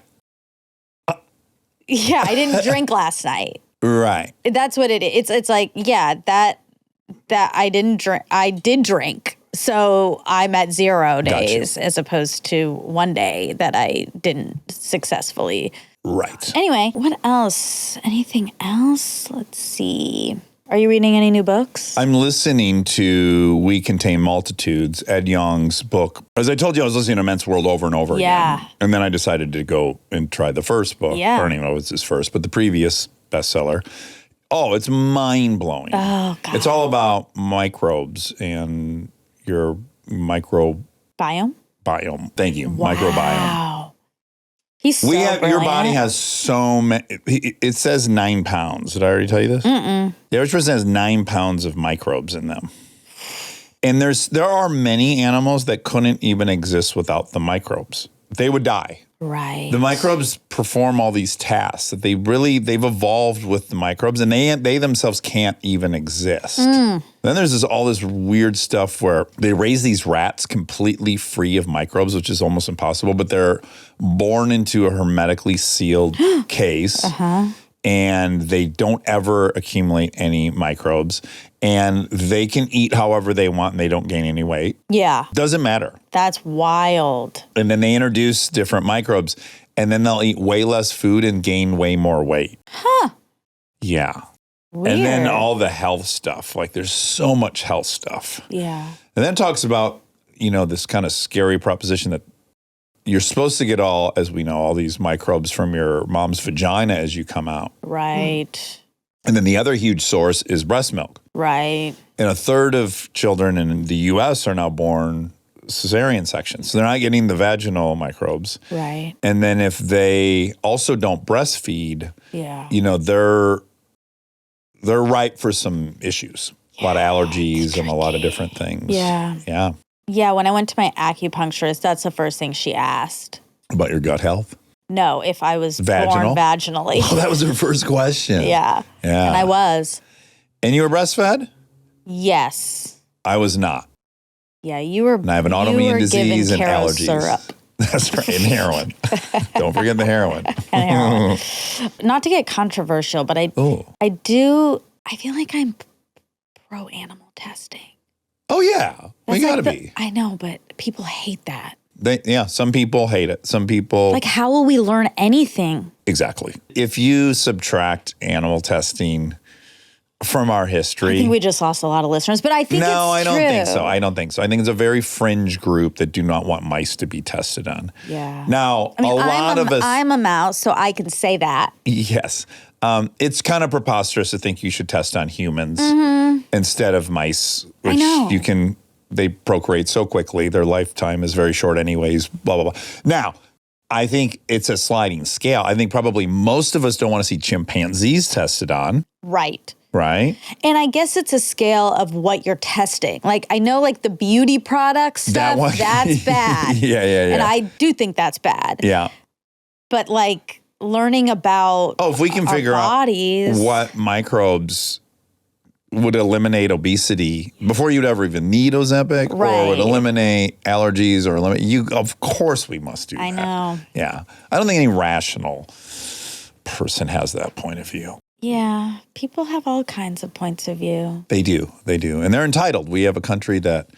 [SPEAKER 2] Yeah, I didn't drink last night.
[SPEAKER 1] Right.
[SPEAKER 2] That's what it is. It's like, yeah, that I didn't drink. I did drink. So I'm at 0 days as opposed to 1 day that I didn't successfully.
[SPEAKER 1] Right.
[SPEAKER 2] Anyway, what else? Anything else? Let's see. Are you reading any new books?
[SPEAKER 1] I'm listening to We Contain Multitudes, Ed Young's book. As I told you, I was listening to Men's World over and over again. And then I decided to go and try the first book.
[SPEAKER 2] Yeah.
[SPEAKER 1] I don't even know if it's his first, but the previous bestseller. Oh, it's mind-blowing.
[SPEAKER 2] Oh, God.
[SPEAKER 1] It's all about microbes and your microbiome.
[SPEAKER 2] Biome?
[SPEAKER 1] Thank you. Microbiome.
[SPEAKER 2] Wow. He's so
[SPEAKER 1] Your
[SPEAKER 2] brilliant.
[SPEAKER 1] body has so many. It says 9 pounds. Did I already tell you this? Mm-mm. The average person has 9 pounds of microbes in them. And there are many animals that couldn't even exist without the microbes. They would die.
[SPEAKER 2] Right.
[SPEAKER 1] The microbes perform all these tasks that they've evolved with the microbes, and they themselves can't even exist. Then there's all this weird stuff where they raise these rats completely free of microbes, which is almost impossible, but they're born into a hermetically sealed case. And they don't ever accumulate any microbes, and they can eat however they want and they don't gain any weight.
[SPEAKER 2] Yeah.
[SPEAKER 1] Doesn't matter.
[SPEAKER 2] That's wild.
[SPEAKER 1] And then they introduce different microbes, and then they'll eat way less food and gain way more weight.
[SPEAKER 2] Huh.
[SPEAKER 1] Yeah.
[SPEAKER 2] Weird.
[SPEAKER 1] And then all the health stuff. Like there's so much health stuff.
[SPEAKER 2] Yeah.
[SPEAKER 1] And then it talks about, this kind of scary proposition that you're supposed to get as we know, all these microbes from your mom's vagina as you come out.
[SPEAKER 2] Right.
[SPEAKER 1] And then the other huge source is breast milk.
[SPEAKER 2] Right.
[SPEAKER 1] And a third of children in the U.S. are now born cesarean section. So they're not getting the vaginal microbes.
[SPEAKER 2] Right.
[SPEAKER 1] And then if they also don't breastfeed,
[SPEAKER 2] Yeah.
[SPEAKER 1] they're ripe for some issues. A lot of allergies and a lot of different things.
[SPEAKER 2] Yeah.
[SPEAKER 1] Yeah.
[SPEAKER 2] Yeah, when I went to my acupuncturist, that's the first thing she asked.
[SPEAKER 1] About your gut health?
[SPEAKER 2] No, if I was
[SPEAKER 1] Vaginal?
[SPEAKER 2] born vaginally.
[SPEAKER 1] Oh, that was her first question.
[SPEAKER 2] Yeah.
[SPEAKER 1] Yeah.
[SPEAKER 2] And I was.
[SPEAKER 1] And you were breastfed?
[SPEAKER 2] Yes.
[SPEAKER 1] I was not.
[SPEAKER 2] Yeah, you were.
[SPEAKER 1] And I have an
[SPEAKER 2] you
[SPEAKER 1] autoimmune
[SPEAKER 2] were
[SPEAKER 1] disease and
[SPEAKER 2] given Caro
[SPEAKER 1] allergies.
[SPEAKER 2] syrup.
[SPEAKER 1] That's right. And heroin. Don't forget the heroin.
[SPEAKER 2] And heroin. Not to get controversial, but I feel like I'm pro animal testing.
[SPEAKER 1] Oh, yeah. We got to be.
[SPEAKER 2] I know, but people hate that.
[SPEAKER 1] Some people hate it. Some people.
[SPEAKER 2] Like, how will we learn anything?
[SPEAKER 1] Exactly. If you subtract animal testing from our history.
[SPEAKER 2] I think we just lost a lot of listeners, but I think it's true.
[SPEAKER 1] No, I don't think so. I don't think so. I think it's a very fringe group that do not want mice to be tested on.
[SPEAKER 2] Yeah.
[SPEAKER 1] Now, a lot of us.
[SPEAKER 2] I'm a mouse, so I can say that.
[SPEAKER 1] Yes. It's kind of preposterous to think you should test on humans instead of mice, which
[SPEAKER 2] I know.
[SPEAKER 1] they procreate so quickly. Their lifetime is very short anyways, blah, blah, blah. Now, I think it's a sliding scale. I think probably most of us don't want to see chimpanzees tested on.
[SPEAKER 2] Right.
[SPEAKER 1] Right?
[SPEAKER 2] And I guess it's a scale of what you're testing. Like, I know, like, the beauty product stuff, that's bad.
[SPEAKER 1] Yeah.
[SPEAKER 2] And I do think that's bad.
[SPEAKER 1] Yeah.
[SPEAKER 2] But, like, learning about
[SPEAKER 1] if we can figure
[SPEAKER 2] bodies.
[SPEAKER 1] out what microbes would eliminate obesity before you'd ever even need Ozempic, or would eliminate allergies, or of course we must do that.
[SPEAKER 2] I know.
[SPEAKER 1] Yeah. I don't think any rational person has that point of view.
[SPEAKER 2] Yeah. People have all kinds of points of view.
[SPEAKER 1] They do. And they're entitled. We have a country that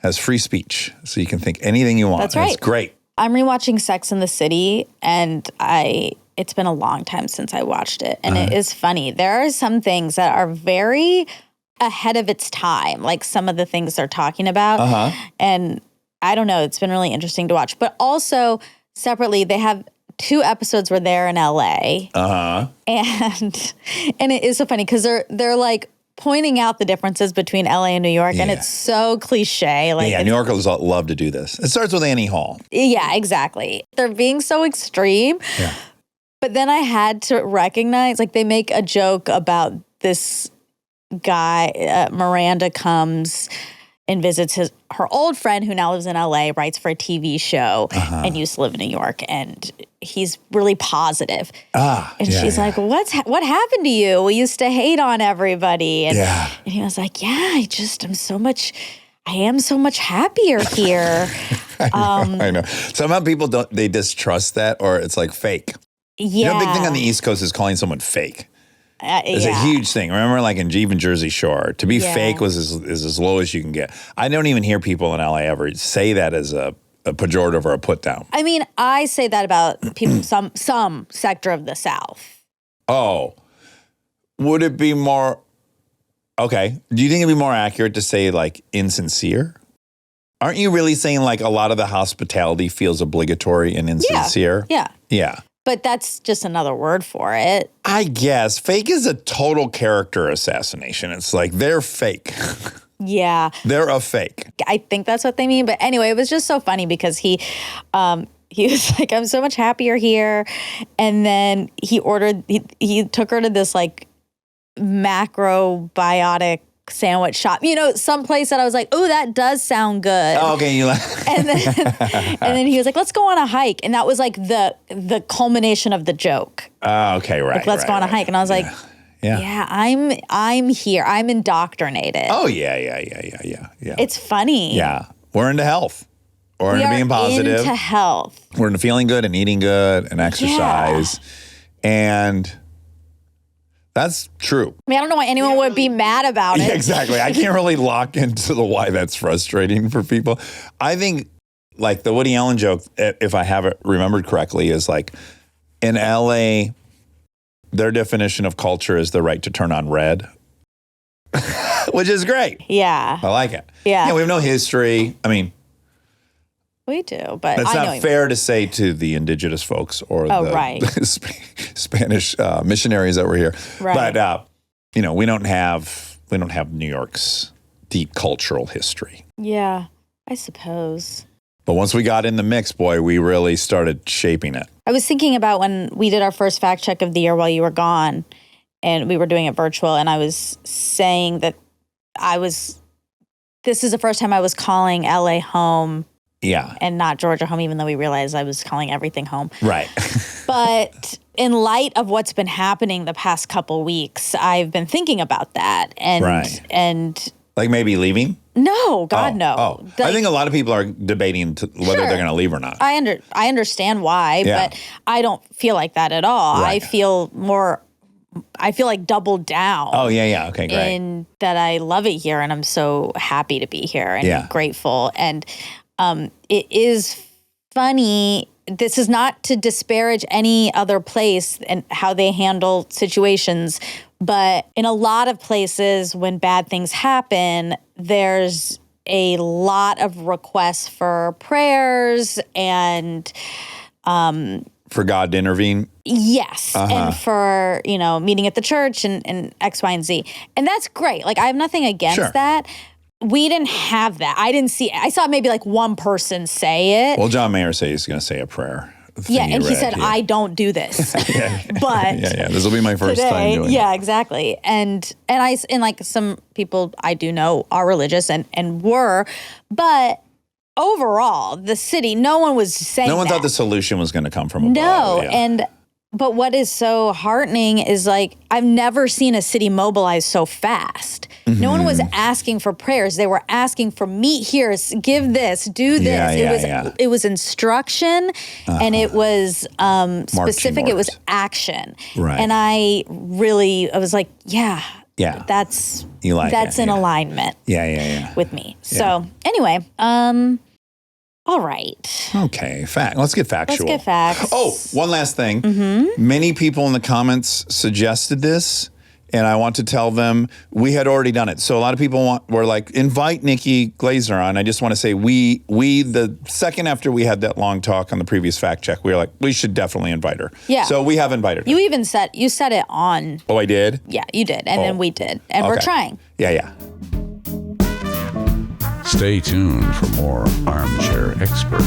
[SPEAKER 1] has free speech, so you can think anything you want.
[SPEAKER 2] That's right.
[SPEAKER 1] It's great.
[SPEAKER 2] I'm rewatching Sex and the City, and it's been a long time since I watched it. And it is funny. There are some things that are very ahead of its time, like some of the things they're talking about. And I don't know, it's been really interesting to watch. But also, separately, they have 2 episodes where they're in LA. And it is so funny because they're like pointing out the differences between LA and New York, and it's so cliche. Like,
[SPEAKER 1] New Yorkers love to do this. It starts with Annie Hall.
[SPEAKER 2] Yeah, exactly. They're being so extreme.
[SPEAKER 1] Yeah.
[SPEAKER 2] But then I had to recognize, like, they make a joke about this guy, Miranda comes and visits her old friend who now lives in LA, writes for a TV show and used to live in New York, and he's really positive. And she's like, what happened to you? We used to hate on everybody. And he was like, I am so much happier here.
[SPEAKER 1] I know. Somehow people they distrust that, or it's like fake.
[SPEAKER 2] Yeah.
[SPEAKER 1] A big thing on the East Coast is calling someone fake. It's a huge thing. Remember, like in even Jersey Shore, to be fake is as low as you can get. I don't even hear people in LA ever say that as a pejorative or a put down.
[SPEAKER 2] I mean, I say that about people, some sector of the South.
[SPEAKER 1] Oh, would it be more? Okay. Do you think it'd be more accurate to say like insincere? Aren't you really saying like a lot of the hospitality feels obligatory and insincere? Yeah.
[SPEAKER 2] But that's just another word for it.
[SPEAKER 1] I guess. Fake is a total character assassination. It's like they're fake.
[SPEAKER 2] Yeah.
[SPEAKER 1] They're a fake.
[SPEAKER 2] I think that's what they mean. But anyway, it was just so funny because he he was like, I'm so much happier here. And then he took her to this like macrobiotic sandwich shop, some place that I was like, oh, that does sound good.
[SPEAKER 1] Oh, okay, you like.
[SPEAKER 2] And then he was like, let's go on a hike. And that was like the culmination of the joke.
[SPEAKER 1] Oh, okay, right.
[SPEAKER 2] Like, let's go on a hike. And I was like, yeah, I'm here. I'm indoctrinated.
[SPEAKER 1] Oh, yeah.
[SPEAKER 2] It's funny.
[SPEAKER 1] Yeah. We're into health. We're into being positive.
[SPEAKER 2] Into health.
[SPEAKER 1] We're into feeling good and eating good and exercise. And that's true.
[SPEAKER 2] I mean, I don't know why anyone would be mad about it.
[SPEAKER 1] Yeah, exactly. I can't really lock into the why that's frustrating for people. I think like the Woody Allen joke, if I have it remembered correctly, is like in LA, their definition of culture is the right to turn on red, which is great.
[SPEAKER 2] Yeah.
[SPEAKER 1] I like it.
[SPEAKER 2] Yeah.
[SPEAKER 1] We have no history. I mean,
[SPEAKER 2] we do, but
[SPEAKER 1] that's
[SPEAKER 2] I
[SPEAKER 1] not fair to say to the indigenous folks or the Spanish missionaries that were here.
[SPEAKER 2] Right.
[SPEAKER 1] But we don't have New York's deep cultural history.
[SPEAKER 2] Yeah, I suppose.
[SPEAKER 1] But once we got in the mix, boy, we really started shaping it.
[SPEAKER 2] I was thinking about when we did our first fact check of the year while you were gone, and we were doing it virtual, and I was saying that this is the first time I was calling LA home.
[SPEAKER 1] Yeah.
[SPEAKER 2] And not Georgia home, even though we realized I was calling everything home.
[SPEAKER 1] Right.
[SPEAKER 2] But in light of what's been happening the past couple weeks, I've been thinking about that. And
[SPEAKER 1] like maybe leaving?
[SPEAKER 2] No, God, no.
[SPEAKER 1] Oh.
[SPEAKER 2] Like,
[SPEAKER 1] I think a lot of people are debating whether they're going to leave or not.
[SPEAKER 2] I understand why, but I don't feel like that at all.
[SPEAKER 1] Right.
[SPEAKER 2] I feel like doubled down.
[SPEAKER 1] Oh, yeah. Okay, great.
[SPEAKER 2] And that I love it here, and I'm so happy to be here and grateful. And it is funny. This is not to disparage any other place and how they handle situations, but in a lot of places when bad things happen, there's a lot of requests for prayers and
[SPEAKER 1] for God to intervene?
[SPEAKER 2] Yes. And for, meeting at the church and X, Y, and Z. And that's great. Like, I have nothing against that. We didn't have that. I saw maybe like one person say it.
[SPEAKER 1] Well, John Mayer said he's going to say a prayer.
[SPEAKER 2] Yeah, and he said, I don't do this. But
[SPEAKER 1] this will be my first time doing it.
[SPEAKER 2] Yeah, exactly. And like some people I do know are religious and were, but overall, the city, no one was saying
[SPEAKER 1] No one
[SPEAKER 2] that.
[SPEAKER 1] thought the solution was going to come from above.
[SPEAKER 2] No, but what is so heartening is like, I've never seen a city mobilize so fast. Mm-hmm. No one was asking for prayers. They were asking for meet here, give this, do this. It was instruction and it was specific. It was action.
[SPEAKER 1] Right.
[SPEAKER 2] And I was like, that's in alignment with me. So anyway, all right.
[SPEAKER 1] Okay, let's get factual.
[SPEAKER 2] Let's get facts.
[SPEAKER 1] Oh, one last thing. Mm-hmm. Many people in the comments suggested this, and I want to tell them we had already done it. So a lot of people were like, invite Nikki Glazer on. I just want to say we the second after we had that long talk on the previous fact check, we were like, we should definitely invite her.
[SPEAKER 2] Yeah.
[SPEAKER 1] So we have invited her.
[SPEAKER 2] You said it on.
[SPEAKER 1] Oh, I did?
[SPEAKER 2] Yeah, you did. And then we did. And we're trying.
[SPEAKER 1] Yeah.
[SPEAKER 5] Stay tuned for more Armchair Expert,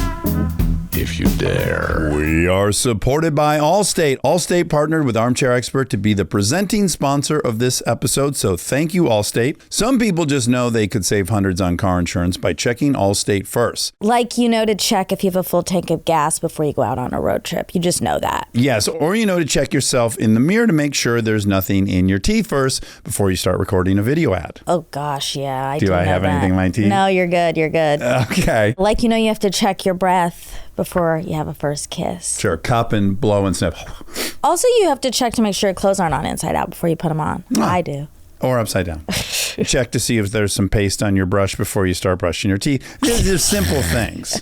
[SPEAKER 5] if you dare.
[SPEAKER 1] We are supported by Allstate. Allstate partnered with Armchair Expert to be the presenting sponsor of this episode, so thank you, Allstate. Some people just know they could save hundreds on car insurance by checking Allstate first.
[SPEAKER 2] Like, to check if you have a full tank of gas before you go out on a road trip. You just know that.
[SPEAKER 1] Yes, or to check yourself in the mirror to make sure there's nothing in your teeth first before you start recording a video ad.
[SPEAKER 2] Oh, gosh, yeah.
[SPEAKER 1] Do I have anything in my teeth?
[SPEAKER 2] No, you're good. You're good.
[SPEAKER 1] Okay.
[SPEAKER 2] Like, you have to check your breath before you have a first kiss.
[SPEAKER 1] Sure, cup and blow and sniff.
[SPEAKER 2] Also, you have to check to make sure your clothes aren't on inside out before you put them on. Oh. I do.
[SPEAKER 1] Or upside down. Check to see if there's some paste on your brush before you start brushing your teeth. Just simple things.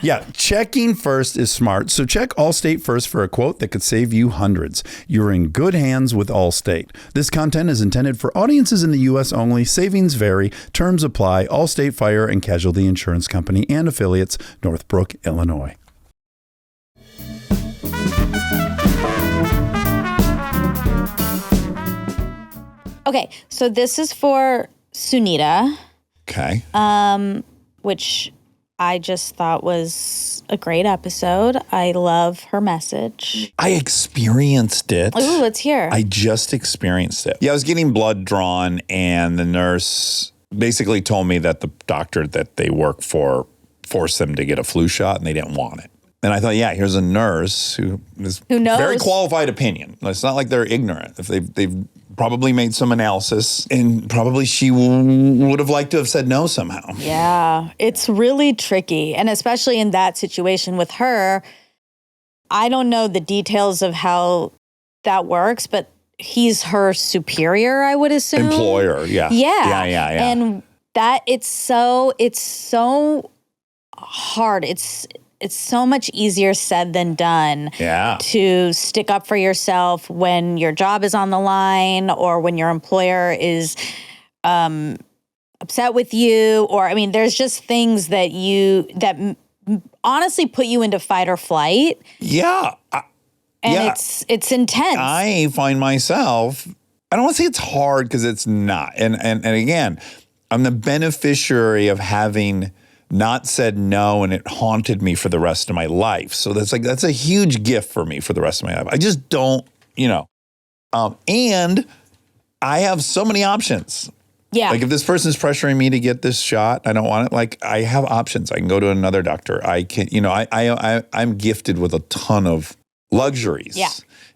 [SPEAKER 1] Yeah, checking first is smart. So check Allstate first for a quote that could save you hundreds. You're in good hands with Allstate. This content is intended for audiences in the U.S. only. Savings vary. Terms apply. Allstate Fire and Casualty Insurance Company and affiliates, Northbrook, Illinois.
[SPEAKER 2] Okay, so this is for Sunita.
[SPEAKER 1] Okay.
[SPEAKER 2] Which I just thought was a great episode. I love her message.
[SPEAKER 1] I experienced it.
[SPEAKER 2] Ooh, let's hear.
[SPEAKER 1] I just experienced it. Yeah, I was getting blood drawn, and the nurse basically told me that the doctor that they work for forced them to get a flu shot, and they didn't want it. And I thought, yeah, here's a nurse who knows. Very qualified opinion. It's not like they're ignorant. If they've probably made some analysis, and probably she would have liked to have said no somehow.
[SPEAKER 2] Yeah, it's really tricky. And especially in that situation with her, I don't know the details of how that works, but he's her superior, I would assume.
[SPEAKER 1] Employer, yeah.
[SPEAKER 2] Yeah.
[SPEAKER 1] Yeah.
[SPEAKER 2] And that it's so hard. It's so much easier said than done to stick up for yourself when your job is on the line or when your employer is upset with you. Or, I mean, there's just things that honestly put you into fight or flight.
[SPEAKER 1] Yeah.
[SPEAKER 2] And it's intense.
[SPEAKER 1] I find myself, I don't want to say it's hard because it's not. And again, I'm the beneficiary of having not said no, and it haunted me for the rest of my life. So that's a huge gift for me for the rest of my life. I just don't, and I have so many options.
[SPEAKER 2] Yeah.
[SPEAKER 1] Like if this person's pressuring me to get this shot, I don't want it. Like I have options. I can go to another doctor. I can, I'm gifted with a ton of luxuries.
[SPEAKER 2] Yeah.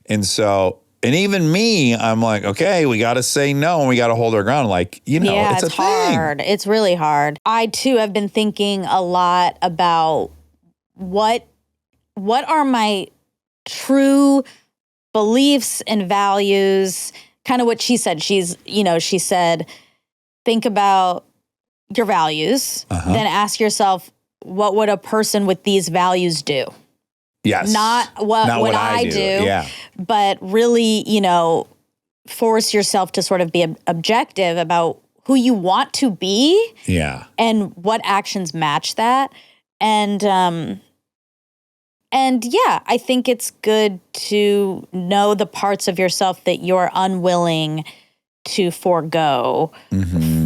[SPEAKER 1] And so, and even me, I'm like, okay, we got to say no and we got to hold our ground. Like, it's a
[SPEAKER 2] hard.
[SPEAKER 1] thing.
[SPEAKER 2] It's really hard. I too have been thinking a lot about what are my true beliefs and values, kind of what she said. She said, think about your values, then ask yourself, what would a person with these values do?
[SPEAKER 1] Yes.
[SPEAKER 2] Not what I do, but really, force yourself to sort of be objective about who you want to be and what actions match that. And I think it's good to know the parts of yourself that you're unwilling to forego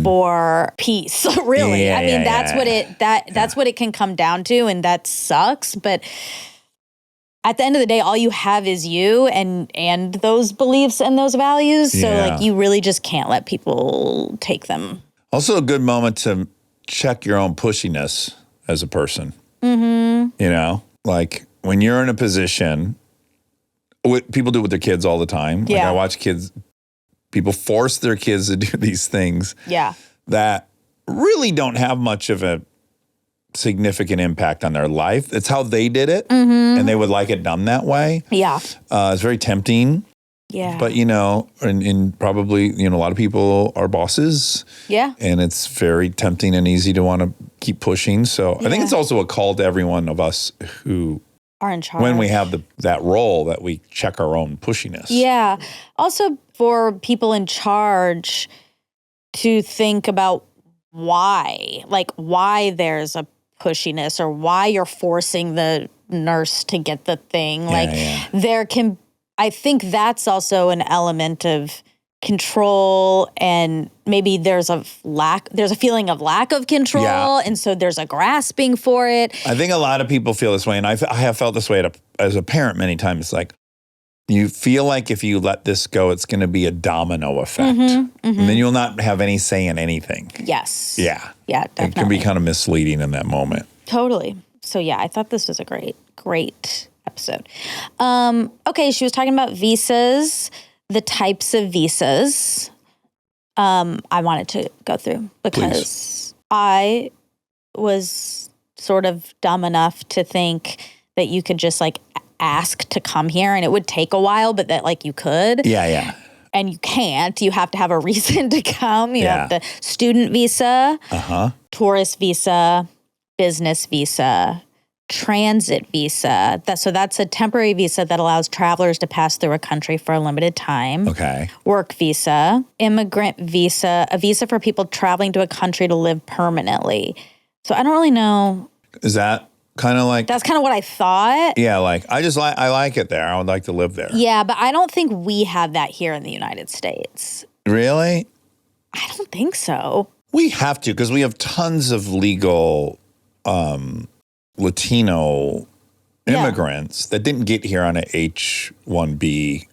[SPEAKER 2] for peace, really. I mean, that's what it can come down to, and that sucks, but at the end of the day, all you have is you and those beliefs and those values. So you really just can't let people take them.
[SPEAKER 1] Also a good moment to check your own pushiness as a person. Like when you're in a position, people do it with their kids all the time. Like I watch people force their kids to do these things that really don't have much of a significant impact on their life. It's how they did it, and they would like it done that way. Yeah. It's very tempting.
[SPEAKER 2] Yeah.
[SPEAKER 1] But, and probably, a lot of people are bosses. Yeah. And it's very tempting and easy to want to keep pushing. So I think it's also a call to every one of us who
[SPEAKER 2] are in charge.
[SPEAKER 1] When we have that role, that we check our own pushiness.
[SPEAKER 2] Yeah. Also for people in charge to think about why there's a pushiness or why you're forcing the nurse to get the thing. I think that's also an element of control, and maybe there's a feeling of lack of control, and so there's a grasping for it.
[SPEAKER 1] I think a lot of people feel this way, and I have felt this way as a parent many times. Like, you feel like if you let this go, it's going to be a domino effect. And then you'll not have any say in anything.
[SPEAKER 2] Yes.
[SPEAKER 1] Yeah.
[SPEAKER 2] Yeah, definitely.
[SPEAKER 1] It can be kind of misleading in that moment.
[SPEAKER 2] Totally. So yeah, I thought this was a great episode. Okay, she was talking about visas, the types of visas. I wanted to go through because I was sort of dumb enough to think that you could just ask to come here and it would take a while, but that you could. Yeah. And you can't. You have to have a reason to come. You have the student visa, tourist visa, business visa, transit visa. So that's a temporary visa that allows travelers to pass through a country for a limited time. Okay. Work visa, immigrant visa, a visa for people traveling to a country to live permanently. So I don't really know.
[SPEAKER 1] Is that kind of
[SPEAKER 2] that's kind of what I thought.
[SPEAKER 1] Yeah, I like it there. I would like to live there.
[SPEAKER 2] Yeah, but I don't think we have that here in the United States.
[SPEAKER 1] Really?
[SPEAKER 2] I don't think so.
[SPEAKER 1] We have to, because we have tons of legal Latino immigrants that didn't get here on a H-1B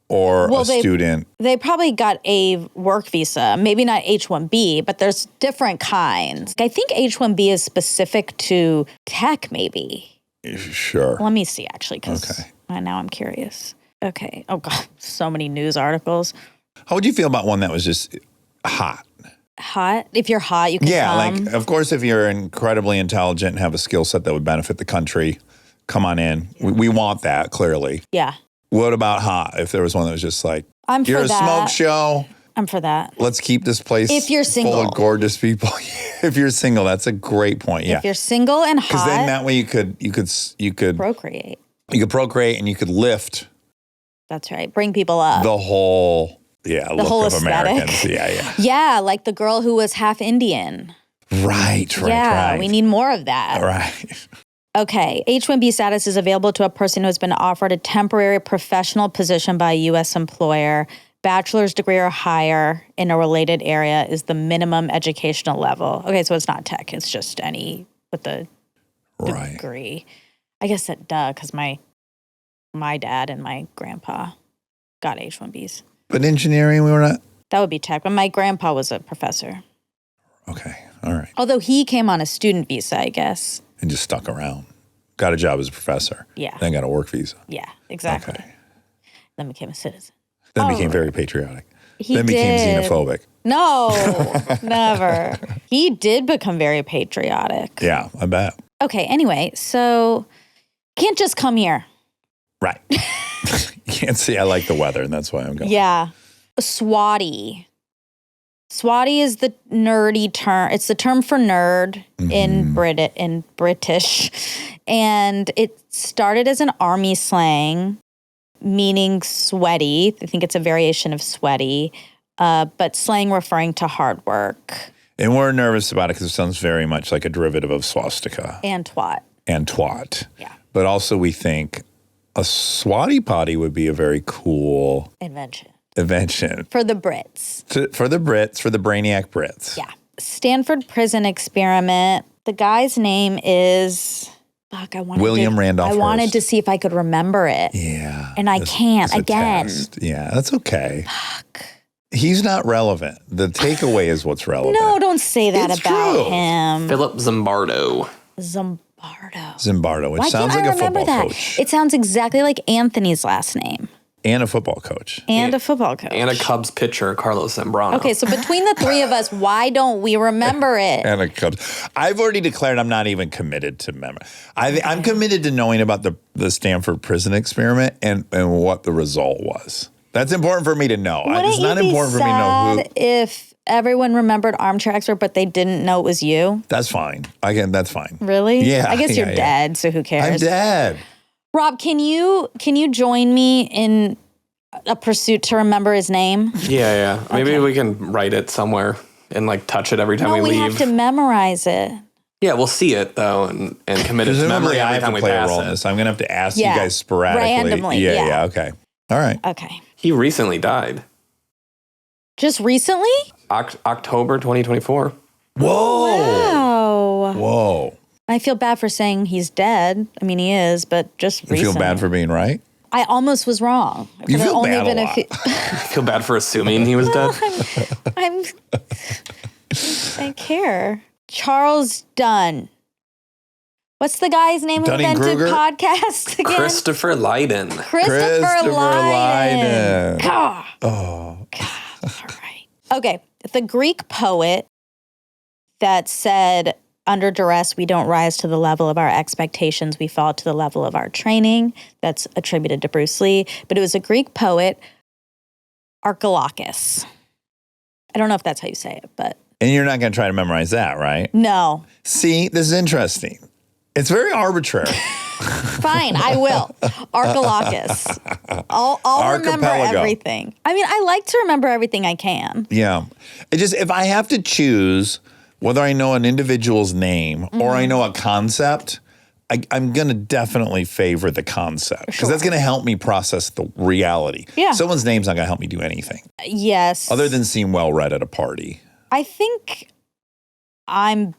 [SPEAKER 1] or a student.
[SPEAKER 2] They probably got a work visa, maybe not H-1B, but there's different kinds. I think H-1B is specific to tech, maybe.
[SPEAKER 1] Sure.
[SPEAKER 2] Let me see, actually, because now I'm curious. Okay. Oh, God, so many news articles.
[SPEAKER 1] How would you feel about one that was just hot?
[SPEAKER 2] Hot? If you're hot, you can come.
[SPEAKER 1] Like, of course, if you're incredibly intelligent and have a skill set that would benefit the country, come on in. We want that, clearly.
[SPEAKER 2] Yeah.
[SPEAKER 1] What about hot? If there was one that was just like,
[SPEAKER 2] I'm for
[SPEAKER 1] you're a
[SPEAKER 2] that.
[SPEAKER 1] smoke show.
[SPEAKER 2] I'm for that.
[SPEAKER 1] Let's keep this place
[SPEAKER 2] If you're single.
[SPEAKER 1] full of gorgeous people. If you're single, that's a great point. Yeah.
[SPEAKER 2] If you're single and hot.
[SPEAKER 1] Because then that way you could
[SPEAKER 2] procreate.
[SPEAKER 1] You could procreate and you could lift.
[SPEAKER 2] That's right. Bring people up.
[SPEAKER 1] The whole look
[SPEAKER 2] whole
[SPEAKER 1] of
[SPEAKER 2] aesthetic.
[SPEAKER 1] Americans. Yeah.
[SPEAKER 2] Yeah, like the girl who was half Indian.
[SPEAKER 1] Right.
[SPEAKER 2] Yeah, we need more of that.
[SPEAKER 1] Right.
[SPEAKER 2] Okay, H-1B status is available to a person who has been offered a temporary professional position by a U.S. employer. Bachelor's degree or higher in a related area is the minimum educational level. Okay, so it's not tech. It's just any with a degree. I guess that, because my dad and my grandpa got H-1Bs.
[SPEAKER 1] But engineering, we were not?
[SPEAKER 2] That would be tech, but my grandpa was a professor.
[SPEAKER 1] Okay, all right.
[SPEAKER 2] Although he came on a student visa, I guess.
[SPEAKER 1] And just stuck around. Got a job as a professor.
[SPEAKER 2] Yeah.
[SPEAKER 1] Then got a work visa.
[SPEAKER 2] Yeah, exactly.
[SPEAKER 1] Okay.
[SPEAKER 2] Then became a citizen.
[SPEAKER 1] Then became very patriotic.
[SPEAKER 2] He
[SPEAKER 1] then became xenophobic.
[SPEAKER 2] No, never. He did become very patriotic.
[SPEAKER 1] Yeah, I bet.
[SPEAKER 2] Okay, anyway, so can't just come here.
[SPEAKER 1] Right. You can't see I like the weather, and that's why I'm going.
[SPEAKER 2] Yeah. Swati. Swati is the nerdy term. It's the term for nerd in British. And it started as an army slang, meaning sweaty. I think it's a variation of sweaty, but slang referring to hard work.
[SPEAKER 1] And we're nervous about it because it sounds very much like a derivative of swastika.
[SPEAKER 2] And twat.
[SPEAKER 1] And twat.
[SPEAKER 2] Yeah.
[SPEAKER 1] But also we think a swati potty would be a very cool
[SPEAKER 2] invention.
[SPEAKER 1] For
[SPEAKER 2] the Brits.
[SPEAKER 1] For the brainiac Brits.
[SPEAKER 2] Yeah. Stanford prison experiment. The guy's name is...
[SPEAKER 1] William Randolph
[SPEAKER 2] I wanted
[SPEAKER 1] Hearst.
[SPEAKER 2] to see if I could remember it.
[SPEAKER 1] Yeah.
[SPEAKER 2] And I can't again.
[SPEAKER 1] Yeah, that's okay.
[SPEAKER 2] Fuck.
[SPEAKER 1] He's not relevant. The takeaway is what's relevant.
[SPEAKER 2] No, don't say that
[SPEAKER 1] It's
[SPEAKER 2] about
[SPEAKER 1] true.
[SPEAKER 2] him.
[SPEAKER 6] Philip Zimbardo,
[SPEAKER 1] Zimbardo, which
[SPEAKER 2] Why
[SPEAKER 1] sounds
[SPEAKER 2] can't
[SPEAKER 1] like
[SPEAKER 2] I
[SPEAKER 1] a
[SPEAKER 2] remember
[SPEAKER 1] football
[SPEAKER 2] that?
[SPEAKER 1] coach.
[SPEAKER 2] It sounds exactly like Anthony's last name.
[SPEAKER 1] And a football coach.
[SPEAKER 2] And a football coach.
[SPEAKER 6] and a Cubs pitcher, Carlos Zambrano.
[SPEAKER 2] Okay, so between the three of us, why don't we remember it?
[SPEAKER 1] And a Cubs. I've already declared I'm not even committed to memory. I'm committed to knowing about the Stanford prison experiment and what the result was. That's important for me to know. It's not important for me to know who.
[SPEAKER 2] If everyone remembered Armchair Expert, but they didn't know it was you?
[SPEAKER 1] That's fine. That's fine.
[SPEAKER 2] Really?
[SPEAKER 1] Yeah.
[SPEAKER 2] I guess you're
[SPEAKER 1] yeah.
[SPEAKER 2] dead, so who cares?
[SPEAKER 1] I'm dead.
[SPEAKER 2] Rob, can you join me in a pursuit to remember his name?
[SPEAKER 6] Yeah. Maybe we can write it somewhere and like touch it every time we
[SPEAKER 2] we
[SPEAKER 6] leave.
[SPEAKER 2] have to memorize it.
[SPEAKER 6] Yeah, we'll see it though and commit it to memory
[SPEAKER 1] Presumably, I
[SPEAKER 6] every
[SPEAKER 1] have
[SPEAKER 6] time
[SPEAKER 1] to
[SPEAKER 6] we
[SPEAKER 1] play a
[SPEAKER 6] pass
[SPEAKER 1] role in
[SPEAKER 6] it.
[SPEAKER 1] this. I'm going to have to ask you
[SPEAKER 2] Yeah.
[SPEAKER 1] guys sporadically.
[SPEAKER 2] Randomly,
[SPEAKER 1] Yeah,
[SPEAKER 2] yeah.
[SPEAKER 1] okay. All right.
[SPEAKER 2] Okay.
[SPEAKER 6] He recently died.
[SPEAKER 2] Just recently?
[SPEAKER 6] October 2024.
[SPEAKER 2] Wow.
[SPEAKER 1] Whoa.
[SPEAKER 2] I feel bad for saying he's dead. I mean, he is, but just
[SPEAKER 1] You
[SPEAKER 2] recently.
[SPEAKER 1] feel bad for being right?
[SPEAKER 2] I almost was wrong.
[SPEAKER 1] You
[SPEAKER 2] If it
[SPEAKER 1] feel bad a
[SPEAKER 2] been
[SPEAKER 1] lot.
[SPEAKER 6] I feel bad for assuming he was dead.
[SPEAKER 2] I care. Charles Dunn. What's the guy's name who invented
[SPEAKER 1] Dunning-Kruger?
[SPEAKER 2] podcasts again?
[SPEAKER 6] Christopher Lydon.
[SPEAKER 2] Christopher Lydon.
[SPEAKER 1] Lydon.
[SPEAKER 2] God.
[SPEAKER 1] Oh.
[SPEAKER 2] All right. Okay. The Greek poet that said, under duress, we don't rise to the level of our expectations. We fall to the level of our training. That's attributed to Bruce Lee. But it was a Greek poet, Archilochus. I don't know if that's how you say it, but
[SPEAKER 1] And you're not going to try to memorize that, right?
[SPEAKER 2] no.
[SPEAKER 1] See, this is interesting. It's very arbitrary.
[SPEAKER 2] Fine, I will. Archilochus. I'll remember
[SPEAKER 1] Archipelago.
[SPEAKER 2] everything. I mean, I like to remember everything I can.
[SPEAKER 1] Yeah. It just, if I have to choose whether I know an individual's name or I know a concept, I'm going to definitely favor the concept because that's going to help me process the reality.
[SPEAKER 2] Yeah.
[SPEAKER 1] Someone's name's not going to help me do anything
[SPEAKER 2] Yes.
[SPEAKER 1] other than seem well read at a party.
[SPEAKER 2] I think I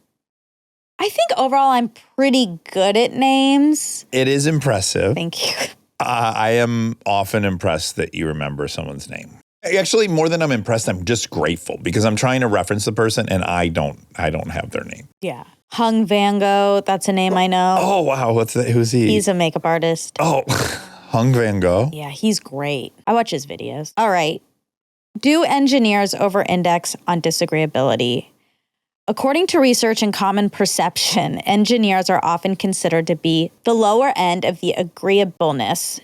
[SPEAKER 2] I think overall I'm pretty good at names.
[SPEAKER 1] It is impressive.
[SPEAKER 2] Thank you.
[SPEAKER 1] I am often impressed that you remember someone's name. Actually, more than I'm impressed, I'm just grateful because I'm trying to reference the person and I don't have their name.
[SPEAKER 2] Yeah. Hung Van Gogh, that's a name I know.
[SPEAKER 1] Oh, wow. What's that? Who's he?
[SPEAKER 2] He's a makeup artist.
[SPEAKER 1] Oh, Hung Van Gogh.
[SPEAKER 2] Yeah, he's great. I watch his videos. All right. Do engineers over-index on disagreeability? According to research and common perception, engineers are often considered to be the lower end of the agreeableness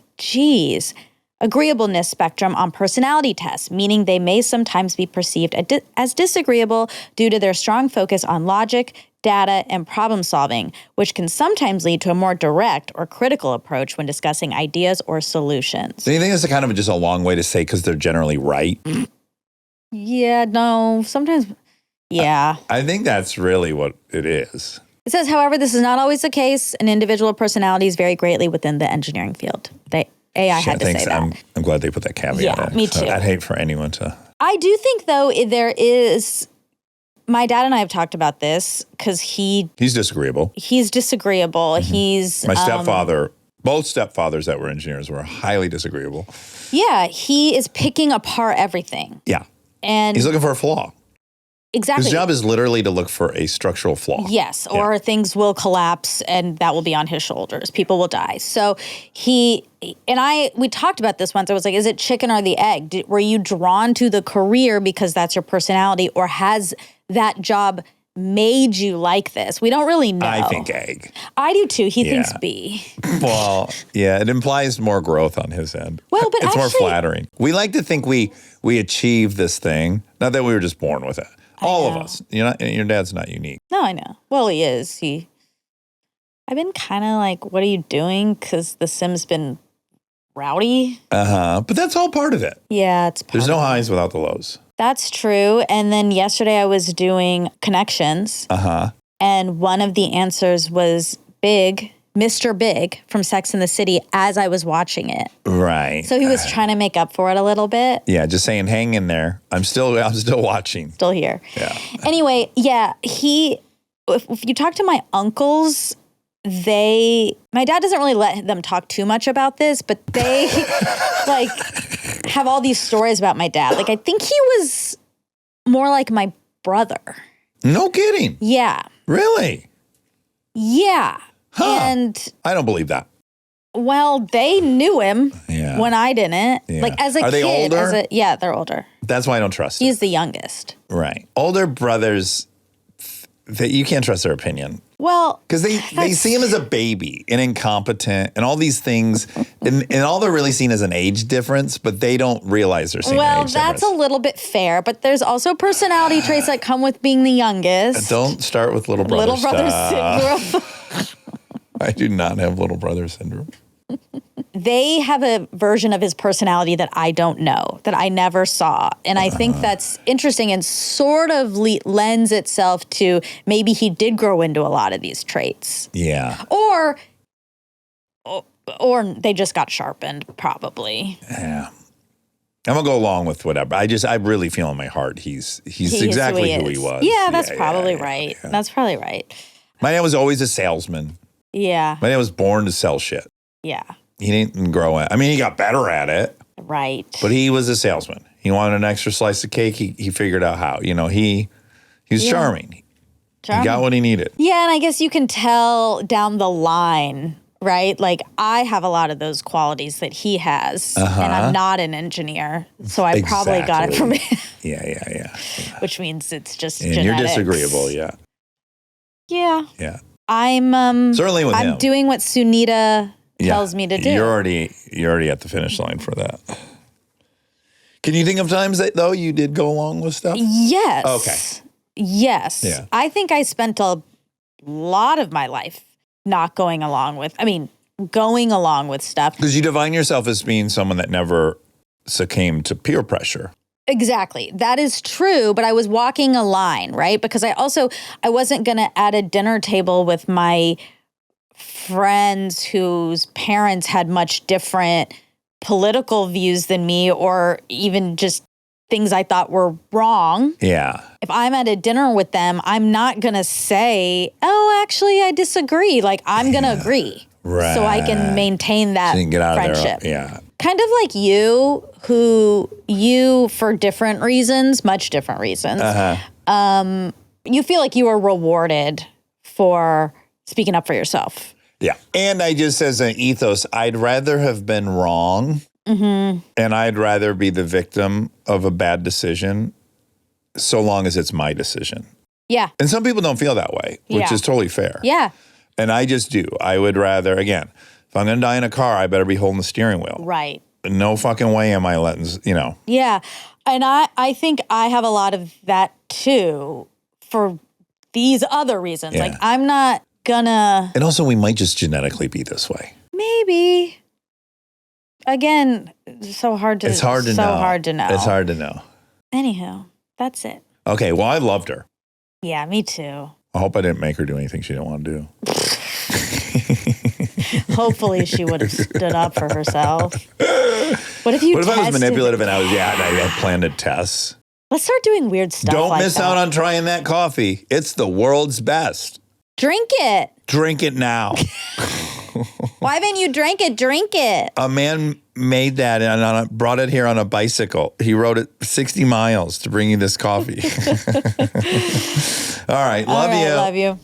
[SPEAKER 2] spectrum on personality tests, meaning they may sometimes be perceived as disagreeable due to their strong focus on logic, data, and problem solving, which can sometimes lead to a more direct or critical approach when discussing ideas or solutions.
[SPEAKER 1] Do you think it's kind of just a long way to say because they're generally right?
[SPEAKER 2] Yeah, no, sometimes, yeah.
[SPEAKER 1] I think that's really what it is.
[SPEAKER 2] It says, however, this is not always the case, and individual personalities vary greatly within the engineering field. AI had to say that.
[SPEAKER 1] I'm glad they put that caveat
[SPEAKER 2] Yeah,
[SPEAKER 1] in.
[SPEAKER 2] me too.
[SPEAKER 1] I'd hate for anyone to.
[SPEAKER 2] I do think, though, there is, my dad and I have talked about this because
[SPEAKER 1] He's disagreeable.
[SPEAKER 2] he's disagreeable. He's,
[SPEAKER 1] My stepfather, both stepfathers that were engineers were highly disagreeable.
[SPEAKER 2] yeah, he is picking apart everything.
[SPEAKER 1] Yeah.
[SPEAKER 2] And
[SPEAKER 1] He's looking for a flaw.
[SPEAKER 2] exactly.
[SPEAKER 1] His job is literally to look for a structural flaw.
[SPEAKER 2] Yes, or things will collapse and that will be on his shoulders. People will die. So we talked about this once. I was like, is it chicken or the egg? Were you drawn to the career because that's your personality, or has that job made you like this? We don't really know.
[SPEAKER 1] I think egg.
[SPEAKER 2] I do too. He thinks
[SPEAKER 1] Yeah.
[SPEAKER 2] B.
[SPEAKER 1] Well, yeah, it implies more growth on his end.
[SPEAKER 2] Well, but
[SPEAKER 1] it's more
[SPEAKER 2] actually-
[SPEAKER 1] flattering. We like to think we achieved this thing, not that we were just born with it. All of us. Your dad's not unique.
[SPEAKER 2] No, I know. Well, he is. I've been kind of like, what are you doing? Because the Sim's been rowdy.
[SPEAKER 1] But that's all part of it.
[SPEAKER 2] Yeah, it's part
[SPEAKER 1] There's
[SPEAKER 2] of
[SPEAKER 1] no
[SPEAKER 2] it.
[SPEAKER 1] highs without the lows.
[SPEAKER 2] That's true. And then yesterday I was doing connections. And one of the answers was Mr. Big from Sex and the City as I was watching it.
[SPEAKER 1] Right.
[SPEAKER 2] So he was trying to make up for it a little bit.
[SPEAKER 1] Yeah, just saying, hang in there. I'm still watching.
[SPEAKER 2] Still here.
[SPEAKER 1] Yeah.
[SPEAKER 2] Anyway, yeah, if you talk to my uncles, my dad doesn't really let them talk too much about this, but they like have all these stories about my dad. Like, I think he was more like my brother.
[SPEAKER 1] No kidding.
[SPEAKER 2] Yeah.
[SPEAKER 1] Really?
[SPEAKER 2] Yeah.
[SPEAKER 1] Huh.
[SPEAKER 2] And
[SPEAKER 1] I don't believe that.
[SPEAKER 2] well, they knew him
[SPEAKER 1] Yeah.
[SPEAKER 2] when I didn't.
[SPEAKER 1] Yeah.
[SPEAKER 2] Like as a
[SPEAKER 1] Are
[SPEAKER 2] kid.
[SPEAKER 1] they older?
[SPEAKER 2] Yeah, they're older.
[SPEAKER 1] That's why I don't trust
[SPEAKER 2] He's the youngest.
[SPEAKER 1] it. Right. Older brothers, you can't trust their opinion.
[SPEAKER 2] Well,
[SPEAKER 1] Because they see him as a baby and incompetent and all these things. and all they're really seen as an age difference, but they don't realize they're seeing an
[SPEAKER 2] well,
[SPEAKER 1] age
[SPEAKER 2] that's
[SPEAKER 1] difference.
[SPEAKER 2] a little bit fair, but there's also personality traits that come with being the youngest.
[SPEAKER 1] Don't start with little brother
[SPEAKER 2] Little brother
[SPEAKER 1] stuff.
[SPEAKER 2] syndrome.
[SPEAKER 1] I do not have little brother syndrome.
[SPEAKER 2] They have a version of his personality that I don't know, that I never saw. And I think that's interesting and sort of lends itself to maybe he did grow into a lot of these traits.
[SPEAKER 1] Yeah.
[SPEAKER 2] Or they just got sharpened, probably.
[SPEAKER 1] Yeah. I'm gonna go along with whatever. I really feel in my heart he's exactly who he was.
[SPEAKER 2] Yeah, that's probably
[SPEAKER 1] yeah,
[SPEAKER 2] right.
[SPEAKER 1] yeah.
[SPEAKER 2] That's probably right.
[SPEAKER 1] My dad was always a salesman.
[SPEAKER 2] Yeah.
[SPEAKER 1] My dad was born to sell shit.
[SPEAKER 2] Yeah.
[SPEAKER 1] He didn't grow it. I mean, he got better at it,
[SPEAKER 2] Right.
[SPEAKER 1] but he was a salesman. He wanted an extra slice of cake. He figured out how. He was charming. He got what he needed.
[SPEAKER 2] Yeah, and I guess you can tell down the line, right? Like I have a lot of those qualities that he has, and I'm not an engineer, so I probably got it from him.
[SPEAKER 1] Yeah.
[SPEAKER 2] Which means it's just
[SPEAKER 1] And
[SPEAKER 2] genetics.
[SPEAKER 1] you're disagreeable, yeah.
[SPEAKER 2] Yeah. I'm
[SPEAKER 1] Certainly with him.
[SPEAKER 2] I'm doing what Sunita tells me to do.
[SPEAKER 1] You're already at the finish line for that. Can you think of times that though you did go along with stuff?
[SPEAKER 2] Yes.
[SPEAKER 1] Okay.
[SPEAKER 2] Yes.
[SPEAKER 1] Yeah.
[SPEAKER 2] I think I spent a lot of my life not going along with stuff.
[SPEAKER 1] Because you define yourself as being someone that never succumbed to peer pressure.
[SPEAKER 2] Exactly. That is true, but I was walking a line, right? Because I wasn't going to at a dinner table with my friends whose parents had much different political views than me, or even just things I thought were wrong.
[SPEAKER 1] Yeah.
[SPEAKER 2] If I'm at a dinner with them, I'm not going to say, oh, actually, I disagree. Like, I'm going to agree.
[SPEAKER 1] Right.
[SPEAKER 2] So I can maintain that
[SPEAKER 1] So you can get out
[SPEAKER 2] friendship.
[SPEAKER 1] of there. Yeah.
[SPEAKER 2] Kind of like you, for different reasons, much different reasons, you feel like you were rewarded for speaking up for yourself.
[SPEAKER 1] Yeah. And I just, as an ethos, I'd rather have been wrong and I'd rather be the victim of a bad decision so long as it's my decision.
[SPEAKER 2] Yeah.
[SPEAKER 1] And some people don't feel that way, which
[SPEAKER 2] Yeah.
[SPEAKER 1] is totally fair.
[SPEAKER 2] Yeah.
[SPEAKER 1] And I just do. I would rather, again, if I'm going to die in a car, I better be holding the steering wheel.
[SPEAKER 2] Right.
[SPEAKER 1] No fucking way am I letting,
[SPEAKER 2] Yeah. And I think I have a lot of that too for these other reasons.
[SPEAKER 1] Yeah.
[SPEAKER 2] Like, I'm not gonna.
[SPEAKER 1] And also, we might just genetically be this way.
[SPEAKER 2] Maybe. Again, it's hard to know.
[SPEAKER 1] It's hard to know.
[SPEAKER 2] Anywho, that's it.
[SPEAKER 1] Okay, well, I loved her.
[SPEAKER 2] Yeah, me too.
[SPEAKER 1] I hope I didn't make her do anything she didn't want to do.
[SPEAKER 2] Hopefully she would have stood up for herself. What if
[SPEAKER 1] I was manipulative and I had planned a test?
[SPEAKER 2] Let's start doing weird stuff.
[SPEAKER 1] Don't miss out on trying that coffee. It's the world's best.
[SPEAKER 2] Drink it.
[SPEAKER 1] Drink it now.
[SPEAKER 2] Why haven't you drank it? Drink it.
[SPEAKER 1] A man made that and brought it here on a bicycle. He rode it 60 miles to bring you this coffee. All right. Love you.
[SPEAKER 2] Love you.